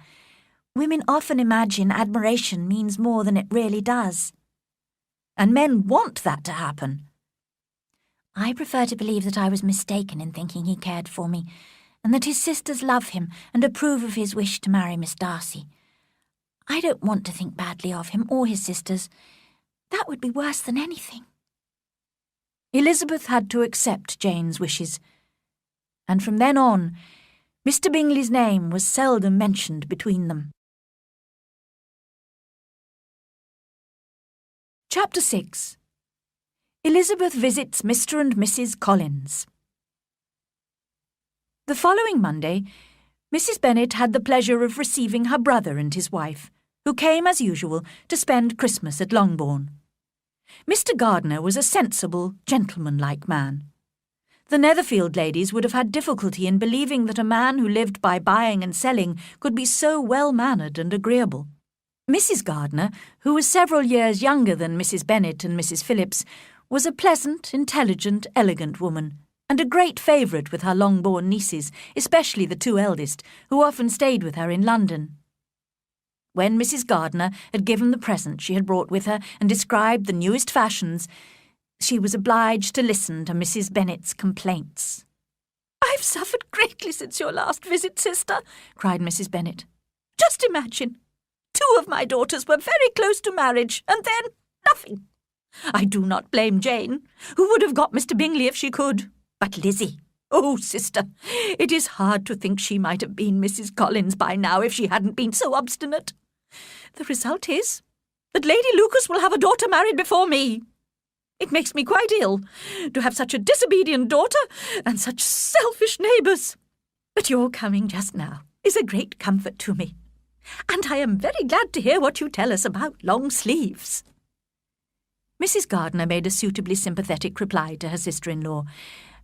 Women often imagine admiration means more than it really does. And men want that to happen." "I prefer to believe that I was mistaken in thinking he cared for me, and that his sisters love him and approve of his wish to marry Miss Darcy. I don't want to think badly of him or his sisters. That would be worse than anything." Elizabeth had to accept Jane's wishes, and from then on, Mr. Bingley's name was seldom mentioned between them. Chapter 6. Elizabeth visits Mr. and Mrs. Collins. The following Monday, Mrs. Bennet had the pleasure of receiving her brother and his wife, who came, as usual, to spend Christmas at Longbourn. Mr. Gardiner was a sensible, gentlemanlike man. The Netherfield ladies would have had difficulty in believing that a man who lived by buying and selling could be so well-mannered and agreeable. Mrs. Gardiner, who was several years younger than Mrs. Bennet and Mrs. Phillips, was a pleasant, intelligent, elegant woman, and a great favourite with her Longbourn nieces, especially the two eldest, who often stayed with her in London. When Mrs. Gardiner had given the present she had brought with her and described the newest fashions, she was obliged to listen to Mrs. Bennet's complaints. "I've suffered greatly since your last visit, sister," cried Mrs. Bennet. "Just imagine! 2 of my daughters were very close to marriage, and then nothing. I do not blame Jane, who would have got Mr. Bingley if she could. But Lizzie, oh, sister, it is hard to think she might have been Mrs. Collins by now if she hadn't been so obstinate. The result is that Lady Lucas will have a daughter married before me. It makes me quite ill to have such a disobedient daughter and such selfish neighbours. But your coming just now is a great comfort to me, and I am very glad to hear what you tell us about long sleeves." Mrs. Gardiner made a suitably sympathetic reply to her sister-in-law,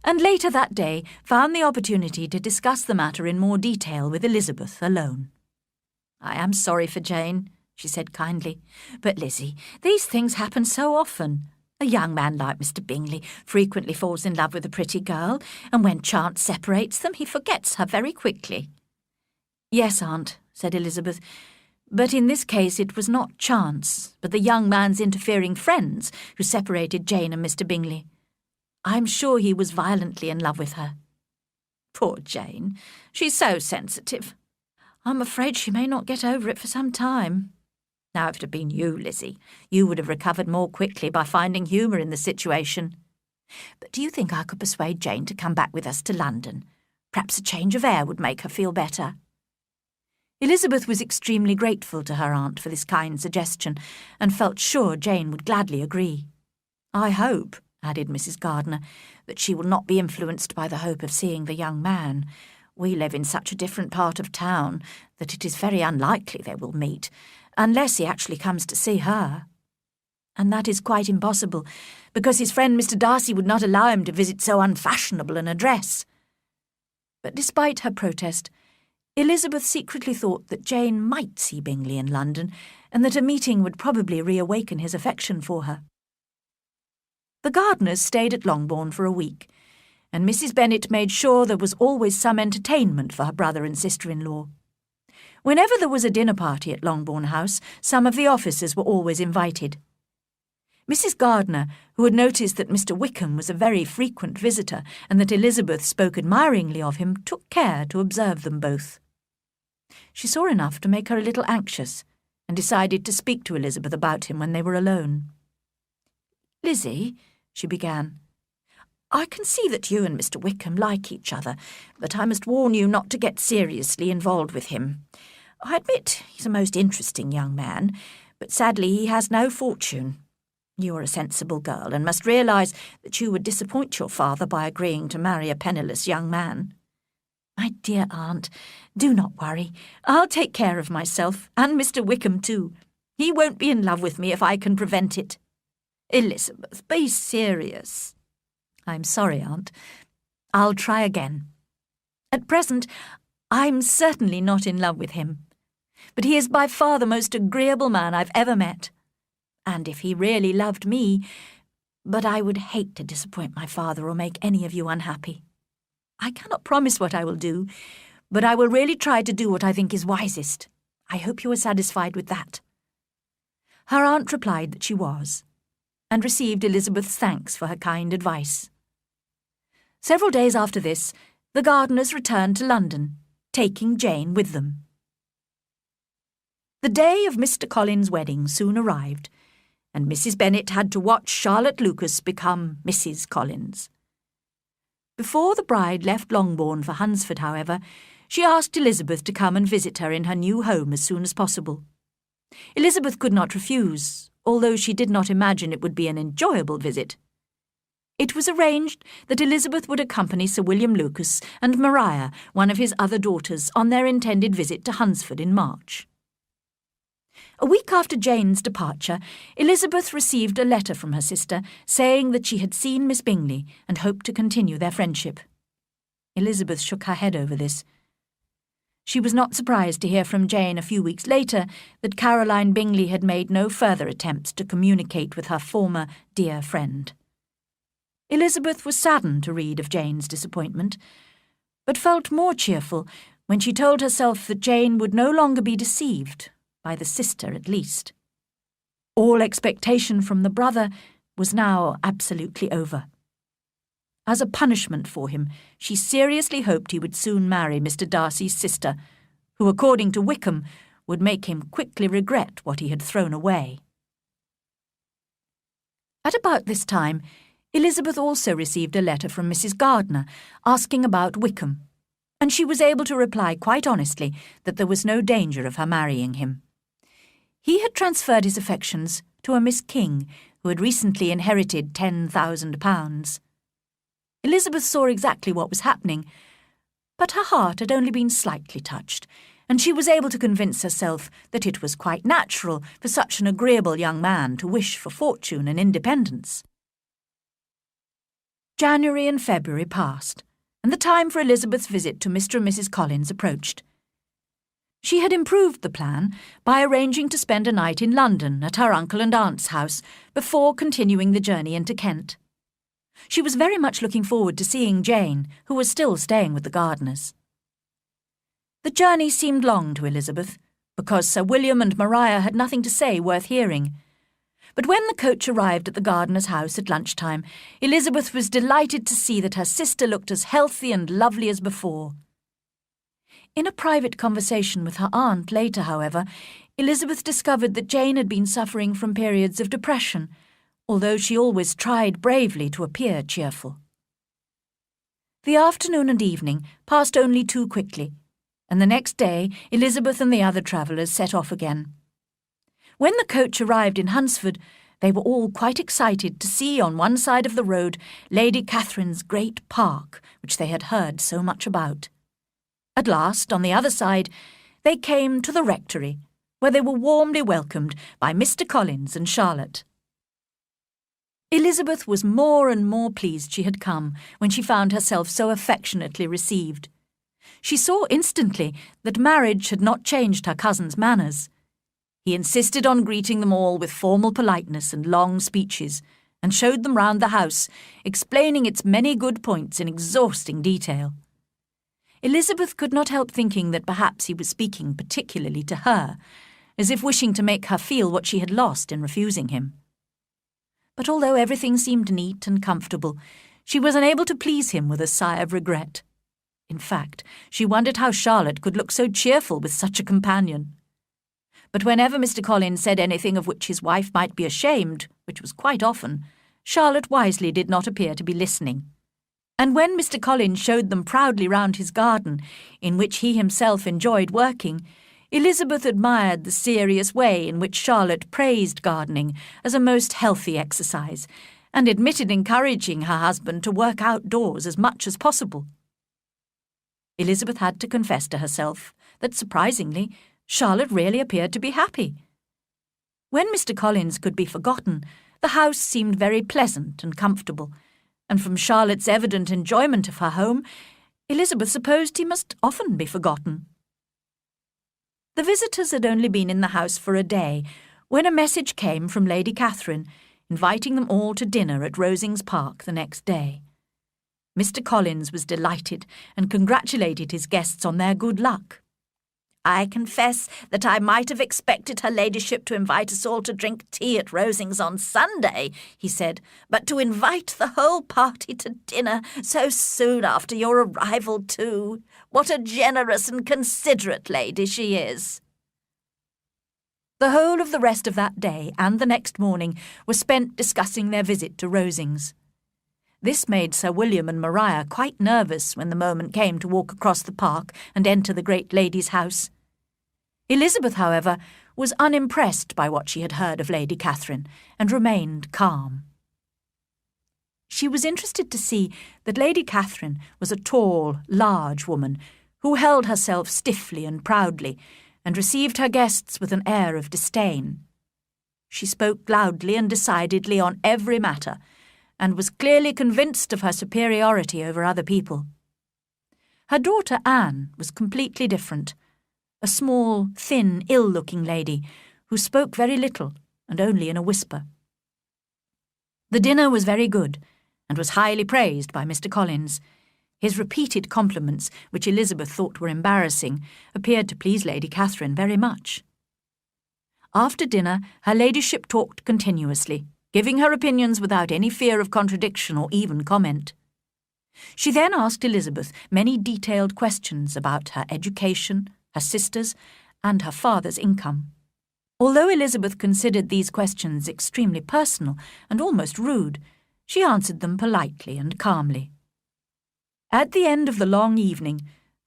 and later that day found the opportunity to discuss the matter in more detail with Elizabeth alone. "I am sorry for Jane," she said kindly, "but Lizzie, these things happen so often. A young man like Mr. Bingley frequently falls in love with a pretty girl, and when chance separates them, he forgets her very quickly." "Yes, aunt," said Elizabeth, "but in this case it was not chance, but the young man's interfering friends who separated Jane and Mr. Bingley. I'm sure he was violently in love with her." "Poor Jane, she's so sensitive. I'm afraid she may not get over it for some time. Now, if it had been you, Lizzie, you would have recovered more quickly by finding humour in the situation. But do you think I could persuade Jane to come back with us to London? Perhaps a change of air would make her feel better." Elizabeth was extremely grateful to her aunt for this kind suggestion, and felt sure Jane would gladly agree. "I hope," added Mrs. Gardiner, "that she will not be influenced by the hope of seeing the young man. We live in such a different part of town that it is very unlikely they will meet, unless he actually comes to see her. And that is quite impossible, because his friend Mr. Darcy would not allow him to visit so unfashionable an address." But despite her protest, Elizabeth secretly thought that Jane might see Bingley in London, and that a meeting would probably reawaken his affection for her. The Gardiners stayed at Longbourn for a week, and Mrs. Bennet made sure there was always some entertainment for her brother and sister-in-law. Whenever there was a dinner party at Longbourn House, some of the officers were always invited. Mrs. Gardiner, who had noticed that Mr. Wickham was a very frequent visitor and that Elizabeth spoke admiringly of him, took care to observe them both. She saw enough to make her a little anxious, and decided to speak to Elizabeth about him when they were alone. "Lizzie," she began, "I can see that you and Mr. Wickham like each other, but I must warn you not to get seriously involved with him. I admit he's a most interesting young man, but sadly he has no fortune. You are a sensible girl and must realise that you would disappoint your father by agreeing to marry a penniless young man. My dear aunt, do not worry. I'll take care of myself, and Mr. Wickham too. He won't be in love with me if I can prevent it. Elizabeth, be serious. I'm sorry, aunt. I'll try again. At present, I'm certainly not in love with him, but he is by far the most agreeable man I've ever met. And if he really loved me, but I would hate to disappoint my father or make any of you unhappy. I cannot promise what I will do, but I will really try to do what I think is wisest. I hope you are satisfied with that. Her aunt replied that she was, and received Elizabeth's thanks for her kind advice. Several days after this, the Gardiners returned to London, taking Jane with them. The day of Mr. Collins' wedding soon arrived, and Mrs. Bennet had to watch Charlotte Lucas become Mrs. Collins. Before the bride left Longbourn for Hunsford, however, she asked Elizabeth to come and visit her in her new home as soon as possible. Elizabeth could not refuse, although she did not imagine it would be an enjoyable visit. It was arranged that Elizabeth would accompany Sir William Lucas and Maria, one of his other daughters, on their intended visit to Hunsford in March. A week after Jane's departure, Elizabeth received a letter from her sister saying that she had seen Miss Bingley and hoped to continue their friendship. Elizabeth shook her head over this. She was not surprised to hear from Jane a few weeks later that Caroline Bingley had made no further attempts to communicate with her former dear friend. Elizabeth was saddened to read of Jane's disappointment, but felt more cheerful when she told herself that Jane would no longer be deceived, by the sister at least. All expectation from the brother was now absolutely over. As a punishment for him, she seriously hoped he would soon marry Mr. Darcy's sister, who, according to Wickham, would make him quickly regret what he had thrown away. At about this time, Elizabeth also received a letter from Mrs. Gardiner asking about Wickham, and she was able to reply quite honestly that there was no danger of her marrying him. He had transferred his affections to a Miss King, who had recently inherited £10,000. Elizabeth saw exactly what was happening, but her heart had only been slightly touched, and she was able to convince herself that it was quite natural for such an agreeable young man to wish for fortune and independence. January and February passed, and the time for Elizabeth's visit to Mr. and Mrs. Collins approached. She had improved the plan by arranging to spend a night in London at her uncle and aunt's house before continuing the journey into Kent. She was very much looking forward to seeing Jane, who was still staying with the Gardiners. The journey seemed long to Elizabeth, because Sir William and Maria had nothing to say worth hearing. But when the coach arrived at the Gardiner's house at lunchtime, Elizabeth was delighted to see that her sister looked as healthy and lovely as before. In a private conversation with her aunt later, however, Elizabeth discovered that Jane had been suffering from periods of depression, although she always tried bravely to appear cheerful. The afternoon and evening passed only too quickly, and the next day Elizabeth and the other travellers set off again. When the coach arrived in Hunsford, they were all quite excited to see on one side of the road Lady Catherine's great park, which they had heard so much about. At last, on the other side, they came to the rectory, where they were warmly welcomed by Mr. Collins and Charlotte. Elizabeth was more and more pleased she had come when she found herself so affectionately received. She saw instantly that marriage had not changed her cousin's manners. He insisted on greeting them all with formal politeness and long speeches, and showed them round the house, explaining its many good points in exhausting detail. Elizabeth could not help thinking that perhaps he was speaking particularly to her, as if wishing to make her feel what she had lost in refusing him. But although everything seemed neat and comfortable, she was unable to please him with a sigh of regret. In fact, she wondered how Charlotte could look so cheerful with such a companion. But whenever Mr. Collins said anything of which his wife might be ashamed, which was quite often, Charlotte wisely did not appear to be listening. And when Mr. Collins showed them proudly round his garden, in which he himself enjoyed working, Elizabeth admired the serious way in which Charlotte praised gardening as a most healthy exercise, and admitted encouraging her husband to work outdoors as much as possible. Elizabeth had to confess to herself that, surprisingly, Charlotte really appeared to be happy. When Mr. Collins could be forgotten, the house seemed very pleasant and comfortable, and from Charlotte's evident enjoyment of her home, Elizabeth supposed he must often be forgotten. The visitors had only been in the house for a day, when a message came from Lady Catherine, inviting them all to dinner at Rosings Park the next day. Mr. Collins was delighted and congratulated his guests on their good luck. "I confess that I might have expected her ladyship to invite us all to drink tea at Rosings on Sunday," he said, "but to invite the whole party to dinner so soon after your arrival too. What a generous and considerate lady she is." The whole of the rest of that day and the next morning was spent discussing their visit to Rosings. This made Sir William and Maria quite nervous when the moment came to walk across the park and enter the great lady's house. Elizabeth, however, was unimpressed by what she had heard of Lady Catherine and remained calm. She was interested to see that Lady Catherine was a tall, large woman who held herself stiffly and proudly and received her guests with an air of disdain. She spoke loudly and decidedly on every matter, and was clearly convinced of her superiority over other people. Her daughter Anne was completely different, a small, thin, ill-looking lady who spoke very little and only in a whisper. The dinner was very good, and was highly praised by Mr. Collins. His repeated compliments, which Elizabeth thought were embarrassing, appeared to please Lady Catherine very much. After dinner, her ladyship talked continuously, giving her opinions without any fear of contradiction or even comment. She then asked Elizabeth many detailed questions about her education, her sisters, and her father's income. Although Elizabeth considered these questions extremely personal and almost rude, she answered them politely and calmly. At the end of the long evening,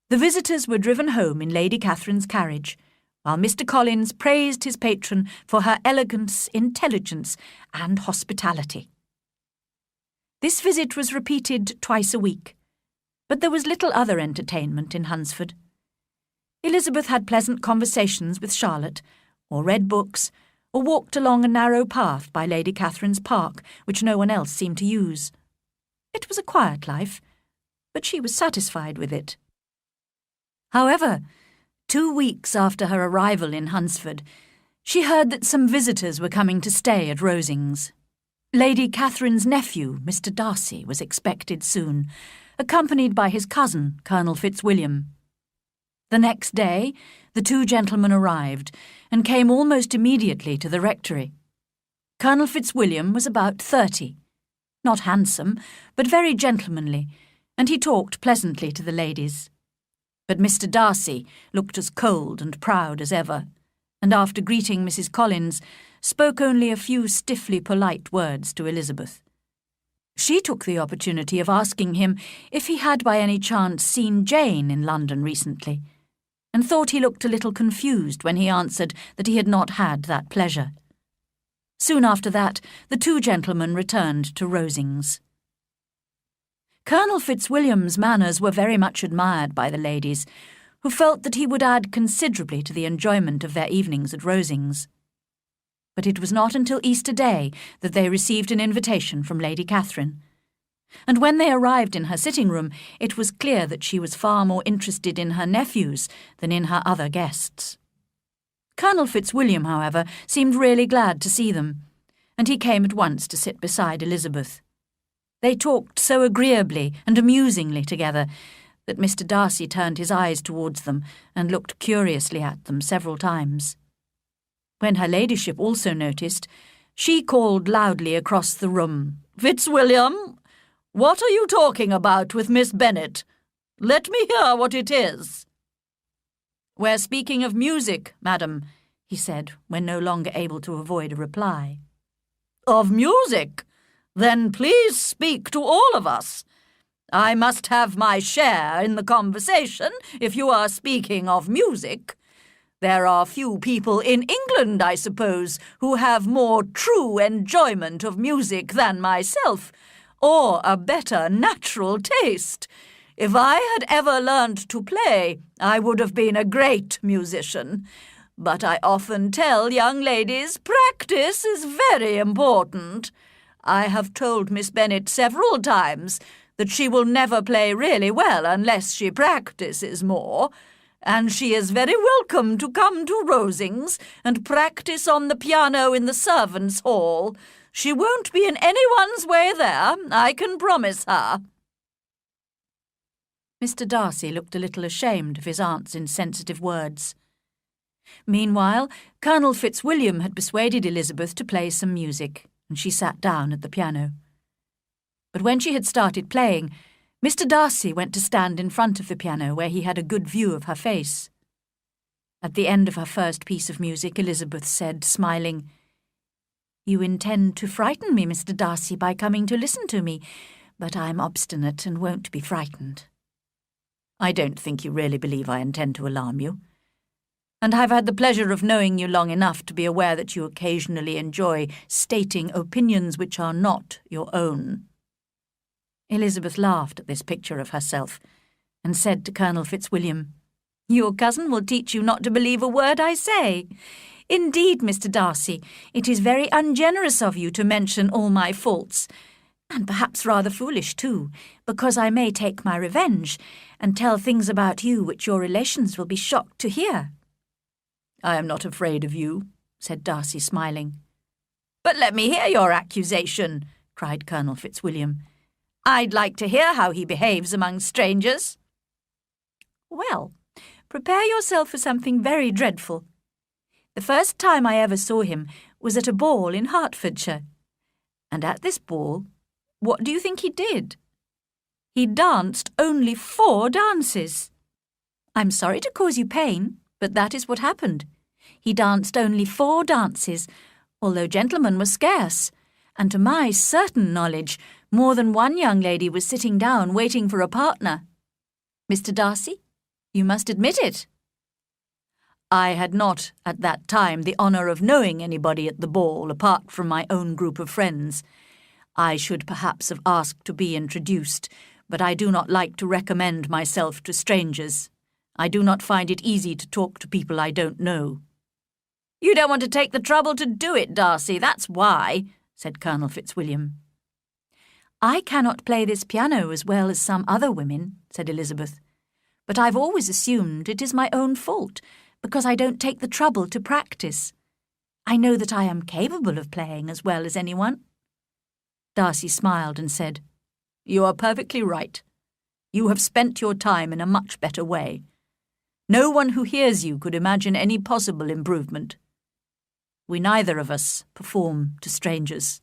the visitors were driven home in Lady Catherine's carriage, while Mr. Collins praised his patron for her elegance, intelligence, and hospitality. This visit was repeated twice a week, but there was little other entertainment in Hunsford. Elizabeth had pleasant conversations with Charlotte, or read books, or walked along a narrow path by Lady Catherine's park, which no one else seemed to use. It was a quiet life, but she was satisfied with it. However, 2 weeks after her arrival in Hunsford, she heard that some visitors were coming to stay at Rosings. Lady Catherine's nephew, Mr. Darcy, was expected soon, accompanied by his cousin, Colonel Fitzwilliam. The next day, the two gentlemen arrived, and came almost immediately to the rectory. Colonel Fitzwilliam was about 30, not handsome, but very gentlemanly, and he talked pleasantly to the ladies. But Mr. Darcy looked as cold and proud as ever, and after greeting Mrs. Collins, spoke only a few stiffly polite words to Elizabeth. She took the opportunity of asking him if he had by any chance seen Jane in London recently, and thought he looked a little confused when he answered that he had not had that pleasure. Soon after that, the two gentlemen returned to Rosings. Colonel Fitzwilliam's manners were very much admired by the ladies, who felt that he would add considerably to the enjoyment of their evenings at Rosings. But it was not until Easter Day that they received an invitation from Lady Catherine, and when they arrived in her sitting-room, it was clear that she was far more interested in her nephews than in her other guests. Colonel Fitzwilliam, however, seemed really glad to see them, and he came at once to sit beside Elizabeth. They talked so agreeably and amusingly together that Mr. Darcy turned his eyes towards them and looked curiously at them several times. When her ladyship also noticed, she called loudly across the room, "Fitzwilliam, what are you talking about with Miss Bennet? Let me hear what it is." "We're speaking of music, madam," he said, when no longer able to avoid a reply. "Of music? Then please speak to all of us. I must have my share in the conversation if you are speaking of music. There are few people in England, I suppose, who have more true enjoyment of music than myself, or a better natural taste. If I had ever learned to play, I would have been a great musician. But I often tell young ladies practice is very important. I have told Miss Bennet several times that she will never play really well unless she practices more, and she is very welcome to come to Rosings and practice on the piano in the servants' hall. She won't be in anyone's way there, I can promise her." Mr. Darcy looked a little ashamed of his aunt's insensitive words. Meanwhile, Colonel Fitzwilliam had persuaded Elizabeth to play some music, and she sat down at the piano. But when she had started playing, Mr. Darcy went to stand in front of the piano where he had a good view of her face. At the end of her first piece of music, Elizabeth said, smiling, "You intend to frighten me, Mr. Darcy, by coming to listen to me, but I'm obstinate and won't be frightened." "I don't think you really believe I intend to alarm you. And I've had the pleasure of knowing you long enough to be aware that you occasionally enjoy stating opinions which are not your own." Elizabeth laughed at this picture of herself, and said to Colonel Fitzwilliam, "Your cousin will teach you not to believe a word I say. Indeed, Mr. Darcy, it is very ungenerous of you to mention all my faults, and perhaps rather foolish too, because I may take my revenge, and tell things about you which your relations will be shocked to hear." "I am not afraid of you," said Darcy, smiling. "But let me hear your accusation," cried Colonel Fitzwilliam. "I'd like to hear how he behaves among strangers." "Well, prepare yourself for something very dreadful. The first time I ever saw him was at a ball in Hertfordshire. And at this ball, what do you think he did? He danced only 4 dances. I'm sorry to cause you pain, but that is what happened. He danced only 4 dances, although gentlemen were scarce, and to my certain knowledge, more than one young lady was sitting down waiting for a partner. Mr. Darcy, you must admit it." "I had not, at that time, the honour of knowing anybody at the ball apart from my own group of friends. I should perhaps have asked to be introduced, but I do not like to recommend myself to strangers. I do not find it easy to talk to people I don't know." "You don't want to take the trouble to do it, Darcy, that's why," said Colonel Fitzwilliam. "I cannot play this piano as well as some other women," said Elizabeth, "but I've always assumed it is my own fault, because I don't take the trouble to practice. I know that I am capable of playing as well as anyone." Darcy smiled and said, "You are perfectly right. You have spent your time in a much better way. No one who hears you could imagine any possible improvement. We neither of us perform to strangers."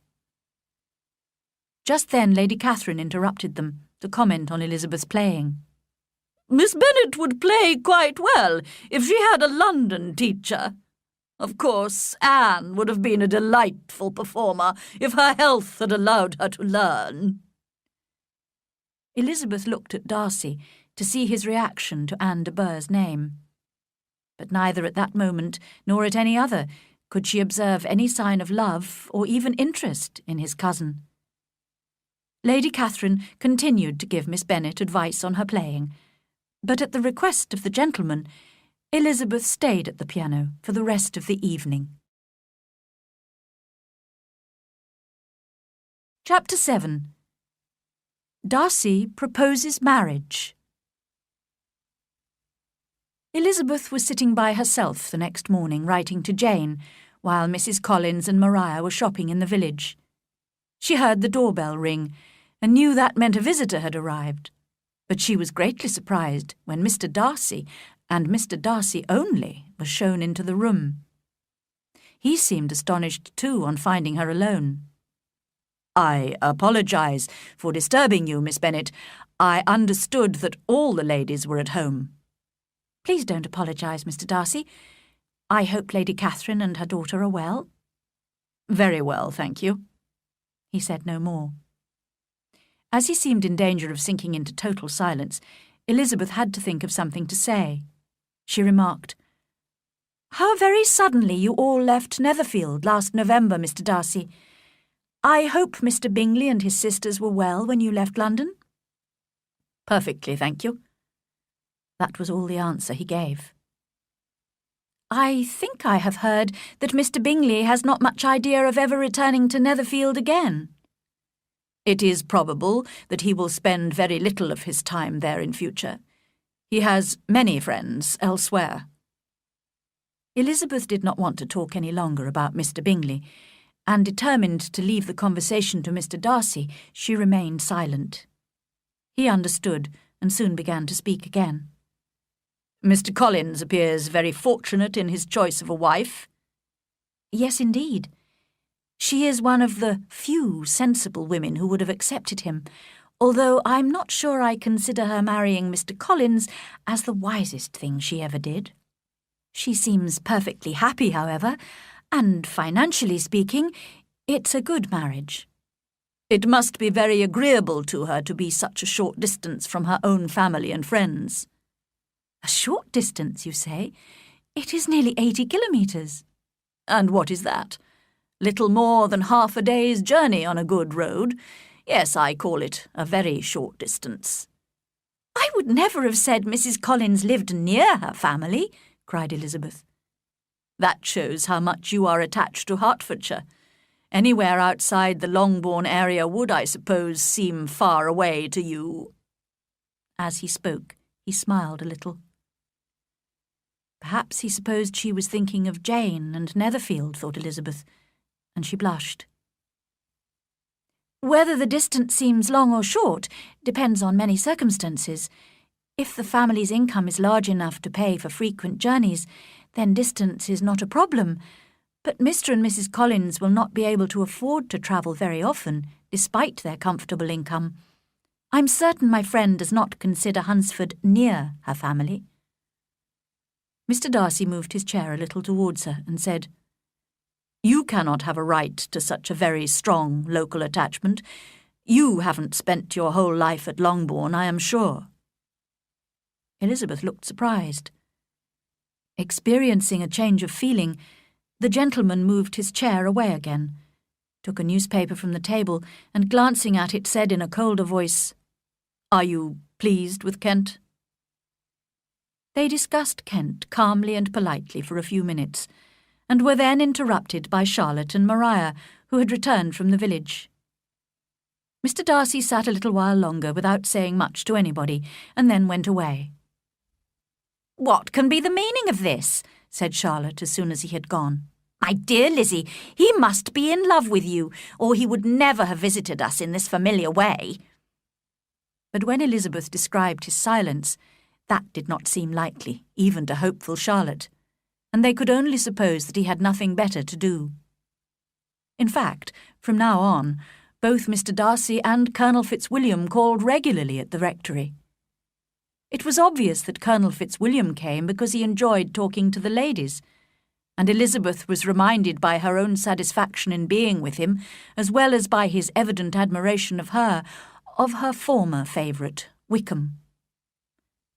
Just then Lady Catherine interrupted them to comment on Elizabeth's playing. "Miss Bennet would play quite well if she had a London teacher. Of course, Anne would have been a delightful performer if her health had allowed her to learn." Elizabeth looked at Darcy to see his reaction to Anne de Bourgh's name. But neither at that moment nor at any other could she observe any sign of love or even interest in his cousin. Lady Catherine continued to give Miss Bennet advice on her playing, but at the request of the gentleman, Elizabeth stayed at the piano for the rest of the evening. Chapter 7. Darcy proposes marriage. Elizabeth was sitting by herself the next morning writing to Jane, while Mrs. Collins and Maria were shopping in the village. She heard the doorbell ring, and knew that meant a visitor had arrived. But she was greatly surprised when Mr. Darcy, and Mr. Darcy only, was shown into the room. He seemed astonished too on finding her alone. "I apologize for disturbing you, Miss Bennet. I understood that all the ladies were at home." "Please don't apologize, Mr. Darcy. I hope Lady Catherine and her daughter are well." "Very well, thank you." He said no more. As he seemed in danger of sinking into total silence, Elizabeth had to think of something to say. She remarked, "How very suddenly you all left Netherfield last November, Mr. Darcy. I hope Mr. Bingley and his sisters were well when you left London?" Perfectly, thank you. That was all the answer he gave. I think I have heard that Mr. Bingley has not much idea of ever returning to Netherfield again. It is probable that he will spend very little of his time there in future. He has many friends elsewhere. Elizabeth did not want to talk any longer about Mr. Bingley, and determined to leave the conversation to Mr. Darcy, she remained silent. He understood and soon began to speak again. Mr. Collins appears very fortunate in his choice of a wife. Yes, indeed. She is one of the few sensible women who would have accepted him, although I'm not sure I consider her marrying Mr. Collins as the wisest thing she ever did. She seems perfectly happy, however, and financially speaking, it's a good marriage. It must be very agreeable to her to be such a short distance from her own family and friends. A short distance, you say? It is nearly 80 kilometres. And what is that? Little more than half a day's journey on a good road. Yes, I call it a very short distance. I would never have said Mrs. Collins lived near her family, cried Elizabeth. That shows how much you are attached to Hertfordshire. Anywhere outside the Longbourn area would, I suppose, seem far away to you. As he spoke, he smiled a little. Perhaps he supposed she was thinking of Jane and Netherfield, thought Elizabeth, and she blushed. Whether the distance seems long or short depends on many circumstances. If the family's income is large enough to pay for frequent journeys, then distance is not a problem. But Mr. and Mrs. Collins will not be able to afford to travel very often, despite their comfortable income. I'm certain my friend does not consider Hunsford near her family. Mr. Darcy moved his chair a little towards her and said, You cannot have a right to such a very strong local attachment. You haven't spent your whole life at Longbourn, I am sure. Elizabeth looked surprised. Experiencing a change of feeling, the gentleman moved his chair away again, took a newspaper from the table, and glancing at it said in a colder voice, Are you pleased with Kent? They discussed Kent calmly and politely for a few minutes, and were then interrupted by Charlotte and Maria, who had returned from the village. Mr. Darcy sat a little while longer without saying much to anybody, and then went away. What can be the meaning of this? Said Charlotte as soon as he had gone. My dear Lizzie, he must be in love with you, or he would never have visited us in this familiar way. But when Elizabeth described his silence, that did not seem likely, even to hopeful Charlotte, and they could only suppose that he had nothing better to do. In fact, from now on, both Mr. Darcy and Colonel Fitzwilliam called regularly at the rectory. It was obvious that Colonel Fitzwilliam came because he enjoyed talking to the ladies, and Elizabeth was reminded by her own satisfaction in being with him, as well as by his evident admiration of her former favourite, Wickham.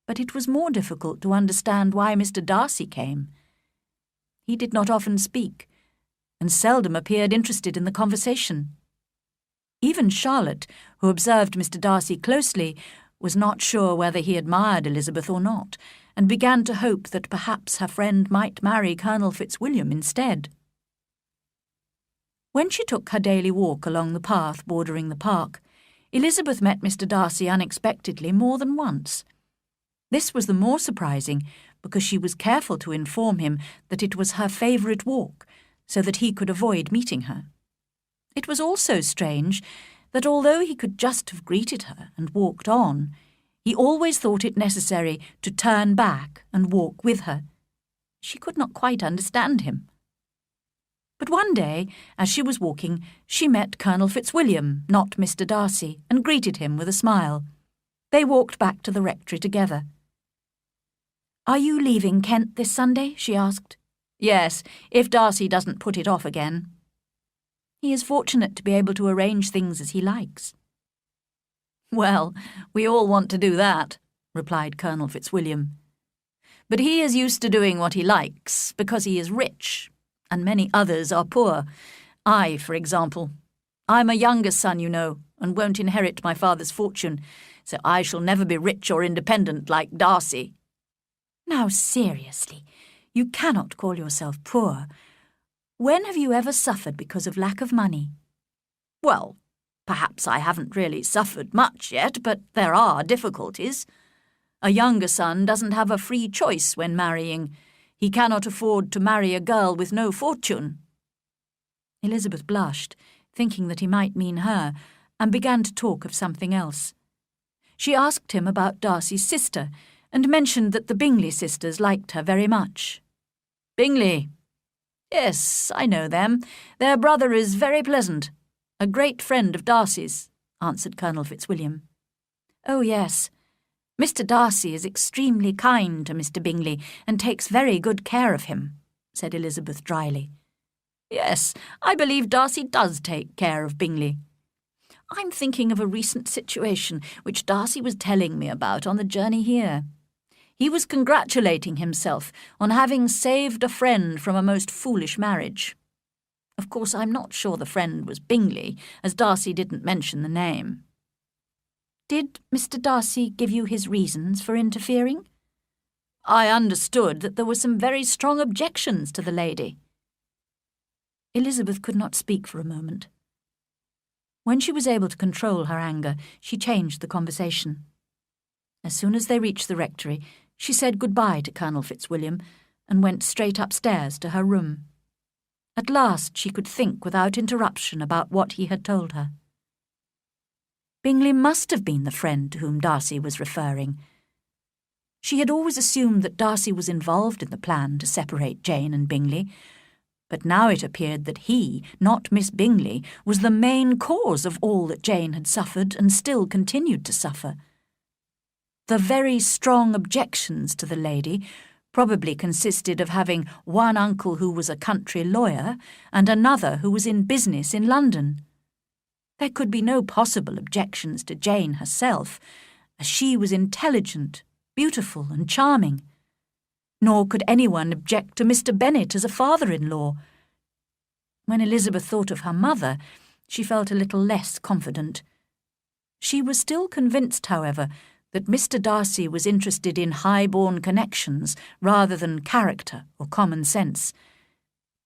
But it was more difficult to understand why Mr. Darcy came. He did not often speak, and seldom appeared interested in the conversation. Even Charlotte, who observed Mr. Darcy closely, was not sure whether he admired Elizabeth or not, and began to hope that perhaps her friend might marry Colonel Fitzwilliam instead. When she took her daily walk along the path bordering the park, Elizabeth met Mr. Darcy unexpectedly more than once. This was the more surprising because she was careful to inform him that it was her favourite walk, so that he could avoid meeting her. It was also strange that although he could just have greeted her and walked on, he always thought it necessary to turn back and walk with her. She could not quite understand him. But one day, as she was walking, she met Colonel Fitzwilliam, not Mr. Darcy, and greeted him with a smile. They walked back to the rectory together. "Are you leaving Kent this Sunday?" she asked. "Yes, if Darcy doesn't put it off again." "He is fortunate to be able to arrange things as he likes." "Well, we all want to do that," replied Colonel Fitzwilliam. "But he is used to doing what he likes because he is rich, and many others are poor. For example. I'm a younger son, you know, and won't inherit my father's fortune, so I shall never be rich or independent like Darcy." "Now, seriously, you cannot call yourself poor. When have you ever suffered because of lack of money?" "Well, perhaps I haven't really suffered much yet, but there are difficulties. A younger son doesn't have a free choice when marrying. He cannot afford to marry a girl with no fortune." Elizabeth blushed, thinking that he might mean her, and began to talk of something else. She asked him about Darcy's sister, and mentioned that the Bingley sisters liked her very much. "Bingley? Yes, I know them. Their brother is very pleasant. A great friend of Darcy's," answered Colonel Fitzwilliam. "Oh, yes. Mr. Darcy is extremely kind to Mr. Bingley and takes very good care of him," said Elizabeth dryly. "Yes, I believe Darcy does take care of Bingley. I'm thinking of a recent situation which Darcy was telling me about on the journey here. He was congratulating himself on having saved a friend from a most foolish marriage. Of course, I'm not sure the friend was Bingley, as Darcy didn't mention the name." "Did Mr. Darcy give you his reasons for interfering?" "I understood that there were some very strong objections to the lady." Elizabeth could not speak for a moment. When she was able to control her anger, she changed the conversation. As soon as they reached the rectory, she said goodbye to Colonel Fitzwilliam and went straight upstairs to her room. At last she could think without interruption about what he had told her. Bingley must have been the friend to whom Darcy was referring. She had always assumed that Darcy was involved in the plan to separate Jane and Bingley, but now it appeared that he, not Miss Bingley, was the main cause of all that Jane had suffered and still continued to suffer. The very strong objections to the lady probably consisted of having one uncle who was a country lawyer and another who was in business in London. There could be no possible objections to Jane herself, as she was intelligent, beautiful and charming. Nor could anyone object to Mr. Bennet as a father-in-law. When Elizabeth thought of her mother, she felt a little less confident. She was still convinced, however, that Mr. Darcy was interested in high-born connections rather than character or common sense.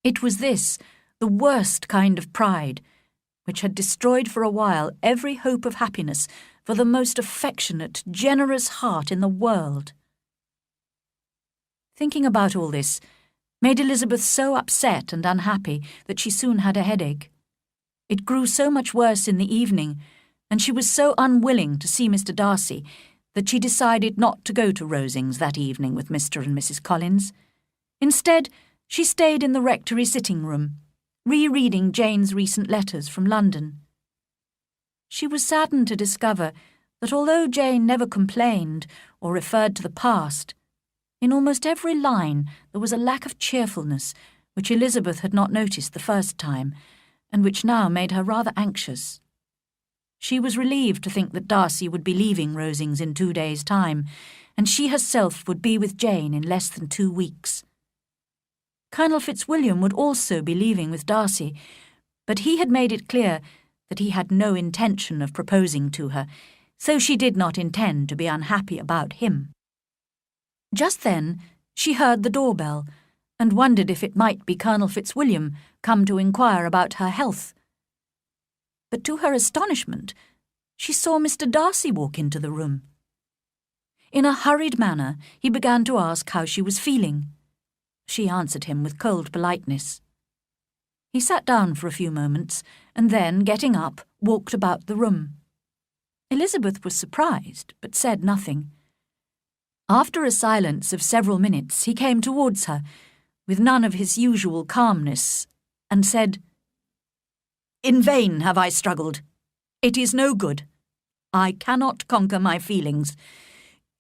It was this, the worst kind of pride, which had destroyed for a while every hope of happiness for the most affectionate, generous heart in the world. Thinking about all this made Elizabeth so upset and unhappy that she soon had a headache. It grew so much worse in the evening, and she was so unwilling to see Mr. Darcy that she decided not to go to Rosings that evening with Mr. and Mrs. Collins. Instead, she stayed in the rectory sitting-room, rereading Jane's recent letters from London. She was saddened to discover that although Jane never complained or referred to the past, in almost every line there was a lack of cheerfulness which Elizabeth had not noticed the first time, and which now made her rather anxious. She was relieved to think that Darcy would be leaving Rosings in 2 days' time, and she herself would be with Jane in less than 2 weeks. Colonel Fitzwilliam would also be leaving with Darcy, but he had made it clear that he had no intention of proposing to her, so she did not intend to be unhappy about him. Just then she heard the doorbell, and wondered if it might be Colonel Fitzwilliam come to inquire about her health. But to her astonishment, she saw Mr. Darcy walk into the room. In a hurried manner, he began to ask how she was feeling. She answered him with cold politeness. He sat down for a few moments, and then, getting up, walked about the room. Elizabeth was surprised, but said nothing. After a silence of several minutes, he came towards her, with none of his usual calmness, and said, "In vain have I struggled. It is no good. I cannot conquer my feelings.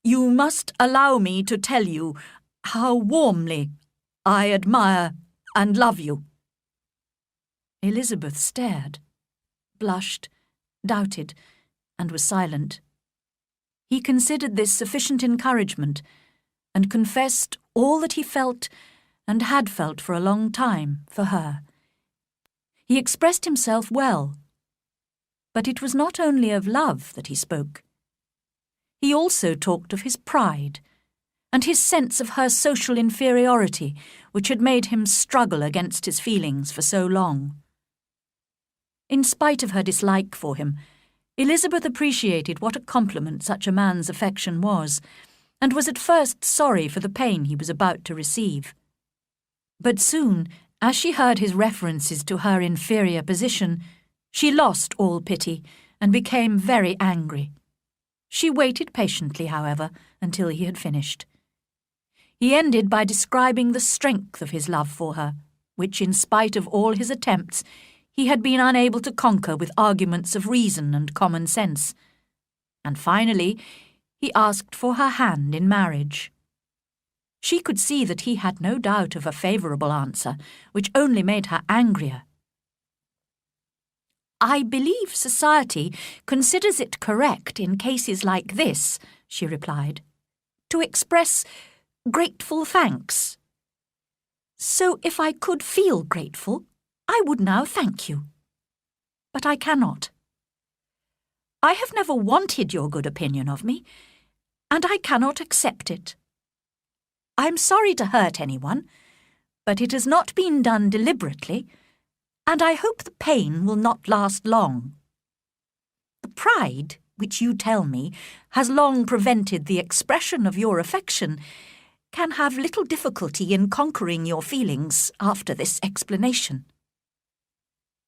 You must allow me to tell you how warmly I admire and love you." Elizabeth stared, blushed, doubted, and was silent. He considered this sufficient encouragement, and confessed all that he felt and had felt for a long time for her. He expressed himself well, but it was not only of love that he spoke. He also talked of his pride, and his sense of her social inferiority, which had made him struggle against his feelings for so long. In spite of her dislike for him, Elizabeth appreciated what a compliment such a man's affection was, and was at first sorry for the pain he was about to receive. But soon, as she heard his references to her inferior position, she lost all pity and became very angry. She waited patiently, however, until he had finished. He ended by describing the strength of his love for her, which, in spite of all his attempts, he had been unable to conquer with arguments of reason and common sense. And finally, he asked for her hand in marriage. She could see that he had no doubt of a favourable answer, which only made her angrier. "I believe society considers it correct in cases like this," she replied, "to express grateful thanks. So if I could feel grateful, I would now thank you. But I cannot. I have never wanted your good opinion of me, and I cannot accept it. I am sorry to hurt anyone, but it has not been done deliberately, and I hope the pain will not last long. The pride, which you tell me, has long prevented the expression of your affection, can have little difficulty in conquering your feelings after this explanation."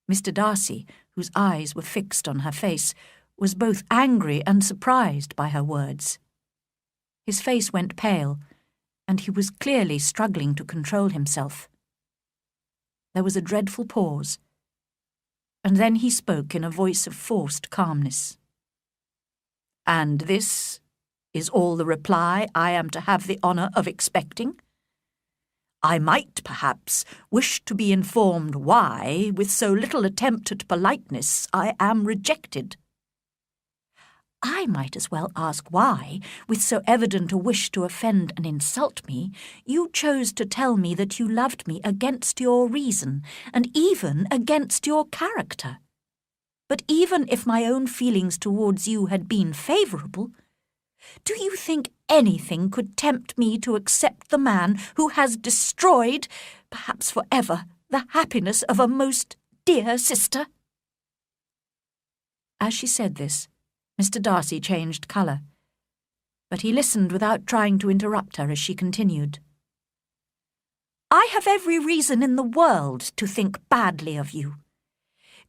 Mr. Darcy, whose eyes were fixed on her face, was both angry and surprised by her words. His face went pale, and he was clearly struggling to control himself. There was a dreadful pause, and then he spoke in a voice of forced calmness. "And this is all the reply I am to have the honour of expecting? I might, perhaps, wish to be informed why, with so little attempt at politeness, I am rejected." "I might as well ask why, with so evident a wish to offend and insult me, you chose to tell me that you loved me against your reason, and even against your character. But even if my own feelings towards you had been favourable, do you think anything could tempt me to accept the man who has destroyed, perhaps for ever, the happiness of a most dear sister?" As she said this, Mr. Darcy changed colour, but he listened without trying to interrupt her as she continued. "I have every reason in the world to think badly of you.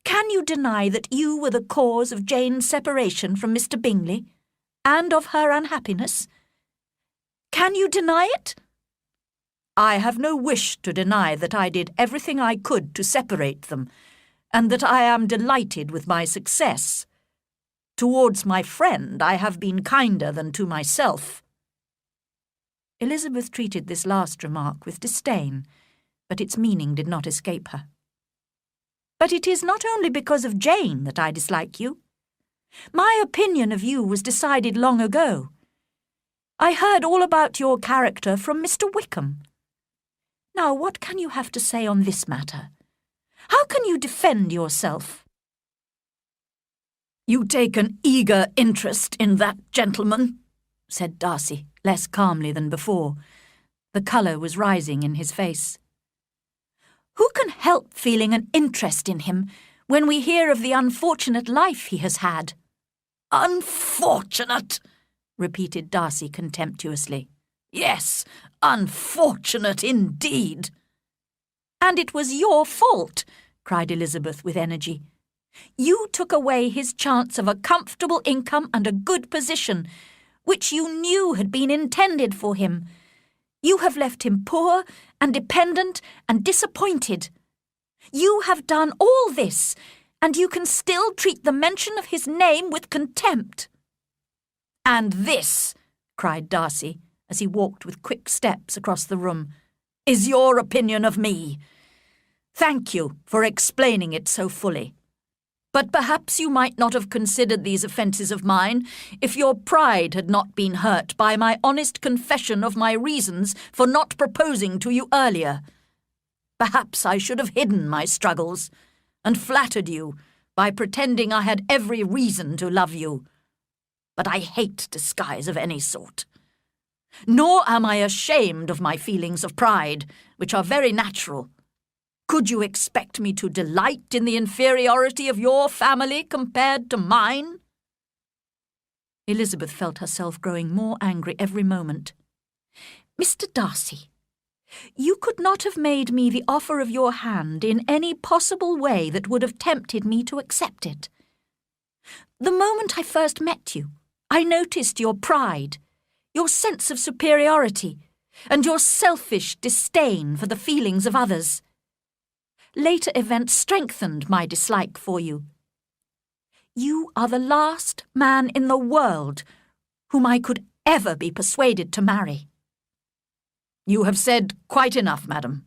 Can you deny that you were the cause of Jane's separation from Mr. Bingley, and of her unhappiness? Can you deny it?" "I have no wish to deny that I did everything I could to separate them, and that I am delighted with my success. Towards my friend I have been kinder than to myself." Elizabeth treated this last remark with disdain, but its meaning did not escape her. "But it is not only because of Jane that I dislike you. My opinion of you was decided long ago. I heard all about your character from Mr. Wickham. Now, what can you have to say on this matter? How can you defend yourself?" "You take an eager interest in that gentleman," said Darcy, less calmly than before. The colour was rising in his face. "Who can help feeling an interest in him when we hear of the unfortunate life he has had?" "Unfortunate!" repeated Darcy contemptuously. "Yes, unfortunate indeed." "And it was your fault," cried Elizabeth with energy. "You took away his chance of a comfortable income and a good position, which you knew had been intended for him. You have left him poor and dependent and disappointed. You have done all this, and you can still treat the mention of his name with contempt." "And this," cried Darcy, as he walked with quick steps across the room, "is your opinion of me. Thank you for explaining it so fully. But perhaps you might not have considered these offences of mine if your pride had not been hurt by my honest confession of my reasons for not proposing to you earlier. Perhaps I should have hidden my struggles and flattered you by pretending I had every reason to love you. but I hate disguise of any sort. Nor am I ashamed of my feelings of pride, which are very natural. Could you expect me to delight in the inferiority of your family compared to mine?" Elizabeth felt herself growing more angry every moment. "Mr. Darcy, you could not have made me the offer of your hand in any possible way that would have tempted me to accept it. The moment I first met you, I noticed your pride, your sense of superiority, and your selfish disdain for the feelings of others. Later events strengthened my dislike for you. You are the last man in the world whom I could ever be persuaded to marry." "You have said quite enough, madam.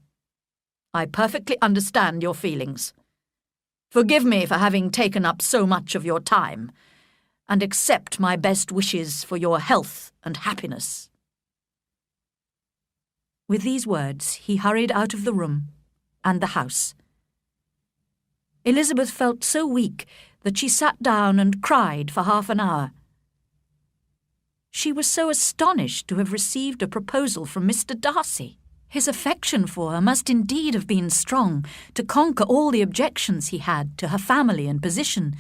I perfectly understand your feelings. Forgive me for having taken up so much of your time, and accept my best wishes for your health and happiness." With these words, he hurried out of the room and the house. Elizabeth felt so weak that she sat down and cried for half an hour. She was so astonished to have received a proposal from Mr. Darcy. His affection for her must indeed have been strong to conquer all the objections he had to her family and position,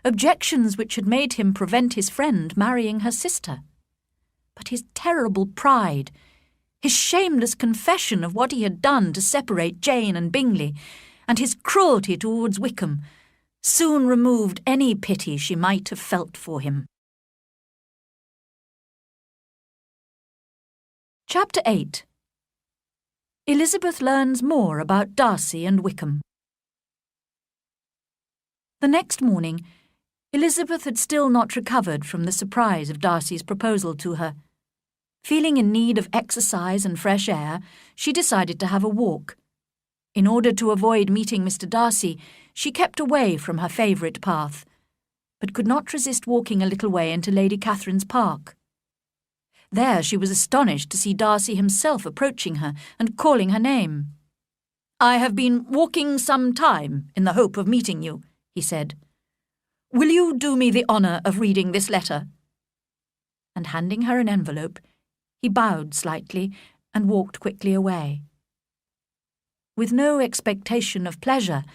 objections which had made him prevent his friend marrying her sister. But his terrible pride, his shameless confession of what he had done to separate Jane and Bingley, and his cruelty towards Wickham, soon removed any pity she might have felt for him. Chapter 8. Elizabeth learns more about Darcy and Wickham. The next morning, Elizabeth had still not recovered from the surprise of Darcy's proposal to her. Feeling in need of exercise and fresh air, she decided to have a walk. In order to avoid meeting Mr. Darcy, she kept away from her favourite path, but could not resist walking a little way into Lady Catherine's park. There she was astonished to see Darcy himself approaching her and calling her name. "I have been walking some time in the hope of meeting you," he said. "Will you do me the honour of reading this letter?" And handing her an envelope, he bowed slightly and walked quickly away. With no expectation of pleasure,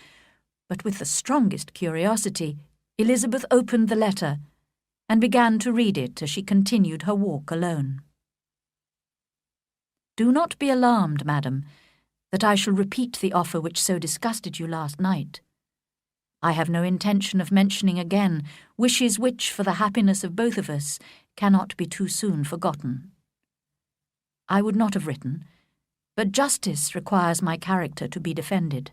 but with the strongest curiosity, Elizabeth opened the letter and began to read it as she continued her walk alone. "Do not be alarmed, madam, that I shall repeat the offer which so disgusted you last night. I have no intention of mentioning again wishes which, for the happiness of both of us, cannot be too soon forgotten. I would not have written, but justice requires my character to be defended.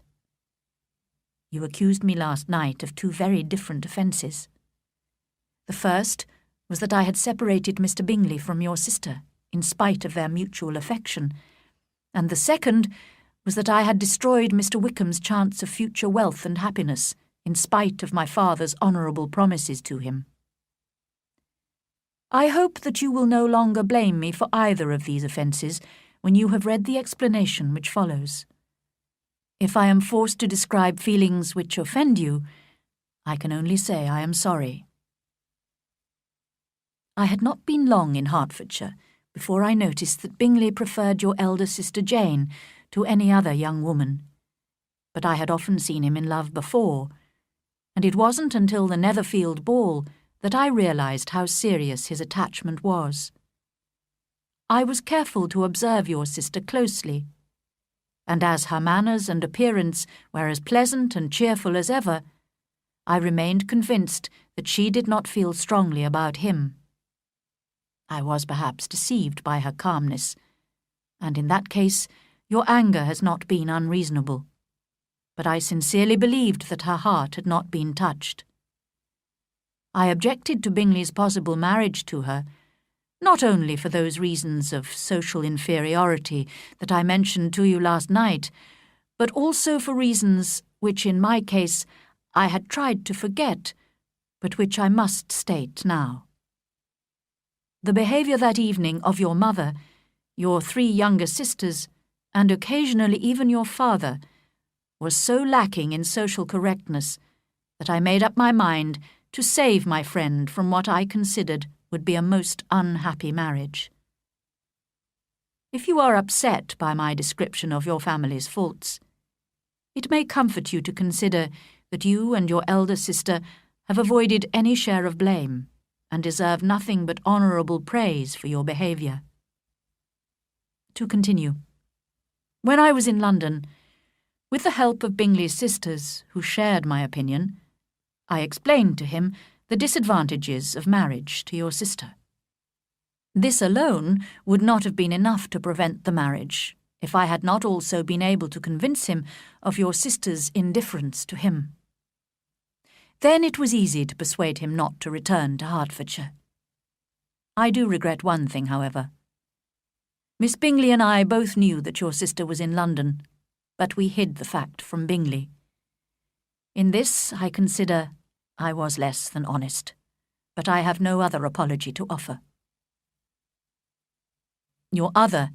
You accused me last night of two very different offences. The first was that I had separated Mr. Bingley from your sister, in spite of their mutual affection, and the second was that I had destroyed Mr. Wickham's chance of future wealth and happiness, in spite of my father's honourable promises to him. I hope that you will no longer blame me for either of these offences when you have read the explanation which follows. If I am forced to describe feelings which offend you, I can only say I am sorry. I had not been long in Hertfordshire before I noticed that Bingley preferred your elder sister Jane to any other young woman, but I had often seen him in love before, and it wasn't until the Netherfield ball that I realised how serious his attachment was. I was careful to observe your sister closely, and as her manners and appearance were as pleasant and cheerful as ever, I remained convinced that she did not feel strongly about him. I was perhaps deceived by her calmness, and in that case your anger has not been unreasonable, but I sincerely believed that her heart had not been touched. I objected to Bingley's possible marriage to her, not only for those reasons of social inferiority that I mentioned to you last night, but also for reasons which in my case I had tried to forget, but which I must state now. The behaviour that evening of your mother, your 3 younger sisters, and occasionally even your father, was so lacking in social correctness that I made up my mind to save my friend from what I considered would be a most unhappy marriage. If you are upset by my description of your family's faults, it may comfort you to consider that you and your elder sister have avoided any share of blame and deserve nothing but honourable praise for your behaviour. To continue, when I was in London, with the help of Bingley's sisters, who shared my opinion, I explained to him the disadvantages of marriage to your sister. This alone would not have been enough to prevent the marriage, if I had not also been able to convince him of your sister's indifference to him. Then it was easy to persuade him not to return to Hertfordshire. I do regret one thing, however. Miss Bingley and I both knew that your sister was in London, but we hid the fact from Bingley. In this, I consider, I was less than honest, but I have no other apology to offer. Your other,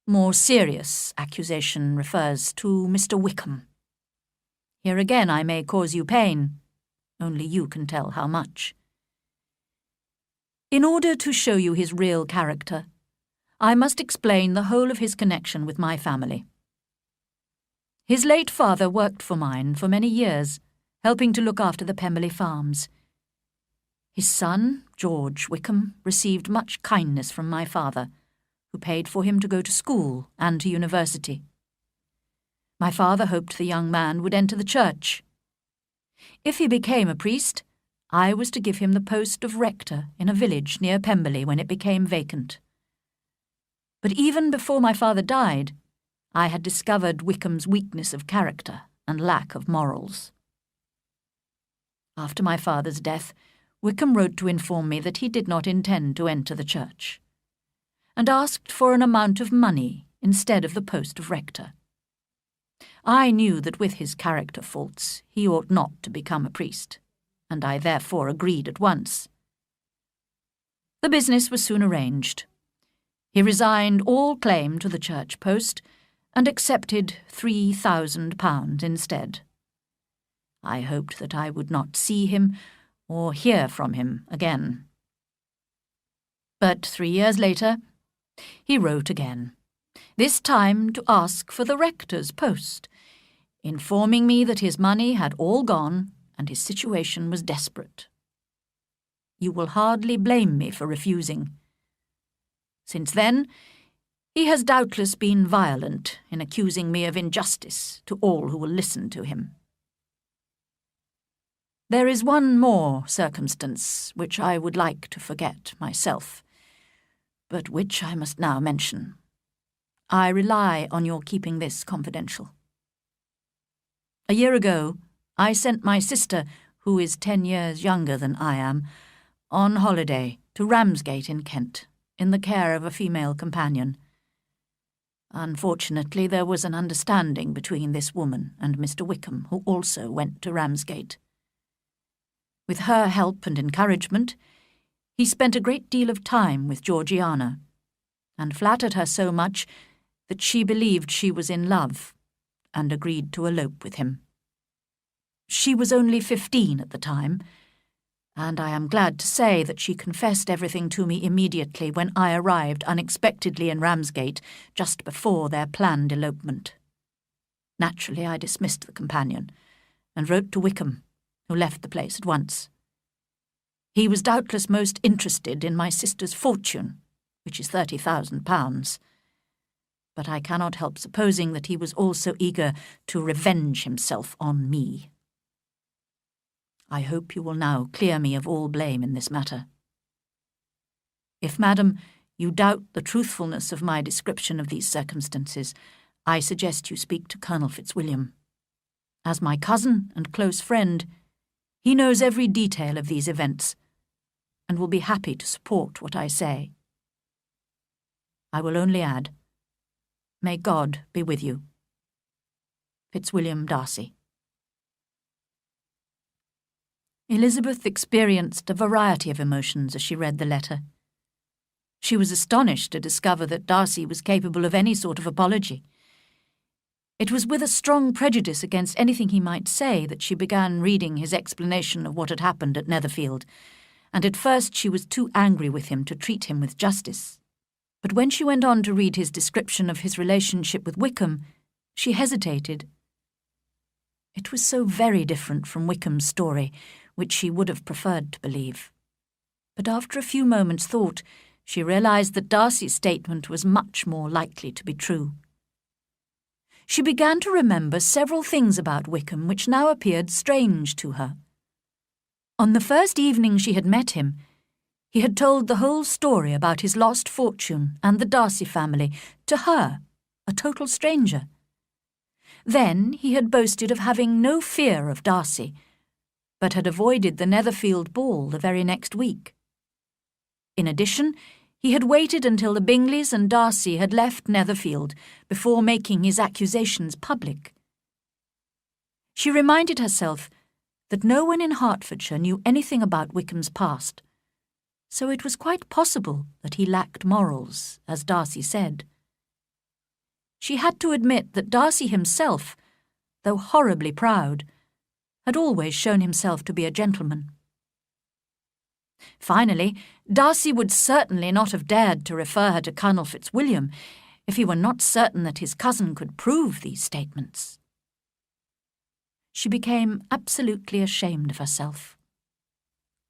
more serious accusation refers to Mr. Wickham. Here again I may cause you pain, only you can tell how much. In order to show you his real character, I must explain the whole of his connection with my family. His late father worked for mine for many years, helping to look after the Pemberley farms. His son, George Wickham, received much kindness from my father, who paid for him to go to school and to university. My father hoped the young man would enter the church. If he became a priest, I was to give him the post of rector in a village near Pemberley when it became vacant. But even before my father died, I had discovered Wickham's weakness of character and lack of morals. After my father's death, Wickham wrote to inform me that he did not intend to enter the church, and asked for an amount of money instead of the post of rector. I knew that with his character faults he ought not to become a priest, and I therefore agreed at once. The business was soon arranged. He resigned all claim to the church post and accepted £3,000 instead. I hoped that I would not see him or hear from him again. But 3 years later, he wrote again, this time to ask for the rector's post, informing me that his money had all gone and his situation was desperate. You will hardly blame me for refusing. Since then, he has doubtless been violent in accusing me of injustice to all who will listen to him. There is one more circumstance which I would like to forget myself, but which I must now mention. I rely on your keeping this confidential. A year ago, I sent my sister, who is 10 years younger than I am, on holiday to Ramsgate in Kent, in the care of a female companion. Unfortunately, there was an understanding between this woman and Mr. Wickham, who also went to Ramsgate. With her help and encouragement, he spent a great deal of time with Georgiana, and flattered her so much that she believed she was in love, and agreed to elope with him. She was only 15 at the time, and I am glad to say that she confessed everything to me immediately when I arrived unexpectedly in Ramsgate just before their planned elopement. Naturally, I dismissed the companion, and wrote to Wickham, who left the place at once. He was doubtless most interested in my sister's fortune, which is £30,000, but I cannot help supposing that he was also eager to revenge himself on me. I hope you will now clear me of all blame in this matter. If, madam, you doubt the truthfulness of my description of these circumstances, I suggest you speak to Colonel Fitzwilliam. As my cousin and close friend, he knows every detail of these events, and will be happy to support what I say. I will only add, may God be with you. Fitzwilliam Darcy. Elizabeth experienced a variety of emotions as she read the letter. She was astonished to discover that Darcy was capable of any sort of apology. It was with a strong prejudice against anything he might say that she began reading his explanation of what had happened at Netherfield, and at first she was too angry with him to treat him with justice. But when she went on to read his description of his relationship with Wickham, she hesitated. It was so very different from Wickham's story, which she would have preferred to believe. But after a few moments' thought, she realized that Darcy's statement was much more likely to be true. She began to remember several things about Wickham which now appeared strange to her. On the first evening she had met him, he had told the whole story about his lost fortune and the Darcy family to her, a total stranger. Then he had boasted of having no fear of Darcy, but had avoided the Netherfield ball the very next week. In addition, he had waited until the Bingleys and Darcy had left Netherfield before making his accusations public. She reminded herself that no one in Hertfordshire knew anything about Wickham's past, so it was quite possible that he lacked morals, as Darcy said. She had to admit that Darcy himself, though horribly proud, had always shown himself to be a gentleman. Finally, Darcy would certainly not have dared to refer her to Colonel Fitzwilliam if he were not certain that his cousin could prove these statements. She became absolutely ashamed of herself.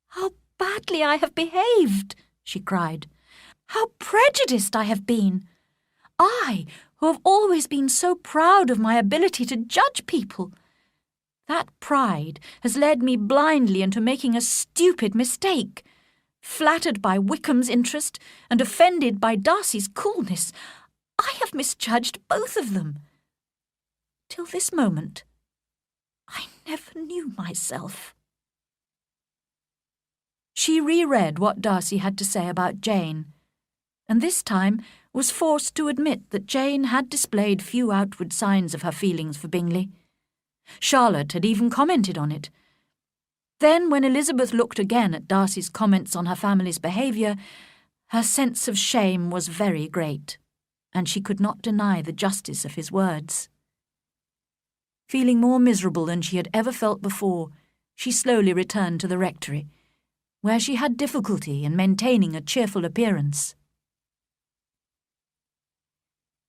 "How badly I have behaved," she cried. "How prejudiced I have been! I, who have always been so proud of my ability to judge people. That pride has led me blindly into making a stupid mistake. Flattered by Wickham's interest and offended by Darcy's coolness, I have misjudged both of them. Till this moment, I never knew myself." She reread what Darcy had to say about Jane, and this time was forced to admit that Jane had displayed few outward signs of her feelings for Bingley. Charlotte had even commented on it. Then, when Elizabeth looked again at Darcy's comments on her family's behaviour, her sense of shame was very great, and she could not deny the justice of his words. Feeling more miserable than she had ever felt before, she slowly returned to the rectory, where she had difficulty in maintaining a cheerful appearance.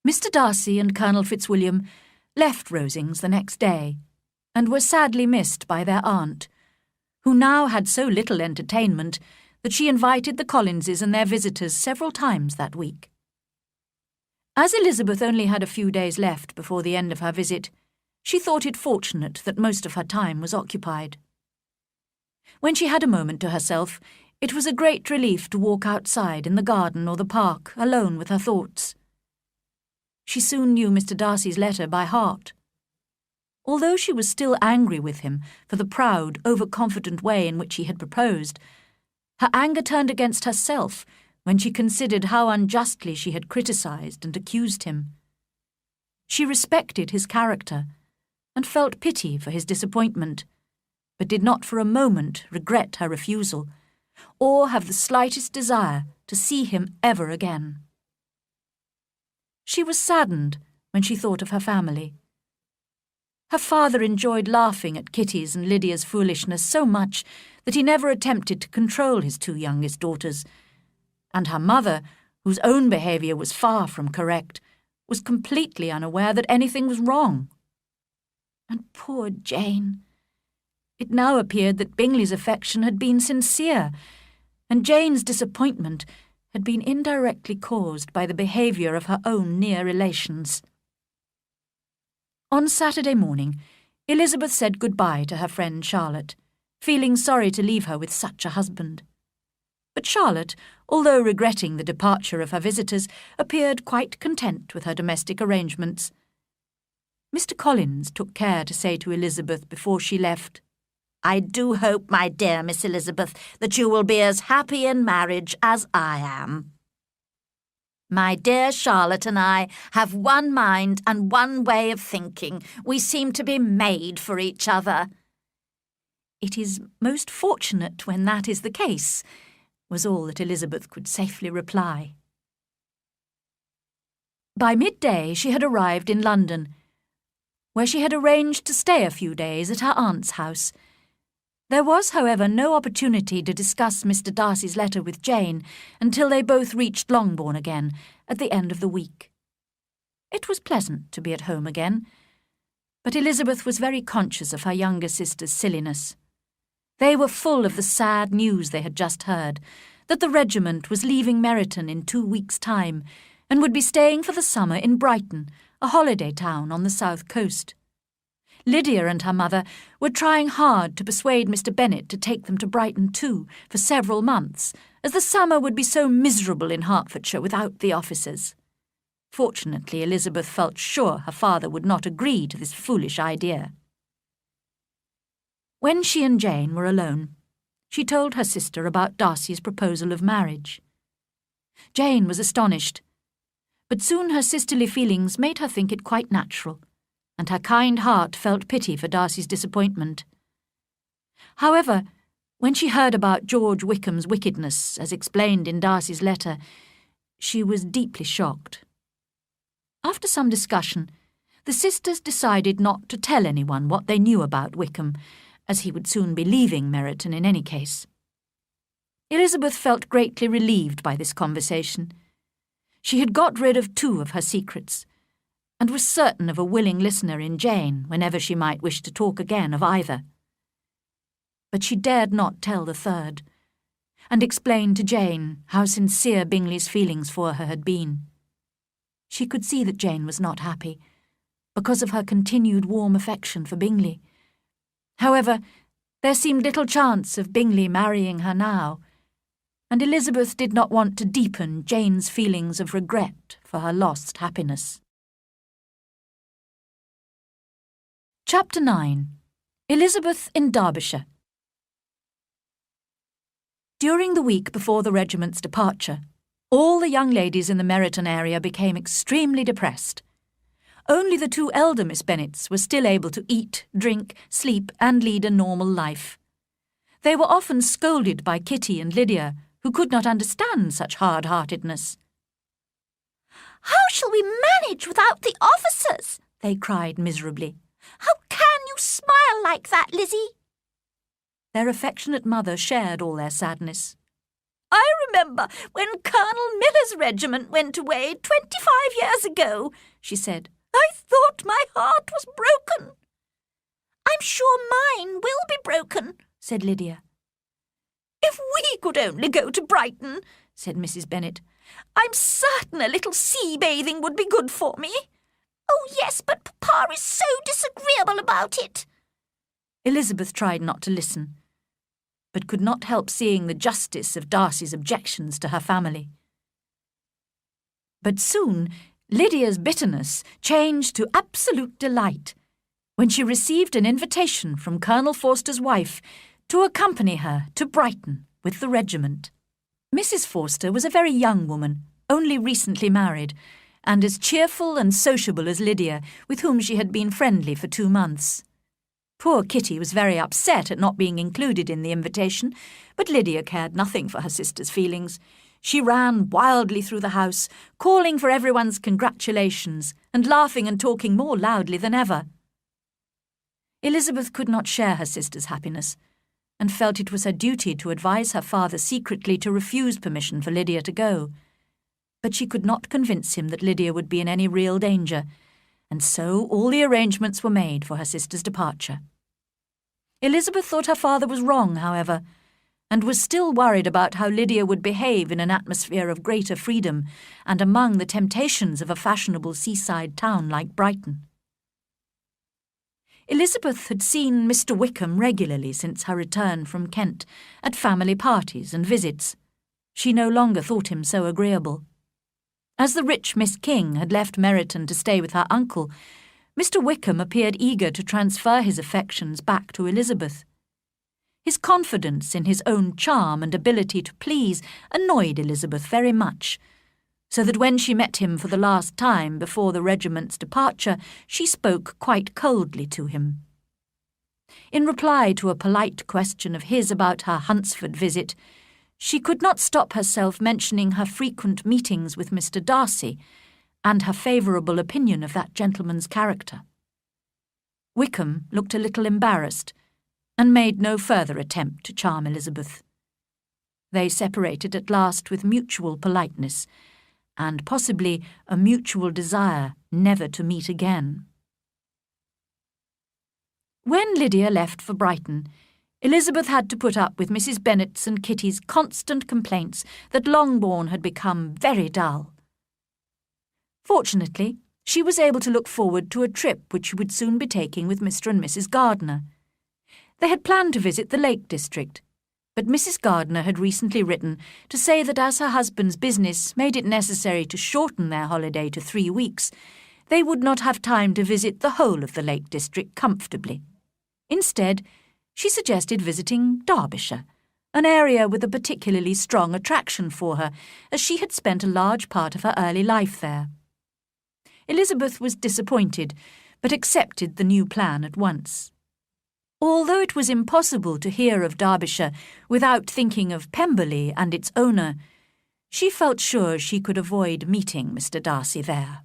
Mr. Darcy and Colonel Fitzwilliam left Rosings the next day, and were sadly missed by their aunt, who now had so little entertainment that she invited the Collinses and their visitors several times that week. As Elizabeth only had a few days left before the end of her visit, she thought it fortunate that most of her time was occupied. When she had a moment to herself, it was a great relief to walk outside in the garden or the park, alone with her thoughts. She soon knew Mr. Darcy's letter by heart. Although she was still angry with him for the proud, overconfident way in which he had proposed, her anger turned against herself when she considered how unjustly she had criticised and accused him. She respected his character and felt pity for his disappointment, but did not for a moment regret her refusal, or have the slightest desire to see him ever again. She was saddened when she thought of her family. Her father enjoyed laughing at Kitty's and Lydia's foolishness so much that he never attempted to control his two youngest daughters, and her mother, whose own behaviour was far from correct, was completely unaware that anything was wrong. And poor Jane! It now appeared that Bingley's affection had been sincere, and Jane's disappointment had been indirectly caused by the behaviour of her own near relations. On Saturday morning, Elizabeth said good-bye to her friend Charlotte, feeling sorry to leave her with such a husband. But Charlotte, although regretting the departure of her visitors, appeared quite content with her domestic arrangements. Mr. Collins took care to say to Elizabeth before she left, "I do hope, my dear Miss Elizabeth, that you will be as happy in marriage as I am. My dear Charlotte and I have one mind and one way of thinking. We seem to be made for each other." "It is most fortunate when that is the case," was all that Elizabeth could safely reply. By midday she had arrived in London, where she had arranged to stay a few days at her aunt's house, There was, however, no opportunity to discuss Mr. Darcy's letter with Jane until they both reached Longbourn again at the end of the week. It was pleasant to be at home again, but Elizabeth was very conscious of her younger sister's silliness. They were full of the sad news they had just heard, that the regiment was leaving Meryton in 2 weeks' time and would be staying for the summer in Brighton, a holiday town on the south coast. Lydia and her mother were trying hard to persuade Mr. Bennet to take them to Brighton too for several months, as the summer would be so miserable in Hertfordshire without the officers. Fortunately, Elizabeth felt sure her father would not agree to this foolish idea. When she and Jane were alone, she told her sister about Darcy's proposal of marriage. Jane was astonished, but soon her sisterly feelings made her think it quite natural, and her kind heart felt pity for Darcy's disappointment. However, when she heard about George Wickham's wickedness, as explained in Darcy's letter, she was deeply shocked. After some discussion, the sisters decided not to tell anyone what they knew about Wickham, as he would soon be leaving Meryton in any case. Elizabeth felt greatly relieved by this conversation. She had got rid of 2 of her secrets, and was certain of a willing listener in Jane whenever she might wish to talk again of either. But she dared not tell the third, and explain to Jane how sincere Bingley's feelings for her had been. She could see that Jane was not happy, because of her continued warm affection for Bingley. However, there seemed little chance of Bingley marrying her now, and Elizabeth did not want to deepen Jane's feelings of regret for her lost happiness. Chapter 9. Elizabeth in Derbyshire. During the week before the regiment's departure, all the young ladies in the Meryton area became extremely depressed. Only the 2 elder Miss Bennets were still able to eat, drink, sleep, and lead a normal life. They were often scolded by Kitty and Lydia, who could not understand such hard-heartedness. "How shall we manage without the officers?" they cried miserably. "How can you smile like that, Lizzie?" Their affectionate mother shared all their sadness. "I remember when Colonel Miller's regiment went away 25 years ago," she said. "I thought my heart was broken." "I'm sure mine will be broken," said Lydia. "If we could only go to Brighton," said Mrs. Bennet. "I'm certain a little sea-bathing would be good for me." "Oh, yes, but Papa is so disagreeable about it." Elizabeth tried not to listen, but could not help seeing the justice of Darcy's objections to her family. But soon Lydia's bitterness changed to absolute delight when she received an invitation from Colonel Forster's wife to accompany her to Brighton with the regiment. Mrs. Forster was a very young woman, only recently married, and as cheerful and sociable as Lydia, with whom she had been friendly for 2 months. Poor Kitty was very upset at not being included in the invitation, but Lydia cared nothing for her sister's feelings. She ran wildly through the house, calling for everyone's congratulations and laughing and talking more loudly than ever. Elizabeth could not share her sister's happiness, and felt it was her duty to advise her father secretly to refuse permission for Lydia to go. But she could not convince him that Lydia would be in any real danger, and so all the arrangements were made for her sister's departure. Elizabeth thought her father was wrong, however, and was still worried about how Lydia would behave in an atmosphere of greater freedom and among the temptations of a fashionable seaside town like Brighton. Elizabeth had seen Mr. Wickham regularly since her return from Kent, at family parties and visits. She no longer thought him so agreeable. As the rich Miss King had left Meryton to stay with her uncle, Mr. Wickham appeared eager to transfer his affections back to Elizabeth. His confidence in his own charm and ability to please annoyed Elizabeth very much, so that when she met him for the last time before the regiment's departure, she spoke quite coldly to him. In reply to a polite question of his about her Hunsford visit, she could not stop herself mentioning her frequent meetings with Mr. Darcy and her favourable opinion of that gentleman's character. Wickham looked a little embarrassed, and made no further attempt to charm Elizabeth. They separated at last with mutual politeness, and possibly a mutual desire never to meet again. When Lydia left for Brighton, Elizabeth had to put up with Mrs. Bennet's and Kitty's constant complaints that Longbourn had become very dull. Fortunately, she was able to look forward to a trip which she would soon be taking with Mr. and Mrs. Gardiner. They had planned to visit the Lake District, but Mrs. Gardiner had recently written to say that as her husband's business made it necessary to shorten their holiday to 3 weeks, they would not have time to visit the whole of the Lake District comfortably. Instead, she suggested visiting Derbyshire, an area with a particularly strong attraction for her, as she had spent a large part of her early life there. Elizabeth was disappointed, but accepted the new plan at once. Although it was impossible to hear of Derbyshire without thinking of Pemberley and its owner, she felt sure she could avoid meeting Mr. Darcy there.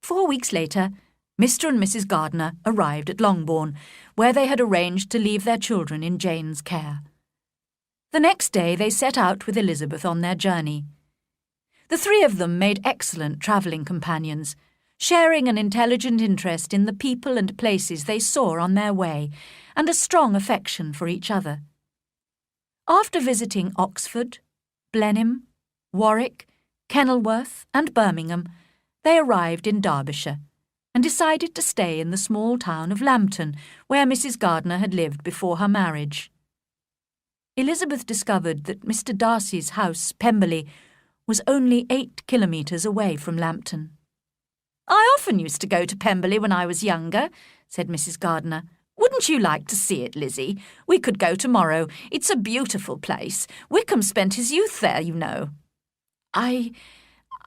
4 weeks later, Mr. and Mrs. Gardiner arrived at Longbourn, where they had arranged to leave their children in Jane's care. The next day they set out with Elizabeth on their journey. The 3 of them made excellent travelling companions, sharing an intelligent interest in the people and places they saw on their way, and a strong affection for each other. After visiting Oxford, Blenheim, Warwick, Kenilworth, and Birmingham, they arrived in Derbyshire, and decided to stay in the small town of Lambton, where Mrs. Gardiner had lived before her marriage. Elizabeth discovered that Mr. Darcy's house, Pemberley, was only 8 kilometres away from Lambton. "I often used to go to Pemberley when I was younger," said Mrs. Gardiner. "Wouldn't you like to see it, Lizzie? We could go tomorrow. It's a beautiful place. Wickham spent his youth there, you know." I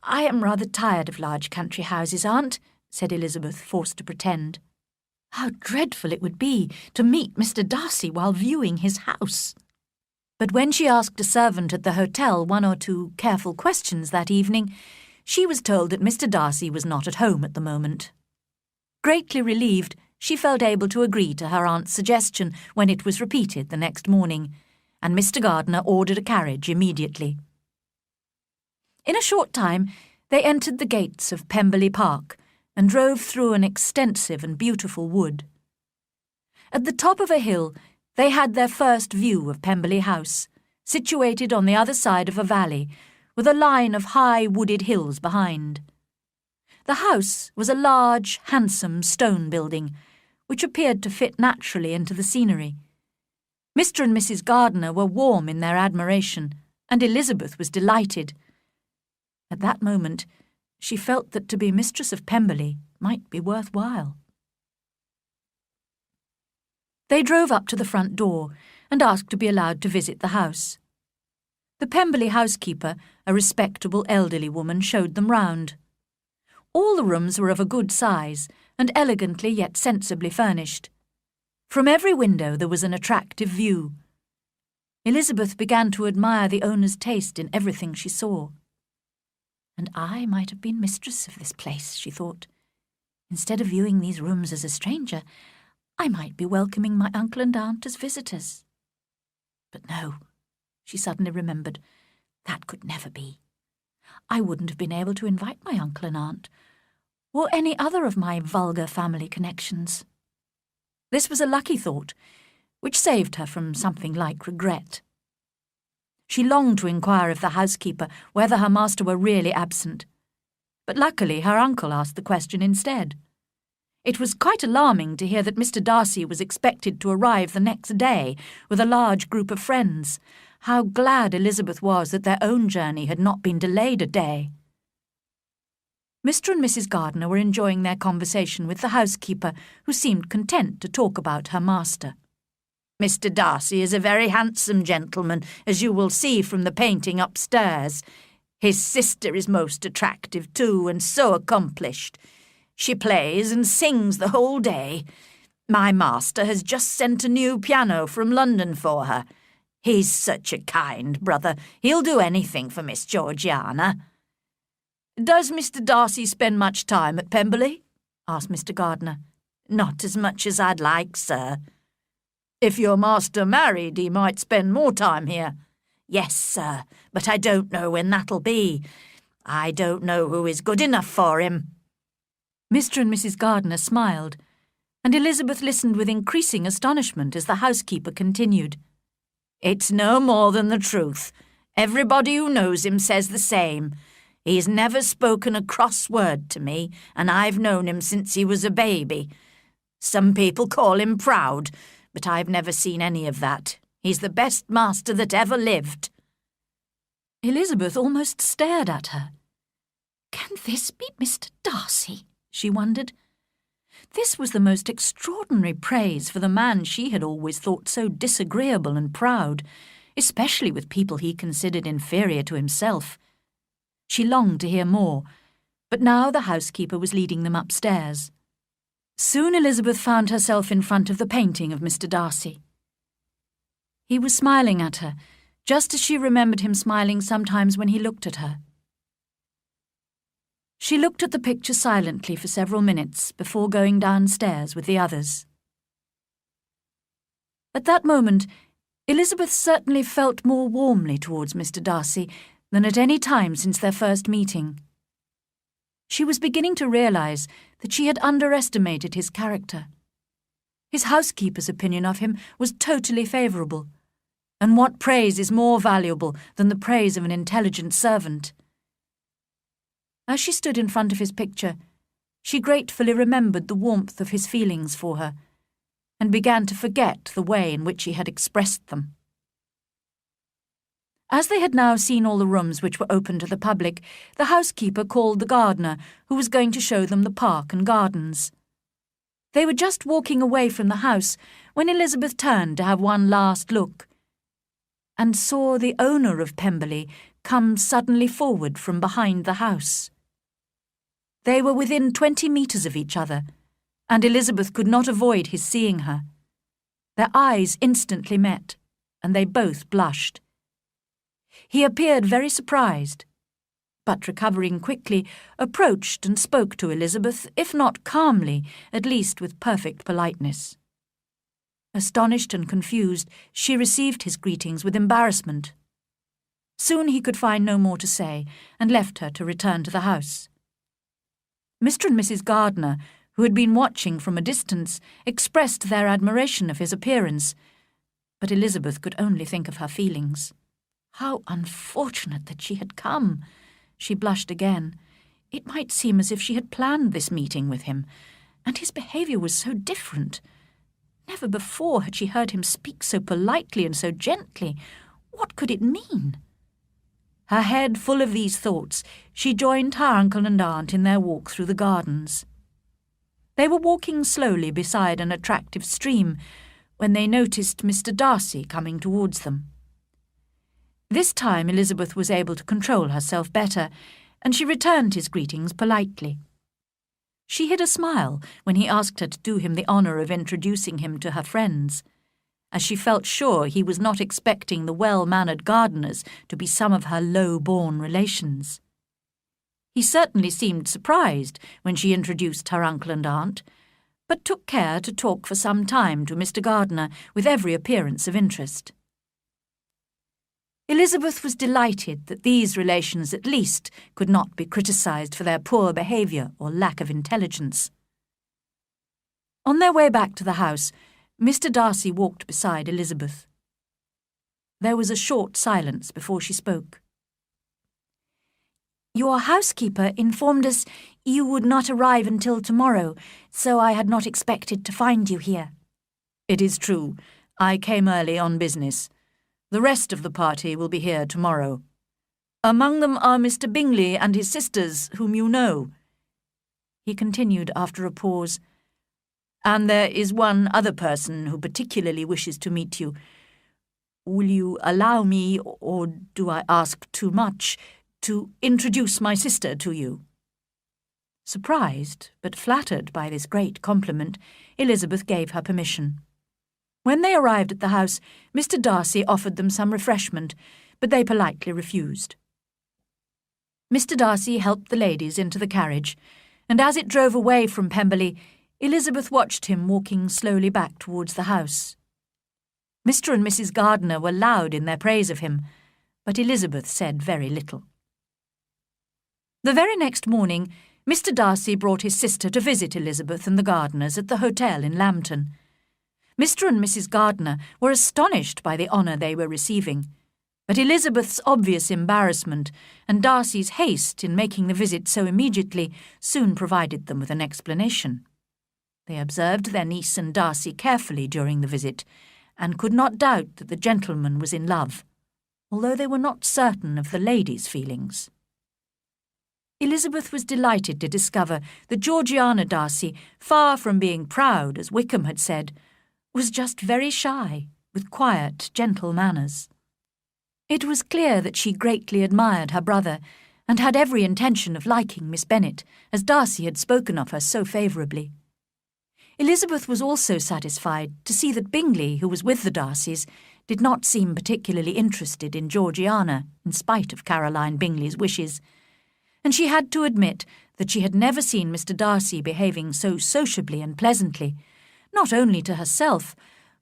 am rather tired of large country houses, Aunt," said Elizabeth, forced to pretend. How dreadful it would be to meet Mr. Darcy while viewing his house. But when she asked a servant at the hotel 1 or 2 careful questions that evening, she was told that Mr. Darcy was not at home at the moment. Greatly relieved, she felt able to agree to her aunt's suggestion when it was repeated the next morning, and Mr. Gardiner ordered a carriage immediately. In a short time, they entered the gates of Pemberley Park and drove through an extensive and beautiful wood. At the top of a hill, they had their first view of Pemberley House, situated on the other side of a valley, with a line of high wooded hills behind. The house was a large, handsome stone building, which appeared to fit naturally into the scenery. Mr. and Mrs. Gardiner were warm in their admiration, and Elizabeth was delighted. At that moment, she felt that to be mistress of Pemberley might be worthwhile. They drove up to the front door and asked to be allowed to visit the house. The Pemberley housekeeper, a respectable elderly woman, showed them round. All the rooms were of a good size and elegantly yet sensibly furnished. From every window there was an attractive view. Elizabeth began to admire the owner's taste in everything she saw. And I might have been mistress of this place, she thought. Instead of viewing these rooms as a stranger, I might be welcoming my uncle and aunt as visitors. But no, she suddenly remembered, that could never be. I wouldn't have been able to invite my uncle and aunt, or any other of my vulgar family connections. This was a lucky thought, which saved her from something like regret. She longed to inquire of the housekeeper whether her master were really absent, but luckily her uncle asked the question instead. It was quite alarming to hear that Mr. Darcy was expected to arrive the next day with a large group of friends. How glad Elizabeth was that their own journey had not been delayed a day. Mr. and Mrs. Gardiner were enjoying their conversation with the housekeeper, who seemed content to talk about her master. "Mr. Darcy is a very handsome gentleman, as you will see from the painting upstairs. His sister is most attractive too, and so accomplished. She plays and sings the whole day. My master has just sent a new piano from London for her. He's such a kind brother. He'll do anything for Miss Georgiana." "Does Mr. Darcy spend much time at Pemberley?" asked Mr. Gardiner. "Not as much as I'd like, sir." If your master married, he might spend more time here. Yes, sir, but I don't know when that'll be. I don't know who is good enough for him. Mr. and Mrs. Gardner smiled, and Elizabeth listened with increasing astonishment as the housekeeper continued. It's no more than the truth. Everybody who knows him says the same. He's never spoken a cross word to me, and I've known him since he was a baby. Some people call him proud, but I've never seen any of that. He's the best master that ever lived. Elizabeth almost stared at her. Can this be Mr. Darcy? She wondered. This was the most extraordinary praise for the man she had always thought so disagreeable and proud, especially with people he considered inferior to himself. She longed to hear more, but now the housekeeper was leading them upstairs. Soon Elizabeth found herself in front of the painting of Mr. Darcy. He was smiling at her, just as she remembered him smiling sometimes when he looked at her. She looked at the picture silently for several minutes before going downstairs with the others. At that moment, Elizabeth certainly felt more warmly towards Mr. Darcy than at any time since their first meeting. She was beginning to realise that she had underestimated his character. His housekeeper's opinion of him was totally favourable, and what praise is more valuable than the praise of an intelligent servant? As she stood in front of his picture, she gratefully remembered the warmth of his feelings for her, and began to forget the way in which he had expressed them. As they had now seen all the rooms which were open to the public, the housekeeper called the gardener, who was going to show them the park and gardens. They were just walking away from the house when Elizabeth turned to have one last look, and saw the owner of Pemberley come suddenly forward from behind the house. They were within 20 metres of each other, and Elizabeth could not avoid his seeing her. Their eyes instantly met, and they both blushed. He appeared very surprised, but recovering quickly, approached and spoke to Elizabeth, if not calmly, at least with perfect politeness. Astonished and confused, she received his greetings with embarrassment. Soon he could find no more to say, and left her to return to the house. Mr. and Mrs. Gardner, who had been watching from a distance, expressed their admiration of his appearance, but Elizabeth could only think of her feelings. How unfortunate that she had come! She blushed again. It might seem as if she had planned this meeting with him, and his behaviour was so different. Never before had she heard him speak so politely and so gently. What could it mean? Her head full of these thoughts, she joined her uncle and aunt in their walk through the gardens. They were walking slowly beside an attractive stream when they noticed Mr. Darcy coming towards them. This time Elizabeth was able to control herself better, and she returned his greetings politely. She hid a smile when he asked her to do him the honour of introducing him to her friends, as she felt sure he was not expecting the well-mannered gardeners to be some of her low-born relations. He certainly seemed surprised when she introduced her uncle and aunt, but took care to talk for some time to Mr. Gardner with every appearance of interest. Elizabeth was delighted that these relations at least could not be criticised for their poor behaviour or lack of intelligence. On their way back to the house, Mr. Darcy walked beside Elizabeth. There was a short silence before she spoke. "Your housekeeper informed us you would not arrive until tomorrow, so I had not expected to find you here." "It is true. I came early on business. The rest of the party will be here tomorrow. Among them are Mr. Bingley and his sisters, whom you know," he continued after a pause. "And there is one other person who particularly wishes to meet you. Will you allow me, or do I ask too much, to introduce my sister to you?" Surprised, but flattered by this great compliment, Elizabeth gave her permission. When they arrived at the house, Mr. Darcy offered them some refreshment, but they politely refused. Mr. Darcy helped the ladies into the carriage, and as it drove away from Pemberley, Elizabeth watched him walking slowly back towards the house. Mr. and Mrs. Gardiner were loud in their praise of him, but Elizabeth said very little. The very next morning, Mr. Darcy brought his sister to visit Elizabeth and the Gardiners at the hotel in Lambton. Mr. and Mrs. Gardiner were astonished by the honour they were receiving, but Elizabeth's obvious embarrassment and Darcy's haste in making the visit so immediately soon provided them with an explanation. They observed their niece and Darcy carefully during the visit, and could not doubt that the gentleman was in love, although they were not certain of the lady's feelings. Elizabeth was delighted to discover that Georgiana Darcy, far from being proud, as Wickham had said, was just very shy, with quiet, gentle manners. It was clear that she greatly admired her brother, and had every intention of liking Miss Bennet, as Darcy had spoken of her so favourably. Elizabeth was also satisfied to see that Bingley, who was with the Darcys, did not seem particularly interested in Georgiana, in spite of Caroline Bingley's wishes, and she had to admit that she had never seen Mr. Darcy behaving so sociably and pleasantly, not only to herself,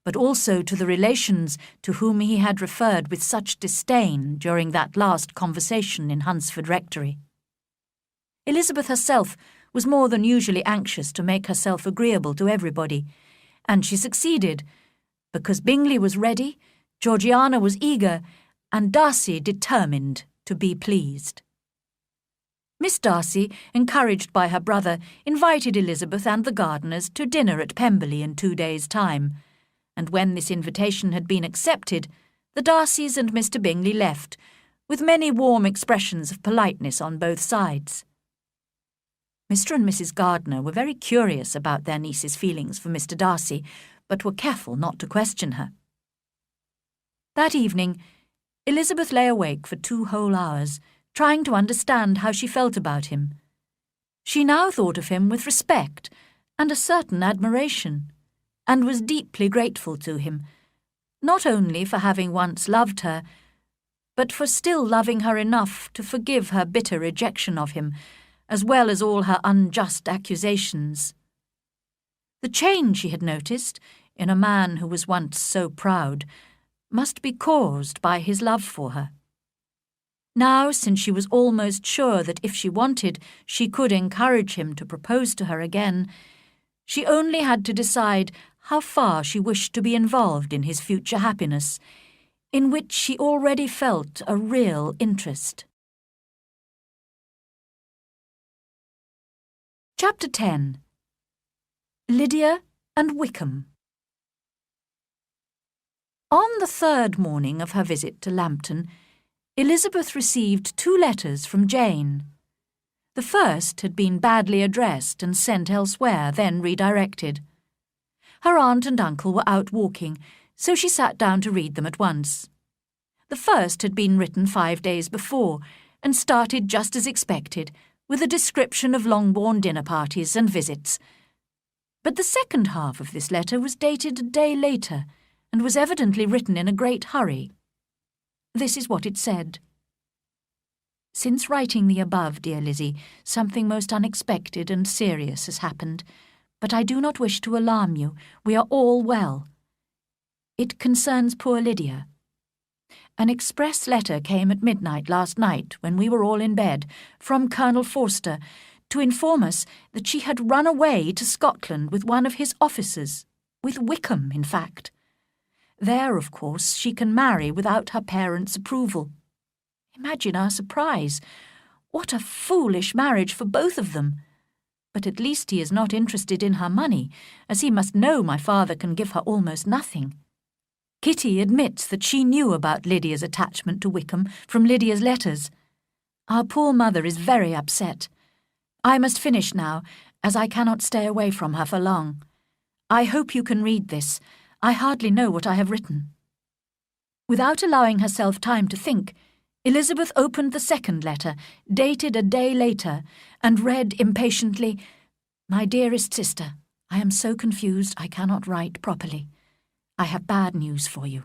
but also to the relations to whom he had referred with such disdain during that last conversation in Hunsford Rectory. Elizabeth herself was more than usually anxious to make herself agreeable to everybody, and she succeeded, because Bingley was ready, Georgiana was eager, and Darcy determined to be pleased. Miss Darcy, encouraged by her brother, invited Elizabeth and the Gardiners to dinner at Pemberley in 2 days' time, and when this invitation had been accepted, the Darcys and Mr. Bingley left, with many warm expressions of politeness on both sides. Mr. and Mrs. Gardiner were very curious about their niece's feelings for Mr. Darcy, but were careful not to question her. That evening, Elizabeth lay awake for 2 whole hours, trying to understand how she felt about him. She now thought of him with respect and a certain admiration, and was deeply grateful to him, not only for having once loved her, but for still loving her enough to forgive her bitter rejection of him, as well as all her unjust accusations. The change she had noticed, in a man who was once so proud, must be caused by his love for her. Now, since she was almost sure that if she wanted, she could encourage him to propose to her again, she only had to decide how far she wished to be involved in his future happiness, in which she already felt a real interest. Chapter 10. Lydia and Wickham. On the 3rd morning of her visit to Lambton, Elizabeth received 2 letters from Jane. The first had been badly addressed and sent elsewhere, then redirected. Her aunt and uncle were out walking, so she sat down to read them at once. The first had been written 5 days before, and started just as expected, with a description of Longbourn dinner parties and visits. But the second half of this letter was dated a day later, and was evidently written in a great hurry. This is what it said. Since writing the above, dear Lizzie, something most unexpected and serious has happened, but I do not wish to alarm you. We are all well. It concerns poor Lydia. An express letter came at midnight last night, when we were all in bed, from Colonel Forster, to inform us that she had run away to Scotland with one of his officers, with Wickham, in fact. There, of course, she can marry without her parents' approval. Imagine our surprise. What a foolish marriage for both of them. But at least he is not interested in her money, as he must know my father can give her almost nothing. Kitty admits that she knew about Lydia's attachment to Wickham from Lydia's letters. Our poor mother is very upset. I must finish now, as I cannot stay away from her for long. I hope you can read this. I hardly know what I have written. Without allowing herself time to think, Elizabeth opened the second letter, dated a day later, and read impatiently, "My dearest sister, I am so confused I cannot write properly. I have bad news for you.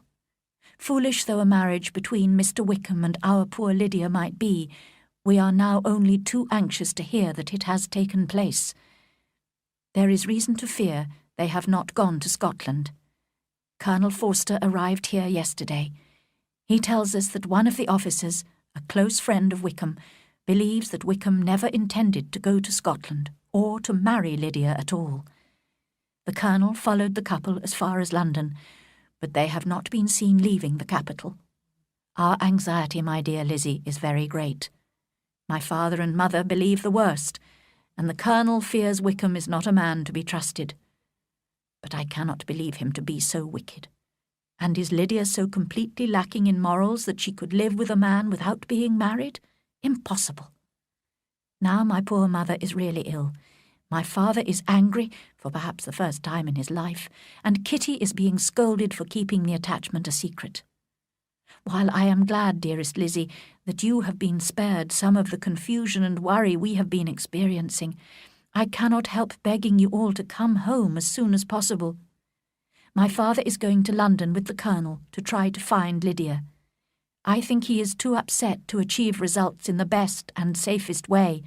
Foolish though a marriage between Mr. Wickham and our poor Lydia might be, we are now only too anxious to hear that it has taken place. There is reason to fear they have not gone to Scotland. Colonel Forster arrived here yesterday. He tells us that one of the officers, a close friend of Wickham, believes that Wickham never intended to go to Scotland or to marry Lydia at all. The Colonel followed the couple as far as London, but they have not been seen leaving the capital. Our anxiety, my dear Lizzie, is very great. My father and mother believe the worst, and the Colonel fears Wickham is not a man to be trusted. But I cannot believe him to be so wicked. And is Lydia so completely lacking in morals that she could live with a man without being married? Impossible. Now my poor mother is really ill. My father is angry, for perhaps the first time in his life, and Kitty is being scolded for keeping the attachment a secret. While I am glad, dearest Lizzie, that you have been spared some of the confusion and worry we have been experiencing, I cannot help begging you all to come home as soon as possible. My father is going to London with the Colonel to try to find Lydia. I think he is too upset to achieve results in the best and safest way,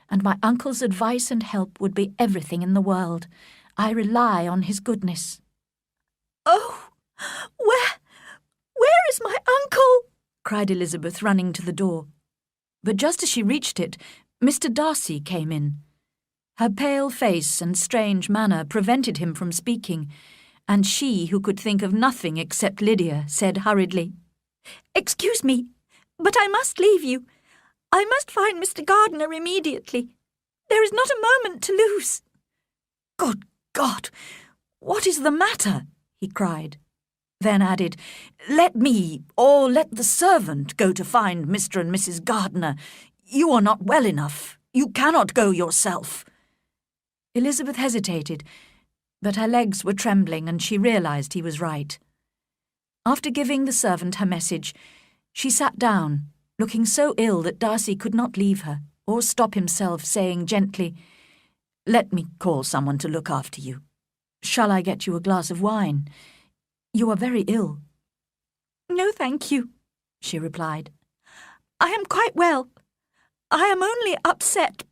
and my uncle's advice and help would be everything in the world. I rely on his goodness. Oh, where is my uncle? Cried Elizabeth, running to the door. But just as she reached it, Mr. Darcy came in. Her pale face and strange manner prevented him from speaking, and she, who could think of nothing except Lydia, said hurriedly, "Excuse me, but I must leave you. I must find Mr. Gardiner immediately. There is not a moment to lose." "Good God! What is the matter?" he cried. Then added, "Let me, or let the servant, go to find Mr. and Mrs. Gardiner. You are not well enough. You cannot go yourself." Elizabeth hesitated, but her legs were trembling and she realized he was right. After giving the servant her message, she sat down, looking so ill that Darcy could not leave her, or stop himself, saying gently, "Let me call someone to look after you. Shall I get you a glass of wine? You are very ill." "No, thank you," she replied. "I am quite well. I am only upset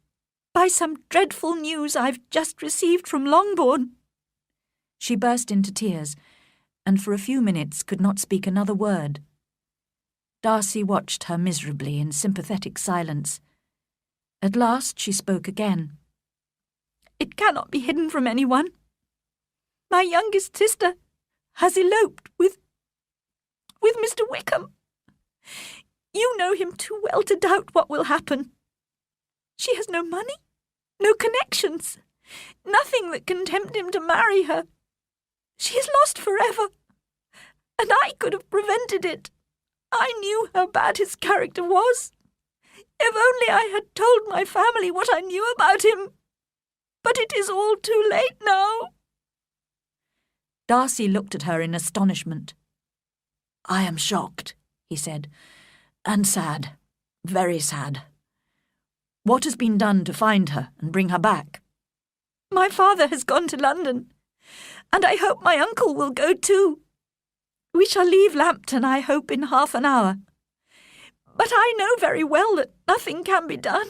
by some dreadful news I've just received from Longbourn." She burst into tears, and for a few minutes could not speak another word. Darcy watched her miserably in sympathetic silence. At last she spoke again. "It cannot be hidden from anyone. My youngest sister has eloped with Mr. Wickham. You know him too well to doubt what will happen. She has no money, no connections, nothing that can tempt him to marry her. She is lost forever, and I could have prevented it. I knew how bad his character was. If only I had told my family what I knew about him. But it is all too late now." Darcy looked at her in astonishment. "I am shocked," he said, "and sad, very sad. What has been done to find her and bring her back?" "My father has gone to London, and I hope my uncle will go too. We shall leave Lambton, I hope, in half an hour. But I know very well that nothing can be done.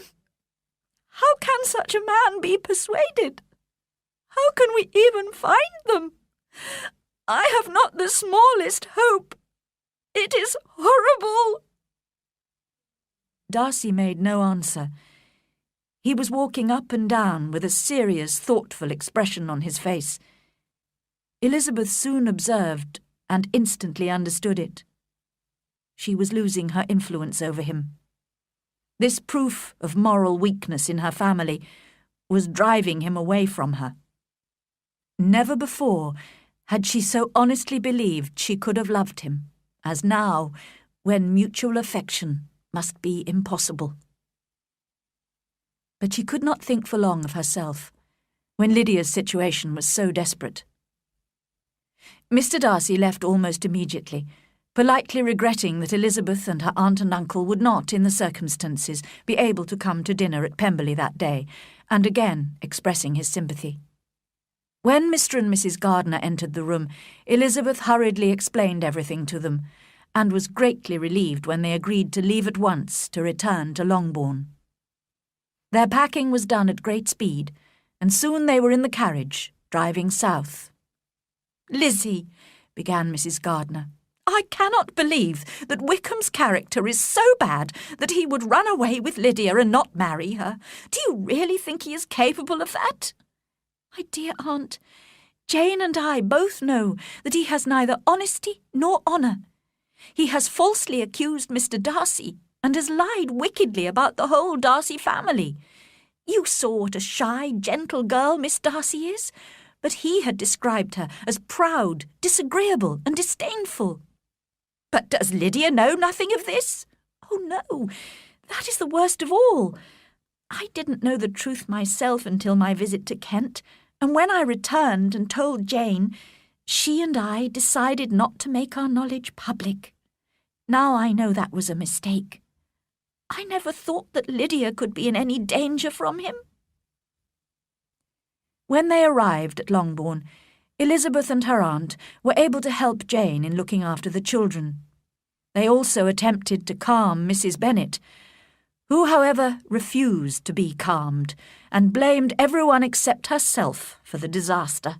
How can such a man be persuaded? How can we even find them? I have not the smallest hope. It is horrible." Darcy made no answer. He was walking up and down with a serious, thoughtful expression on his face. Elizabeth soon observed and instantly understood it. She was losing her influence over him. This proof of moral weakness in her family was driving him away from her. Never before had she so honestly believed she could have loved him, as now, when mutual affection must be impossible. But she could not think for long of herself, when Lydia's situation was so desperate. Mr. Darcy left almost immediately, politely regretting that Elizabeth and her aunt and uncle would not, in the circumstances, be able to come to dinner at Pemberley that day, and again expressing his sympathy. When Mr. and Mrs. Gardiner entered the room, Elizabeth hurriedly explained everything to them, and was greatly relieved when they agreed to leave at once to return to Longbourn. Their packing was done at great speed, and soon they were in the carriage, driving south. "Lizzie, began Mrs. Gardner. "I cannot believe that Wickham's character is so bad that he would run away with Lydia and not marry her. Do you really think he is capable of that?" "My dear aunt, Jane and I both know that he has neither honesty nor honour. He has falsely accused Mr. Darcy and has lied wickedly about the whole Darcy family. You saw what a shy, gentle girl Miss Darcy is, but he had described her as proud, disagreeable, and disdainful." "But does Lydia know nothing of this?" "Oh, no, that is the worst of all. I didn't know the truth myself until my visit to Kent, and when I returned and told Jane, she and I decided not to make our knowledge public. Now I know that was a mistake. I never thought that Lydia could be in any danger from him." When they arrived at Longbourn, Elizabeth and her aunt were able to help Jane in looking after the children. They also attempted to calm Mrs. Bennet, who, however, refused to be calmed and blamed everyone except herself for the disaster.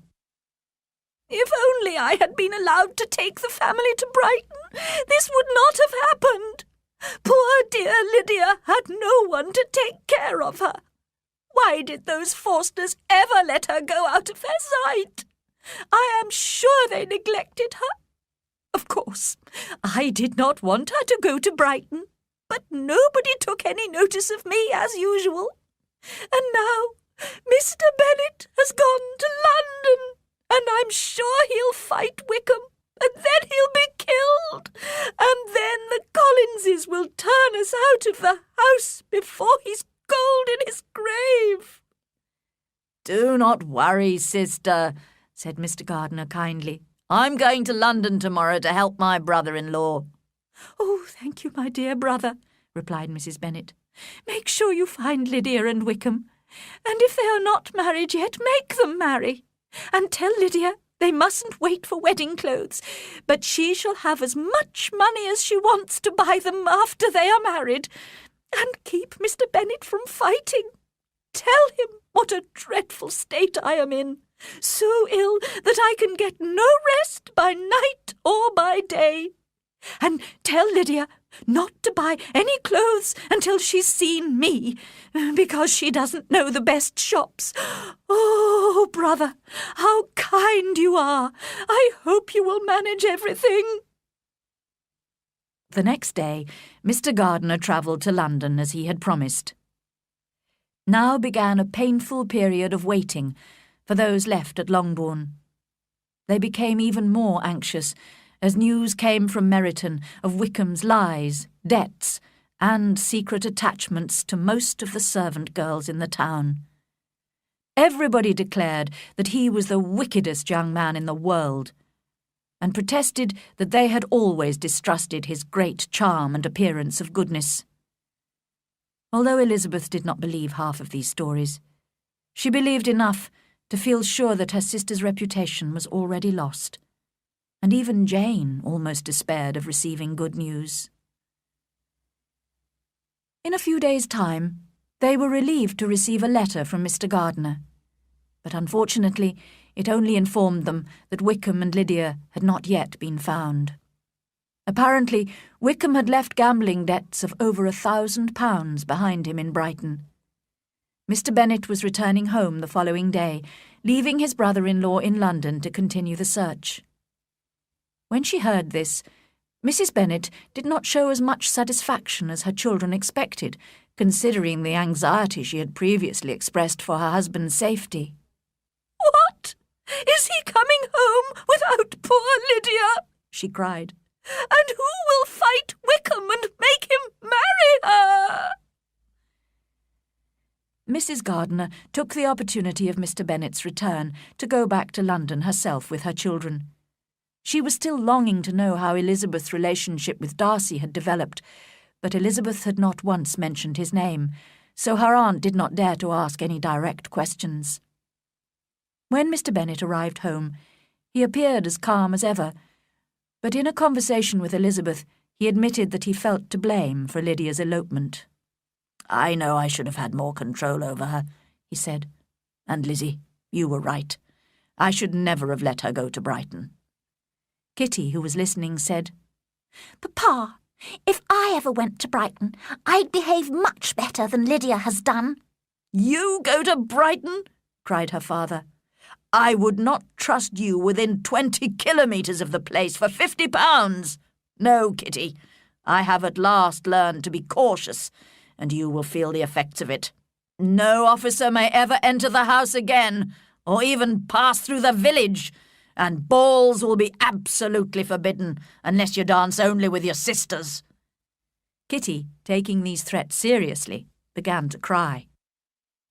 "If only I had been allowed to take the family to Brighton, this would not have happened. Poor dear Lydia had no one to take care of her. Why did those Forsters ever let her go out of their sight? I am sure they neglected her. Of course, I did not want her to go to Brighton, but nobody took any notice of me as usual. And now Mr. Bennet has gone to London, and I'm sure he'll fight Wickham, and then he'll be killed, and then the Collinses will turn us out of the house before he's cold in his grave." "Do not worry, sister," said Mr. Gardner kindly. "I'm going to London tomorrow to help my brother-in-law." "Oh, thank you, my dear brother," replied Mrs. Bennet. "Make sure you find Lydia and Wickham, and if they are not married yet, make them marry. And tell Lydia they mustn't wait for wedding clothes, but she shall have as much money as she wants to buy them after they are married. And keep Mr. Bennet from fighting. Tell him what a dreadful state I am in, so ill that I can get no rest by night or by day. And tell Lydia not to buy any clothes until she's seen me, because she doesn't know the best shops. Oh, brother, how kind you are! I hope you will manage everything." The next day, Mr. Gardner travelled to London as he had promised. Now began a painful period of waiting for those left at Longbourn. They became even more anxious as news came from Meryton of Wickham's lies, debts, and secret attachments to most of the servant girls in the town. Everybody declared that he was the wickedest young man in the world, and protested that they had always distrusted his great charm and appearance of goodness. Although Elizabeth did not believe half of these stories, she believed enough to feel sure that her sister's reputation was already lost, and even Jane almost despaired of receiving good news. In a few days' time, they were relieved to receive a letter from Mr. Gardner, but unfortunately it only informed them that Wickham and Lydia had not yet been found. Apparently, Wickham had left gambling debts of over £1,000 behind him in Brighton. Mr. Bennet was returning home the following day, leaving his brother-in-law in London to continue the search. When she heard this, Mrs. Bennet did not show as much satisfaction as her children expected, considering the anxiety she had previously expressed for her husband's safety. "What? Is he coming home without poor Lydia?" she cried. "And who will fight Wickham and make him marry her?" Mrs. Gardner took the opportunity of Mr. Bennet's return to go back to London herself with her children. She was still longing to know how Elizabeth's relationship with Darcy had developed, but Elizabeth had not once mentioned his name, so her aunt did not dare to ask any direct questions. When Mr. Bennet arrived home, he appeared as calm as ever, but in a conversation with Elizabeth, he admitted that he felt to blame for Lydia's elopement. "I know I should have had more control over her," he said. "And Lizzie, you were right. I should never have let her go to Brighton." Kitty, who was listening, said, Papa, if I ever went to Brighton, I'd behave much better than Lydia has done. You go to Brighton? Cried her father. I would not trust you within 20 kilometres of the place for £50. No, Kitty, I have at last learned to be cautious, and you will feel the effects of it. No officer may ever enter the house again, or even pass through the village, and balls will be absolutely forbidden unless you dance only with your sisters. Kitty, taking these threats seriously, began to cry.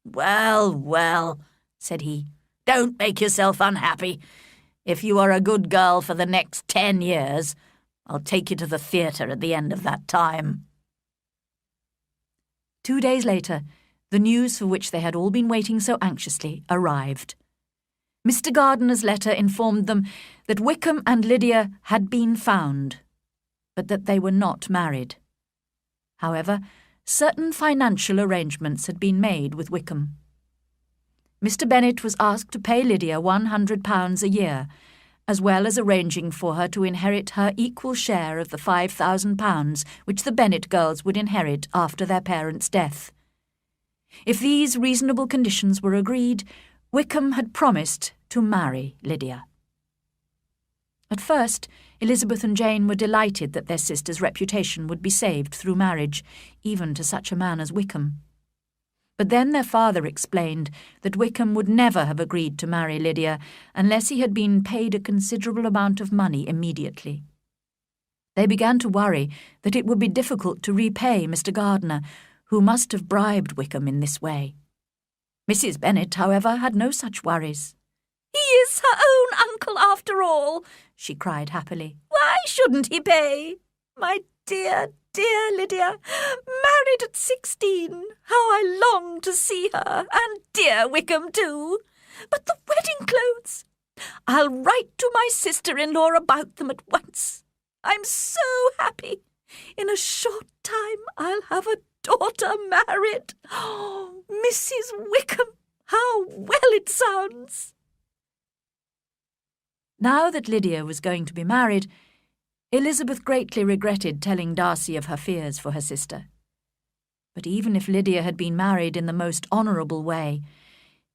Well, well, said he, don't make yourself unhappy. If you are a good girl for the next 10 years, I'll take you to the theatre at the end of that time. 2 days later, the news for which they had all been waiting so anxiously arrived. Mr. Gardiner's letter informed them that Wickham and Lydia had been found, but that they were not married. However, certain financial arrangements had been made with Wickham. Mr. Bennet was asked to pay Lydia £100 a year, as well as arranging for her to inherit her equal share of the £5,000 which the Bennet girls would inherit after their parents' death. If these reasonable conditions were agreed, Wickham had promised to marry Lydia. At first, Elizabeth and Jane were delighted that their sister's reputation would be saved through marriage, even to such a man as Wickham. But then their father explained that Wickham would never have agreed to marry Lydia unless he had been paid a considerable amount of money immediately. They began to worry that it would be difficult to repay Mr. Gardiner, who must have bribed Wickham in this way. Mrs. Bennet, however, had no such worries. He is her own uncle after all, she cried happily. Why shouldn't he pay? My dear, dear Lydia, married at 16. How I long to see her, and dear Wickham too. But the wedding clothes! I'll write to my sister-in-law about them at once. I'm so happy. In a short time I'll have a daughter married. Oh, Mrs. Wickham, how well it sounds! Now that Lydia was going to be married, Elizabeth greatly regretted telling Darcy of her fears for her sister. But even if Lydia had been married in the most honourable way,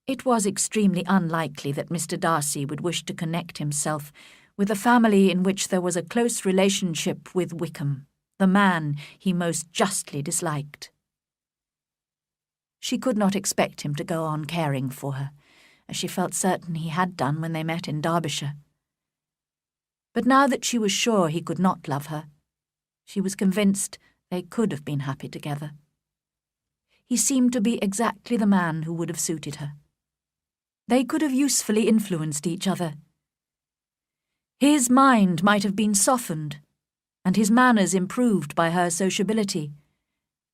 it was extremely unlikely that Mr. Darcy would wish to connect himself with a family in which there was a close relationship with Wickham, the man he most justly disliked. She could not expect him to go on caring for her, as she felt certain he had done when they met in Derbyshire. But now that she was sure he could not love her, she was convinced they could have been happy together. He seemed to be exactly the man who would have suited her. They could have usefully influenced each other. His mind might have been softened, and his manners improved by her sociability,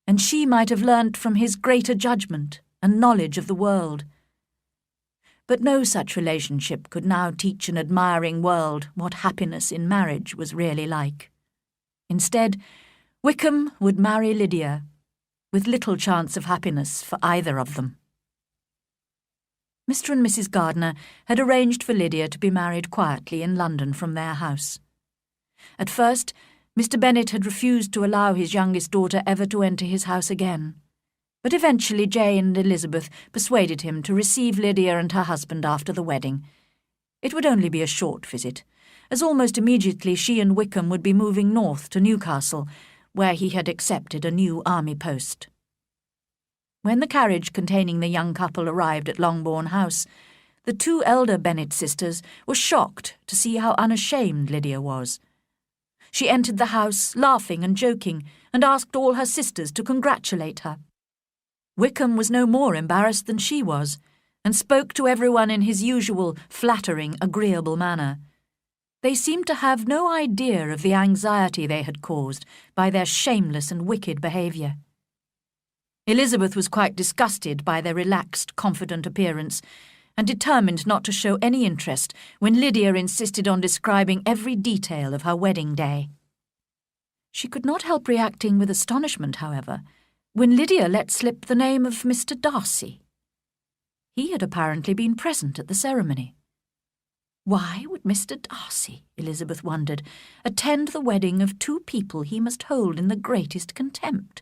and she might have learnt from his greater judgment and knowledge of the world. But no such relationship could now teach an admiring world what happiness in marriage was really like. Instead, Wickham would marry Lydia, with little chance of happiness for either of them. Mr. and Mrs. Gardiner had arranged for Lydia to be married quietly in London from their house. At first, Mr. Bennet had refused to allow his youngest daughter ever to enter his house again, but eventually Jane and Elizabeth persuaded him to receive Lydia and her husband after the wedding. It would only be a short visit, as almost immediately she and Wickham would be moving north to Newcastle, where he had accepted a new army post. When the carriage containing the young couple arrived at Longbourn House, the two elder Bennet sisters were shocked to see how unashamed Lydia was. She entered the house laughing and joking, and asked all her sisters to congratulate her. Wickham was no more embarrassed than she was, and spoke to everyone in his usual flattering, agreeable manner. They seemed to have no idea of the anxiety they had caused by their shameless and wicked behaviour. Elizabeth was quite disgusted by their relaxed, confident appearance, and determined not to show any interest when Lydia insisted on describing every detail of her wedding day. She could not help reacting with astonishment, however, when Lydia let slip the name of Mr. Darcy. He had apparently been present at the ceremony. Why would Mr. Darcy, Elizabeth wondered, attend the wedding of two people he must hold in the greatest contempt?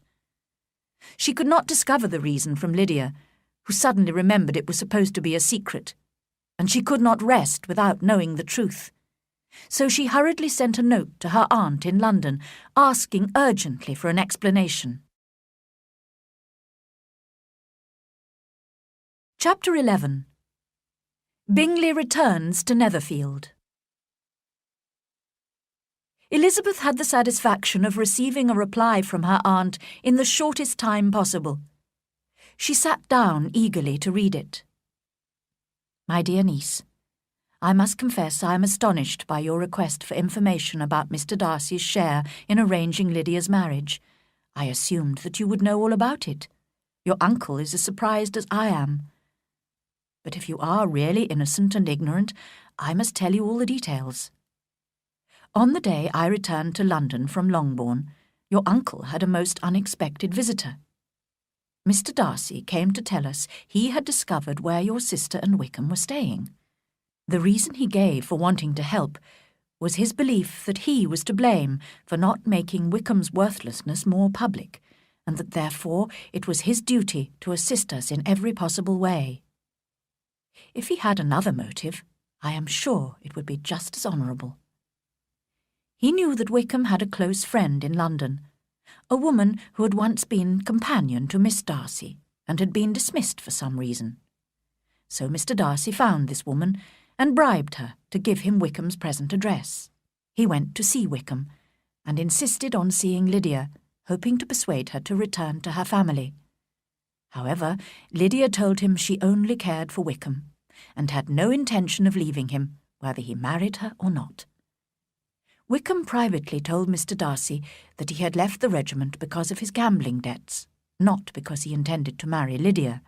She could not discover the reason from Lydia, who suddenly remembered it was supposed to be a secret, and she could not rest without knowing the truth. So she hurriedly sent a note to her aunt in London, asking urgently for an explanation. Chapter 11. Bingley returns to Netherfield. Elizabeth had the satisfaction of receiving a reply from her aunt in the shortest time possible. She sat down eagerly to read it. My dear niece, I must confess I am astonished by your request for information about Mr. Darcy's share in arranging Lydia's marriage. I assumed that you would know all about it. Your uncle is as surprised as I am. But if you are really innocent and ignorant, I must tell you all the details. On the day I returned to London from Longbourn, your uncle had a most unexpected visitor. Mr. Darcy came to tell us he had discovered where your sister and Wickham were staying. The reason he gave for wanting to help was his belief that he was to blame for not making Wickham's worthlessness more public, and that therefore it was his duty to assist us in every possible way. If he had another motive, I am sure it would be just as honourable. He knew that Wickham had a close friend in London, a woman who had once been companion to Miss Darcy and had been dismissed for some reason. So Mr. Darcy found this woman and bribed her to give him Wickham's present address. He went to see Wickham and insisted on seeing Lydia, hoping to persuade her to return to her family. However, Lydia told him she only cared for Wickham and had no intention of leaving him, whether he married her or not. Wickham privately told Mr. Darcy that he had left the regiment because of his gambling debts, not because he intended to marry Lydia,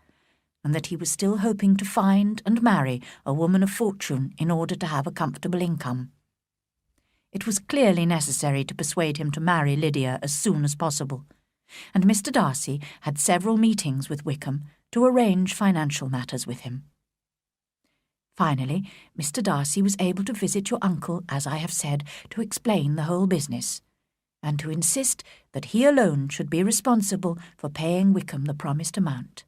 and that he was still hoping to find and marry a woman of fortune in order to have a comfortable income. It was clearly necessary to persuade him to marry Lydia as soon as possible, and Mr. Darcy had several meetings with Wickham to arrange financial matters with him. Finally, Mr. Darcy was able to visit your uncle, as I have said, to explain the whole business, and to insist that he alone should be responsible for paying Wickham the promised amount.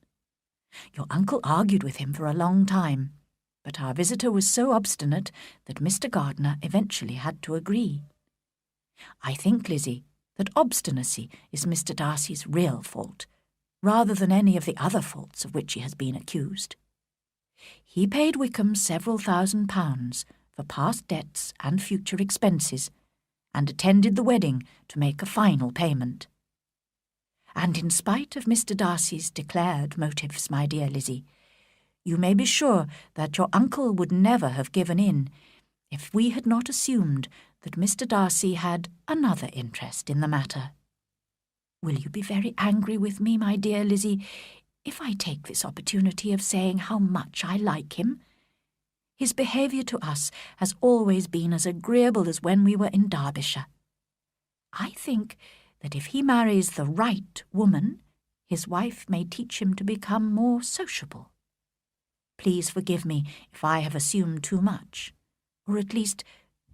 Your uncle argued with him for a long time, but our visitor was so obstinate that Mr. Gardiner eventually had to agree. I think, Lizzie, that obstinacy is Mr. Darcy's real fault, rather than any of the other faults of which he has been accused. He paid Wickham several £1,000s for past debts and future expenses, and attended the wedding to make a final payment. And in spite of Mr. Darcy's declared motives, my dear Lizzie, you may be sure that your uncle would never have given in if we had not assumed that Mr. Darcy had another interest in the matter. Will you be very angry with me, my dear Lizzie, if I take this opportunity of saying how much I like him? His behaviour to us has always been as agreeable as when we were in Derbyshire. I think that if he marries the right woman, his wife may teach him to become more sociable. Please forgive me if I have assumed too much, or at least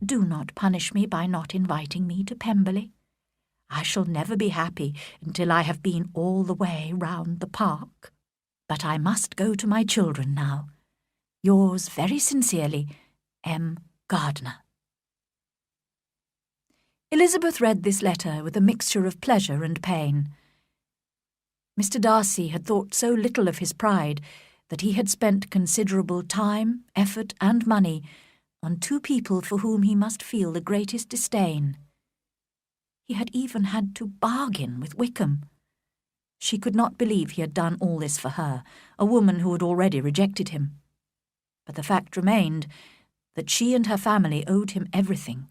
do not punish me by not inviting me to Pemberley. I shall never be happy until I have been all the way round the park. But I must go to my children now. Yours very sincerely, M. Gardiner. Elizabeth read this letter with a mixture of pleasure and pain. Mr. Darcy had thought so little of his pride that he had spent considerable time, effort, and money on two people for whom he must feel the greatest disdain. He had even had to bargain with Wickham. She could not believe he had done all this for her, a woman who had already rejected him. But the fact remained that she and her family owed him everything.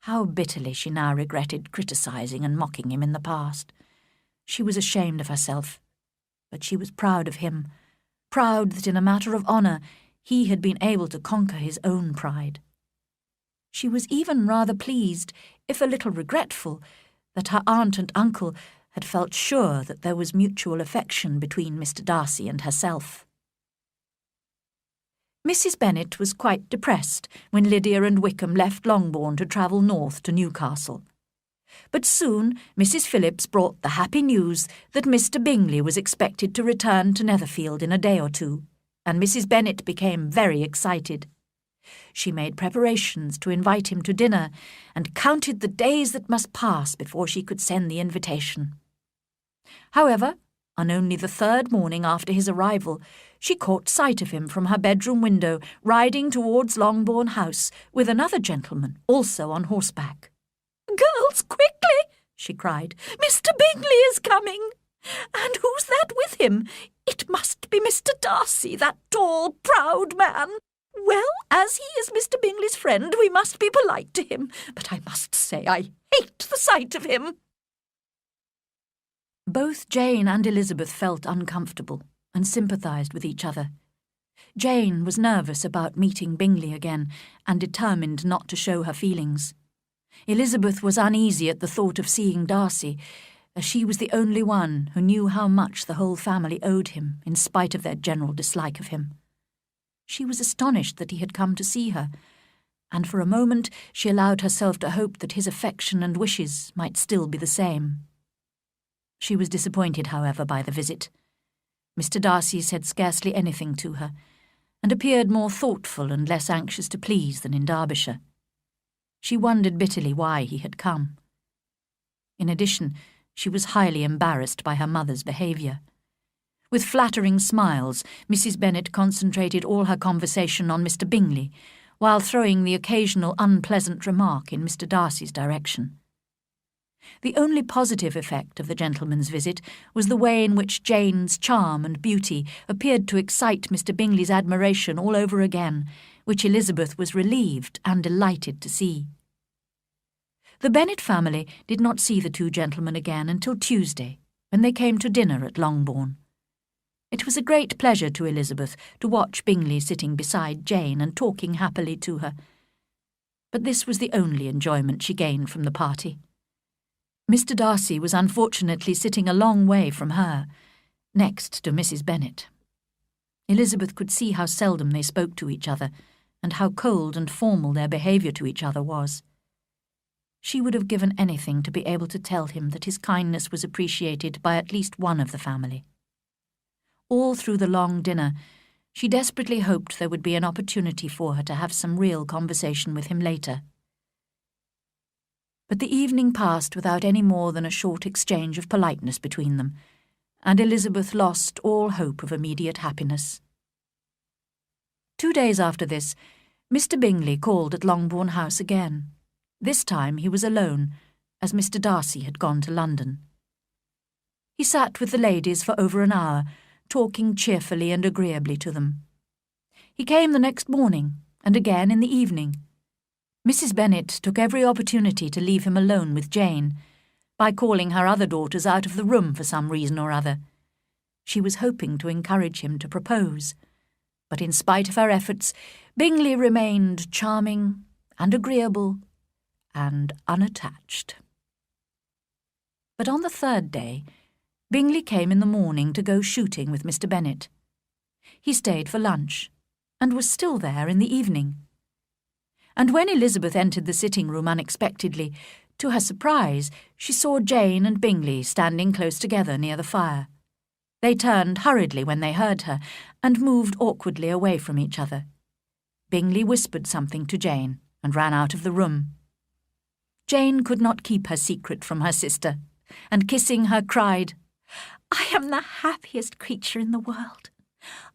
How bitterly she now regretted criticising and mocking him in the past. She was ashamed of herself, but she was proud of him, proud that in a matter of honour he had been able to conquer his own pride. She was even rather pleased, if a little regretful, that her aunt and uncle had felt sure that there was mutual affection between Mr. Darcy and herself. Mrs. Bennet was quite depressed when Lydia and Wickham left Longbourn to travel north to Newcastle. But soon Mrs. Phillips brought the happy news that Mr. Bingley was expected to return to Netherfield in a day or two, and Mrs. Bennet became very excited. She made preparations to invite him to dinner and counted the days that must pass before she could send the invitation. However, on only the third morning after his arrival, she caught sight of him from her bedroom window riding towards Longbourn House with another gentleman, also on horseback. "Girls, quickly!" she cried. "Mr. Bingley is coming! And who's that with him? It must be Mr. Darcy, that tall, proud man. Well, as he is Mr. Bingley's friend, we must be polite to him, but I must say I hate the sight of him." Both Jane and Elizabeth felt uncomfortable and sympathised with each other. Jane was nervous about meeting Bingley again and determined not to show her feelings. Elizabeth was uneasy at the thought of seeing Darcy, as she was the only one who knew how much the whole family owed him in spite of their general dislike of him. She was astonished that he had come to see her, and for a moment she allowed herself to hope that his affection and wishes might still be the same. She was disappointed, however, by the visit. Mr. Darcy said scarcely anything to her, and appeared more thoughtful and less anxious to please than in Derbyshire. She wondered bitterly why he had come. In addition, she was highly embarrassed by her mother's behaviour. With flattering smiles, Mrs. Bennet concentrated all her conversation on Mr. Bingley, while throwing the occasional unpleasant remark in Mr. Darcy's direction. The only positive effect of the gentleman's visit was the way in which Jane's charm and beauty appeared to excite Mr. Bingley's admiration all over again, which Elizabeth was relieved and delighted to see. The Bennet family did not see the two gentlemen again until Tuesday, when they came to dinner at Longbourn. It was a great pleasure to Elizabeth to watch Bingley sitting beside Jane and talking happily to her, but this was the only enjoyment she gained from the party. Mr. Darcy was unfortunately sitting a long way from her, next to Mrs. Bennet. Elizabeth could see how seldom they spoke to each other, and how cold and formal their behaviour to each other was. She would have given anything to be able to tell him that his kindness was appreciated by at least one of the family. All through the long dinner, she desperately hoped there would be an opportunity for her to have some real conversation with him later. But the evening passed without any more than a short exchange of politeness between them, and Elizabeth lost all hope of immediate happiness. 2 days after this, Mr. Bingley called at Longbourn House again. This time he was alone, as Mr. Darcy had gone to London. He sat with the ladies for over an hour, talking cheerfully and agreeably to them. He came the next morning, and again in the evening. Mrs. Bennet took every opportunity to leave him alone with Jane, by calling her other daughters out of the room for some reason or other. She was hoping to encourage him to propose, but in spite of her efforts, Bingley remained charming and agreeable and unattached. But on the third day, Bingley came in the morning to go shooting with Mr. Bennet. He stayed for lunch, and was still there in the evening. And when Elizabeth entered the sitting-room unexpectedly, to her surprise, she saw Jane and Bingley standing close together near the fire. They turned hurriedly when they heard her, and moved awkwardly away from each other. Bingley whispered something to Jane, and ran out of the room. Jane could not keep her secret from her sister, and kissing her cried, "I am the happiest creature in the world.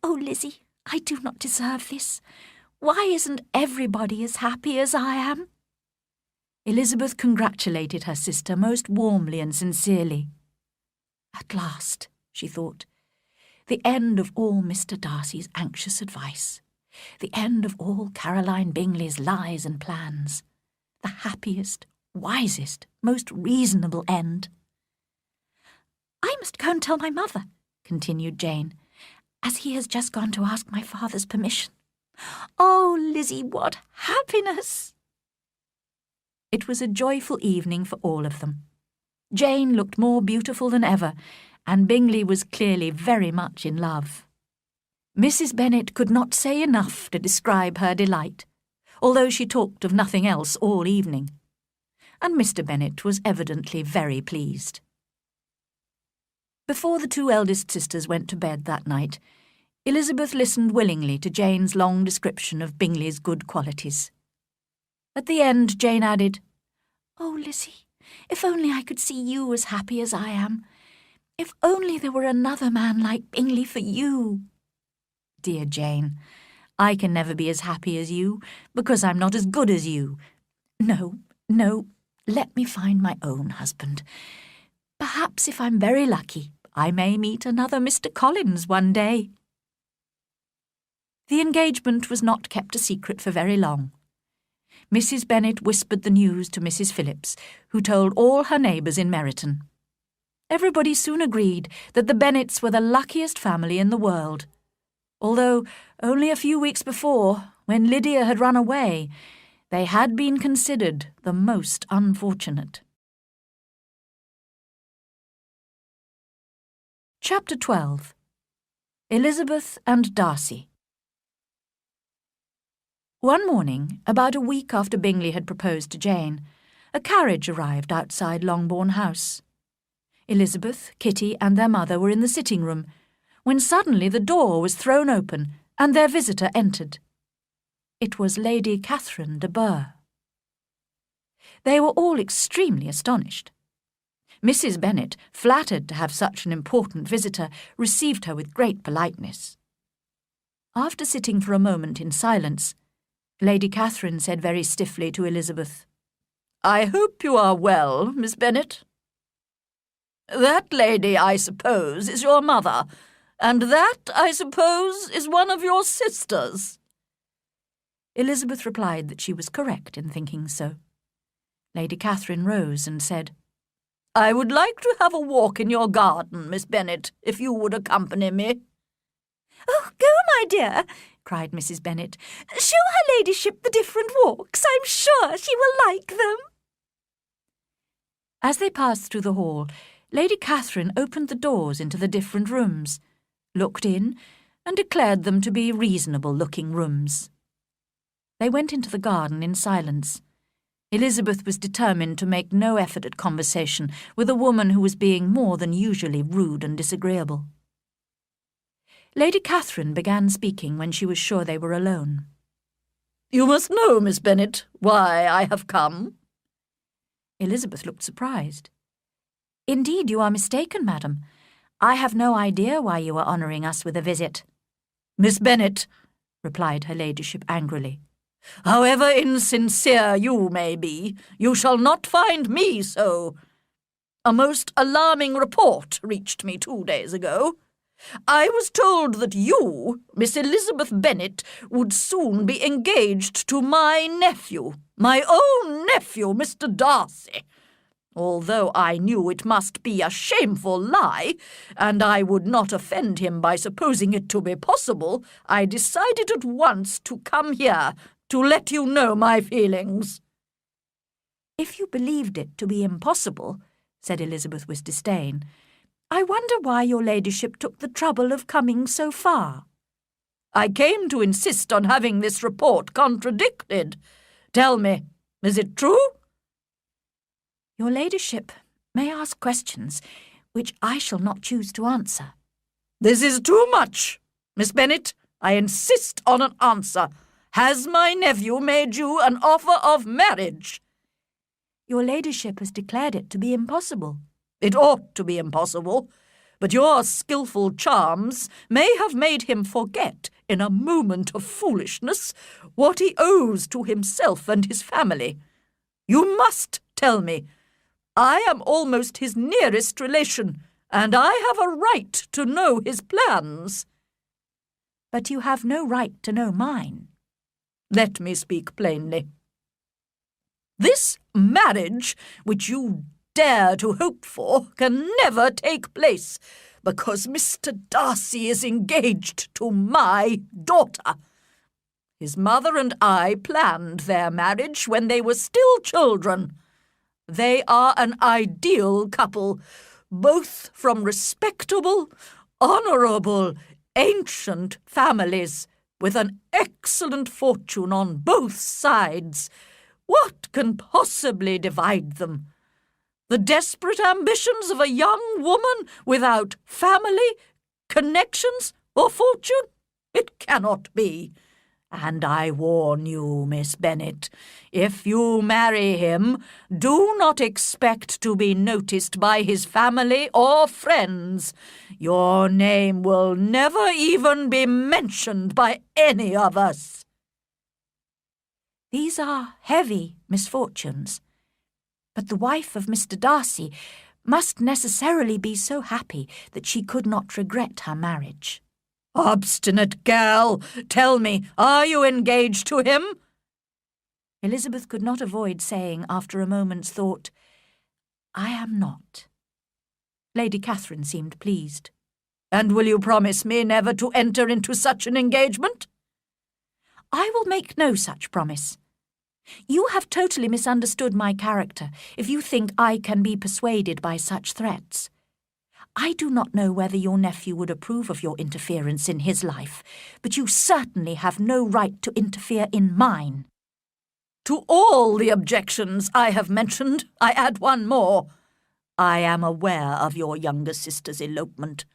Oh, Lizzie, I do not deserve this. Why isn't everybody as happy as I am?" Elizabeth congratulated her sister most warmly and sincerely. At last, she thought, the end of all Mr. Darcy's anxious advice, the end of all Caroline Bingley's lies and plans, the happiest, wisest, most reasonable end. "I must go and tell my mother," continued Jane, "as he has just gone to ask my father's permission. Oh, Lizzie, what happiness!" It was a joyful evening for all of them. Jane looked more beautiful than ever, and Bingley was clearly very much in love. Mrs. Bennet could not say enough to describe her delight, although she talked of nothing else all evening, and Mr. Bennet was evidently very pleased. Before the two eldest sisters went to bed that night, Elizabeth listened willingly to Jane's long description of Bingley's good qualities. At the end, Jane added, "Oh, Lizzie, if only I could see you as happy as I am. If only there were another man like Bingley for you." "Dear Jane, I can never be as happy as you, because I'm not as good as you. No, let me find my own husband. Perhaps if I'm very lucky, I may meet another Mr. Collins one day." The engagement was not kept a secret for very long. Mrs. Bennet whispered the news to Mrs. Phillips, who told all her neighbours in Meryton. Everybody soon agreed that the Bennets were the luckiest family in the world, although only a few weeks before, when Lydia had run away, they had been considered the most unfortunate. Chapter 12. Elizabeth and Darcy. One morning, about a week after Bingley had proposed to Jane, a carriage arrived outside Longbourn House. Elizabeth, Kitty, and their mother were in the sitting-room, when suddenly the door was thrown open and their visitor entered. It was Lady Catherine de Bourgh. They were all extremely astonished. Mrs. Bennet, flattered to have such an important visitor, received her with great politeness. After sitting for a moment in silence, Lady Catherine said very stiffly to Elizabeth, "I hope you are well, Miss Bennet. That lady, I suppose, is your mother, and that, I suppose, is one of your sisters." Elizabeth replied that she was correct in thinking so. Lady Catherine rose and said, "I would like to have a walk in your garden, Miss Bennet, if you would accompany me." "Oh, go, my dear," cried Mrs. Bennet. "Show her ladyship the different walks. I'm sure she will like them." As they passed through the hall, Lady Catherine opened the doors into the different rooms, looked in, and declared them to be reasonable-looking rooms. They went into the garden in silence. Elizabeth was determined to make no effort at conversation with a woman who was being more than usually rude and disagreeable. Lady Catherine began speaking when she was sure they were alone. "You must know, Miss Bennet, why I have come." Elizabeth looked surprised. "Indeed, you are mistaken, madam. I have no idea why you are honouring us with a visit." "Miss Bennet," replied her ladyship angrily, "however insincere you may be, you shall not find me so. A most alarming report reached me 2 days ago. I was told that you, Miss Elizabeth Bennet, would soon be engaged to my nephew, my own nephew, Mr. Darcy. Although I knew it must be a shameful lie, and I would not offend him by supposing it to be possible, I decided at once to come here to let you know my feelings." "If you believed it to be impossible," said Elizabeth with disdain, "I wonder why your ladyship took the trouble of coming so far." "I came to insist on having this report contradicted. Tell me, is it true?" "Your ladyship may ask questions which I shall not choose to answer." "This is too much. Miss Bennet, I insist on an answer. Has my nephew made you an offer of marriage?" "Your ladyship has declared it to be impossible." "It ought to be impossible, but your skilful charms may have made him forget, in a moment of foolishness, what he owes to himself and his family. You must tell me. I am almost his nearest relation, and I have a right to know his plans." "But you have no right to know mine." "Let me speak plainly. This marriage, which you dare to hope for, can never take place, because Mr. Darcy is engaged to my daughter. His mother and I planned their marriage when they were still children. They are an ideal couple, both from respectable, honourable, ancient families, with an excellent fortune on both sides. What can possibly divide them? The desperate ambitions of a young woman without family, connections, or fortune? It cannot be. And I warn you, Miss Bennet, if you marry him, do not expect to be noticed by his family or friends. Your name will never even be mentioned by any of us. These are heavy misfortunes, but the wife of Mr. Darcy must necessarily be so happy that she could not regret her marriage. Obstinate girl! Tell me, are you engaged to him? Elizabeth could not avoid saying, after a moment's thought, "I am not." Lady Catherine seemed pleased. And will you promise me never to enter into such an engagement? I will make no such promise. You have totally misunderstood my character if you think I can be persuaded by such threats. I do not know whether your nephew would approve of your interference in his life, but you certainly have no right to interfere in mine. To all the objections I have mentioned, I add one more. I am aware of your younger sister's elopement.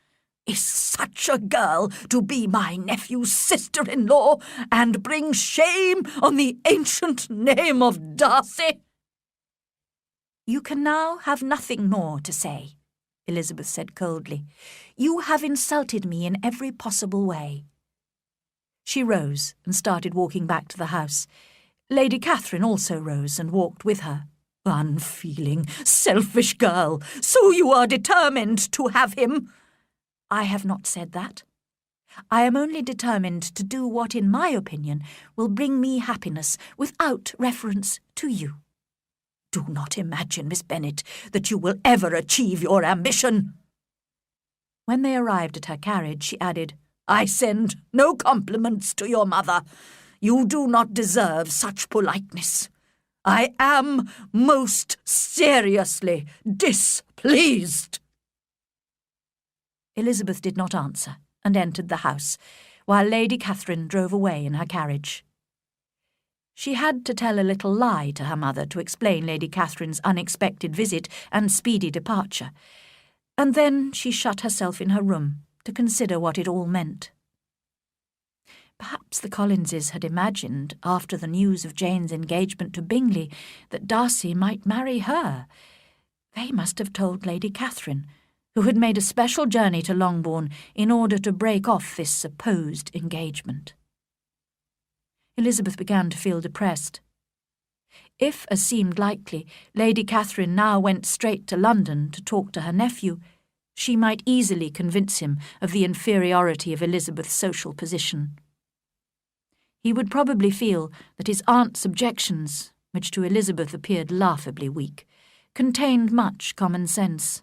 Is such a girl to be my nephew's sister-in-law and bring shame on the ancient name of Darcy? You can now have nothing more to say, Elizabeth said coldly. You have insulted me in every possible way. She rose and started walking back to the house. Lady Catherine also rose and walked with her. Unfeeling, selfish girl, so you are determined to have him? I have not said that. I am only determined to do what, in my opinion, will bring me happiness without reference to you. Do not imagine, Miss Bennet, that you will ever achieve your ambition. When they arrived at her carriage, she added, I send no compliments to your mother. You do not deserve such politeness. I am most seriously displeased. Elizabeth did not answer and entered the house, while Lady Catherine drove away in her carriage. She had to tell a little lie to her mother to explain Lady Catherine's unexpected visit and speedy departure, and then she shut herself in her room to consider what it all meant. Perhaps the Collinses had imagined, after the news of Jane's engagement to Bingley, that Darcy might marry her. They must have told Lady Catherine, who had made a special journey to Longbourn in order to break off this supposed engagement. Elizabeth began to feel depressed. If, as seemed likely, Lady Catherine now went straight to London to talk to her nephew, she might easily convince him of the inferiority of Elizabeth's social position. He would probably feel that his aunt's objections, which to Elizabeth appeared laughably weak, contained much common sense.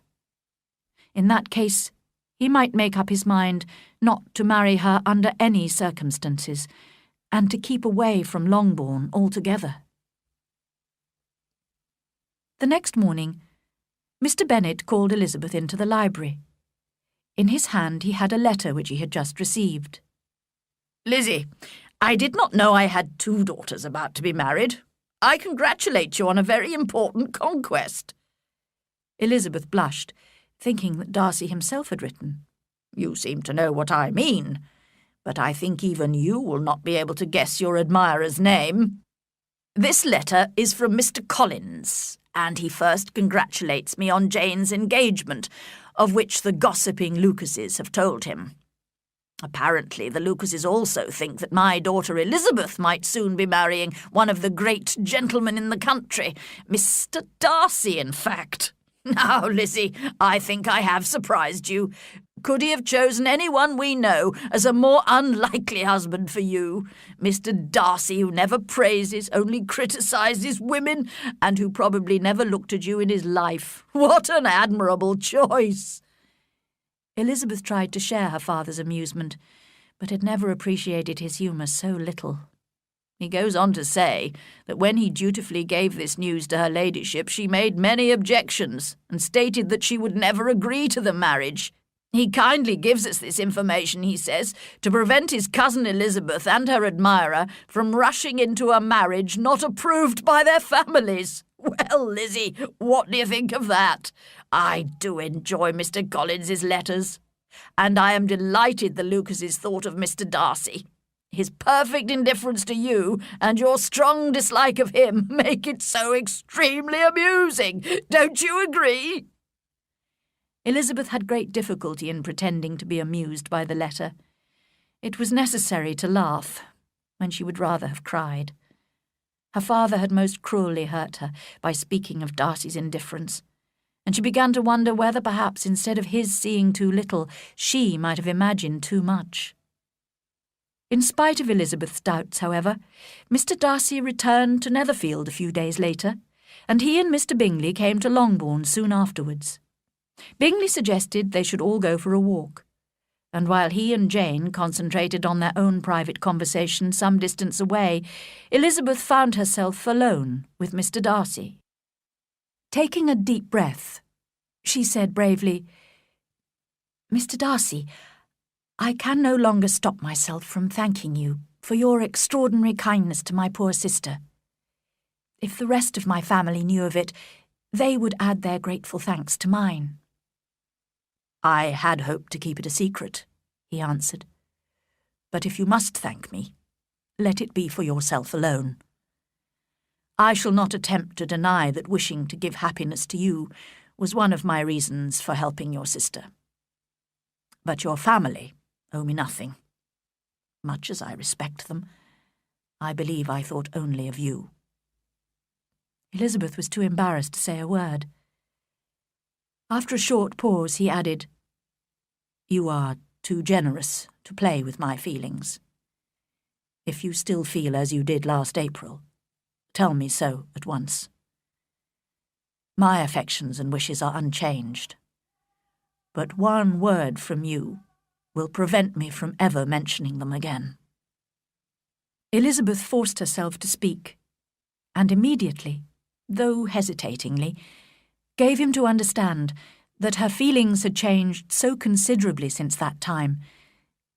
In that case, he might make up his mind not to marry her under any circumstances, and to keep away from Longbourn altogether. The next morning, Mr. Bennet called Elizabeth into the library. In his hand he had a letter which he had just received. Lizzie, I did not know I had 2 daughters about to be married. I congratulate you on a very important conquest. Elizabeth blushed, thinking that Darcy himself had written. You seem to know what I mean, but I think even you will not be able to guess your admirer's name. This letter is from Mr. Collins, and he first congratulates me on Jane's engagement, of which the gossiping Lucases have told him. Apparently the Lucases also think that my daughter Elizabeth might soon be marrying one of the great gentlemen in the country, Mr. Darcy, in fact. Now, Lizzie, I think I have surprised you. Could he have chosen anyone we know as a more unlikely husband for you? Mr. Darcy, who never praises, only criticises women, and who probably never looked at you in his life. What an admirable choice! Elizabeth tried to share her father's amusement, but had never appreciated his humour so little. He goes on to say that when he dutifully gave this news to her ladyship, she made many objections, and stated that she would never agree to the marriage. He kindly gives us this information, he says, to prevent his cousin Elizabeth and her admirer from rushing into a marriage not approved by their families. Well, Lizzie, what do you think of that? I do enjoy Mr. Collins's letters, and I am delighted the Lucases thought of Mr. Darcy. His perfect indifference to you and your strong dislike of him make it so extremely amusing. Don't you agree? Elizabeth had great difficulty in pretending to be amused by the letter. It was necessary to laugh, when she would rather have cried. Her father had most cruelly hurt her by speaking of Darcy's indifference, and she began to wonder whether perhaps instead of his seeing too little, she might have imagined too much. In spite of Elizabeth's doubts, however, Mr. Darcy returned to Netherfield a few days later, and he and Mr. Bingley came to Longbourn soon afterwards. Bingley suggested they should all go for a walk, and while he and Jane concentrated on their own private conversation some distance away, Elizabeth found herself alone with Mr. Darcy. Taking a deep breath, she said bravely, "Mr. Darcy, I can no longer stop myself from thanking you for your extraordinary kindness to my poor sister. If the rest of my family knew of it, they would add their grateful thanks to mine." "I had hoped to keep it a secret," he answered. "But if you must thank me, let it be for yourself alone. I shall not attempt to deny that wishing to give happiness to you was one of my reasons for helping your sister. But your family owe me nothing. Much as I respect them, I believe I thought only of you." Elizabeth was too embarrassed to say a word. After a short pause, he added, "You are too generous to play with my feelings. If you still feel as you did last April, tell me so at once. My affections and wishes are unchanged, but one word from you will prevent me from ever mentioning them again." Elizabeth forced herself to speak, and immediately, though hesitatingly, gave him to understand that her feelings had changed so considerably since that time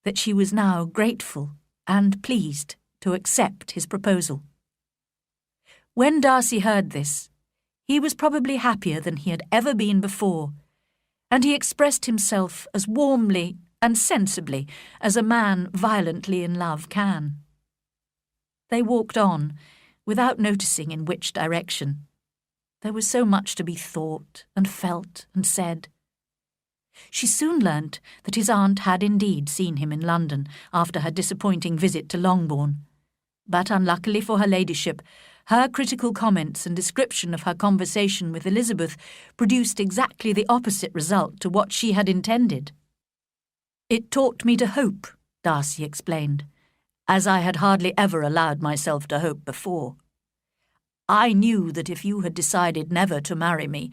that she was now grateful and pleased to accept his proposal. When Darcy heard this, he was probably happier than he had ever been before, and he expressed himself as warmly and sensibly as a man violently in love can. They walked on, without noticing in which direction. There was so much to be thought and felt and said. She soon learnt that his aunt had indeed seen him in London after her disappointing visit to Longbourn, but unluckily for her ladyship, her critical comments and description of her conversation with Elizabeth produced exactly the opposite result to what she had intended. "It taught me to hope," Darcy explained, "as I had hardly ever allowed myself to hope before. I knew that if you had decided never to marry me,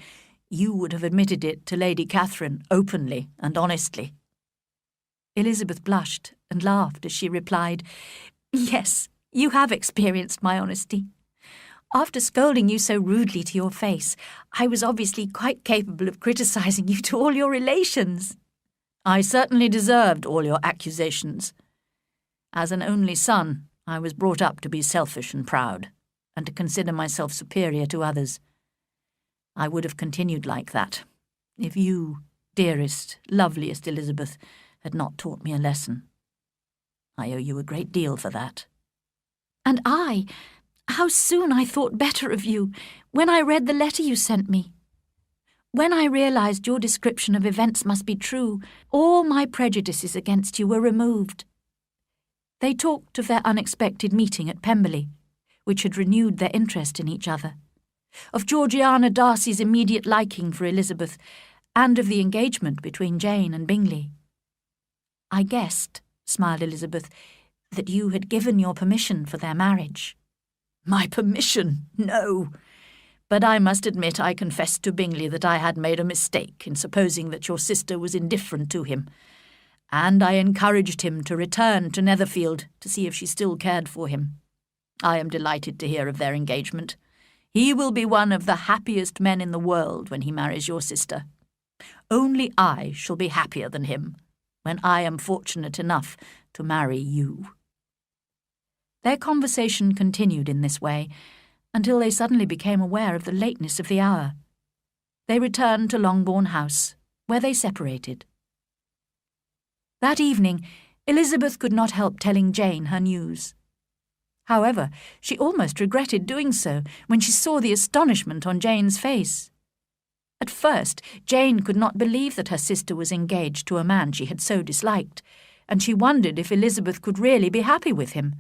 you would have admitted it to Lady Catherine openly and honestly." Elizabeth blushed and laughed as she replied, "Yes, you have experienced my honesty. After scolding you so rudely to your face, I was obviously quite capable of criticising you to all your relations." "I certainly deserved all your accusations. As an only son, I was brought up to be selfish and proud, and to consider myself superior to others. I would have continued like that, if you, dearest, loveliest Elizabeth, had not taught me a lesson. I owe you a great deal for that." "And how soon I thought better of you when I read the letter you sent me. When I realised your description of events must be true, all my prejudices against you were removed." They talked of their unexpected meeting at Pemberley, which had renewed their interest in each other, of Georgiana Darcy's immediate liking for Elizabeth, and of the engagement between Jane and Bingley. "I guessed," smiled Elizabeth, "that you had given your permission for their marriage." "My permission? No. But I must admit I confessed to Bingley that I had made a mistake in supposing that your sister was indifferent to him, and I encouraged him to return to Netherfield to see if she still cared for him. I am delighted to hear of their engagement. He will be one of the happiest men in the world when he marries your sister." Only I shall be happier than him, when I am fortunate enough to marry you." Their conversation continued in this way, until they suddenly became aware of the lateness of the hour. They returned to Longbourn House, where they separated. That evening, Elizabeth could not help telling Jane her news. However, she almost regretted doing so when she saw the astonishment on Jane's face. At first, Jane could not believe that her sister was engaged to a man she had so disliked, and she wondered if Elizabeth could really be happy with him.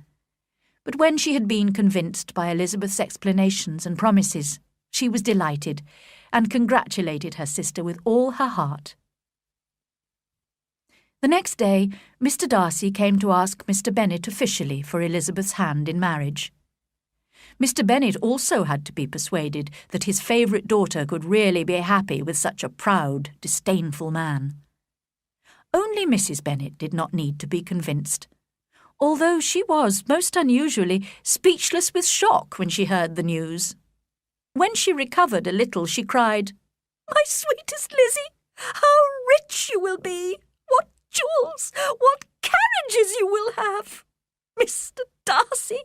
But when she had been convinced by Elizabeth's explanations and promises, she was delighted, and congratulated her sister with all her heart. The next day, Mr. Darcy came to ask Mr. Bennet officially for Elizabeth's hand in marriage. Mr. Bennet also had to be persuaded that his favourite daughter could really be happy with such a proud, disdainful man. Only Mrs. Bennet did not need to be convinced, although she was, most unusually, speechless with shock when she heard the news. When she recovered a little, she cried, "My sweetest Lizzie, how rich you will be! What jewels, what carriages you will have! Mr. Darcy,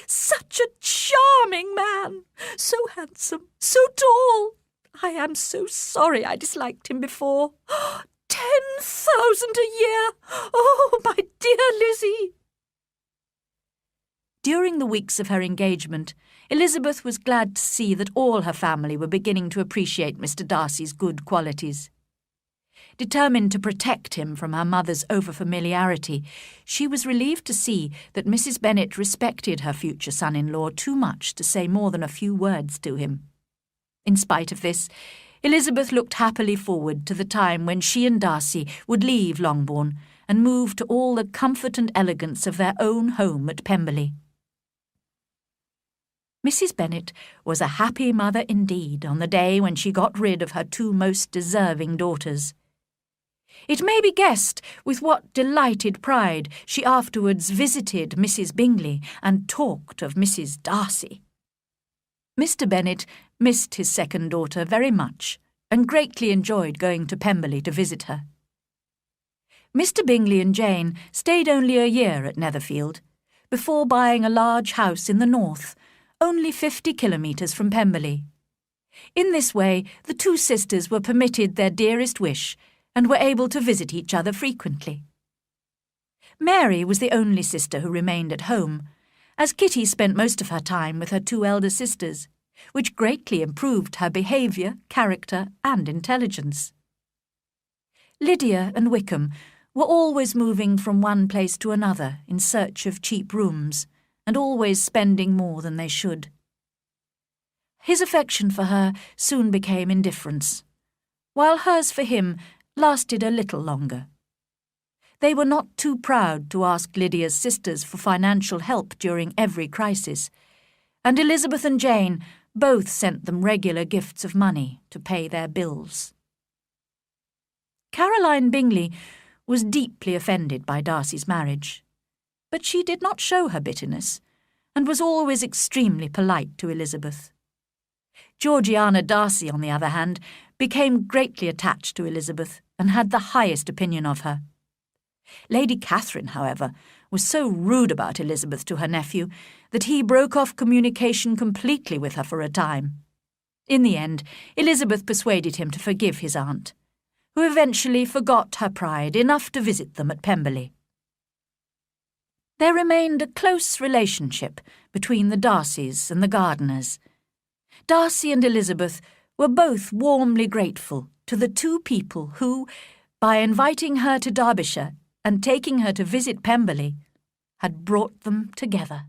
such a charming man, so handsome, so tall. I am so sorry I disliked him before. 10,000 a year! Oh, my dear Lizzie!" During the weeks of her engagement, Elizabeth was glad to see that all her family were beginning to appreciate Mr. Darcy's good qualities. Determined to protect him from her mother's overfamiliarity, she was relieved to see that Mrs. Bennet respected her future son-in-law too much to say more than a few words to him. In spite of this, Elizabeth looked happily forward to the time when she and Darcy would leave Longbourn and move to all the comfort and elegance of their own home at Pemberley. Mrs. Bennet was a happy mother indeed on the day when she got rid of her two most deserving daughters. It may be guessed with what delighted pride she afterwards visited Mrs. Bingley and talked of Mrs. Darcy. Mr. Bennet missed his second daughter very much and greatly enjoyed going to Pemberley to visit her. Mr. Bingley and Jane stayed only a year at Netherfield, before buying a large house in the north, only 50 kilometres from Pemberley. In this way, the two sisters were permitted their dearest wish and were able to visit each other frequently. Mary was the only sister who remained at home, as Kitty spent most of her time with her two elder sisters, which greatly improved her behaviour, character, and intelligence. Lydia and Wickham were always moving from one place to another in search of cheap rooms, and always spending more than they should. His affection for her soon became indifference, while hers for him lasted a little longer. They were not too proud to ask Lydia's sisters for financial help during every crisis, and Elizabeth and Jane both sent them regular gifts of money to pay their bills. Caroline Bingley was deeply offended by Darcy's marriage, but she did not show her bitterness, and was always extremely polite to Elizabeth. Georgiana Darcy, on the other hand, became greatly attached to Elizabeth and had the highest opinion of her. Lady Catherine, however, was so rude about Elizabeth to her nephew that he broke off communication completely with her for a time. In the end, Elizabeth persuaded him to forgive his aunt, who eventually forgot her pride enough to visit them at Pemberley. There remained a close relationship between the Darcys and the Gardiners. Darcy and Elizabeth were both warmly grateful to the two people who, by inviting her to Derbyshire and taking her to visit Pemberley, had brought them together.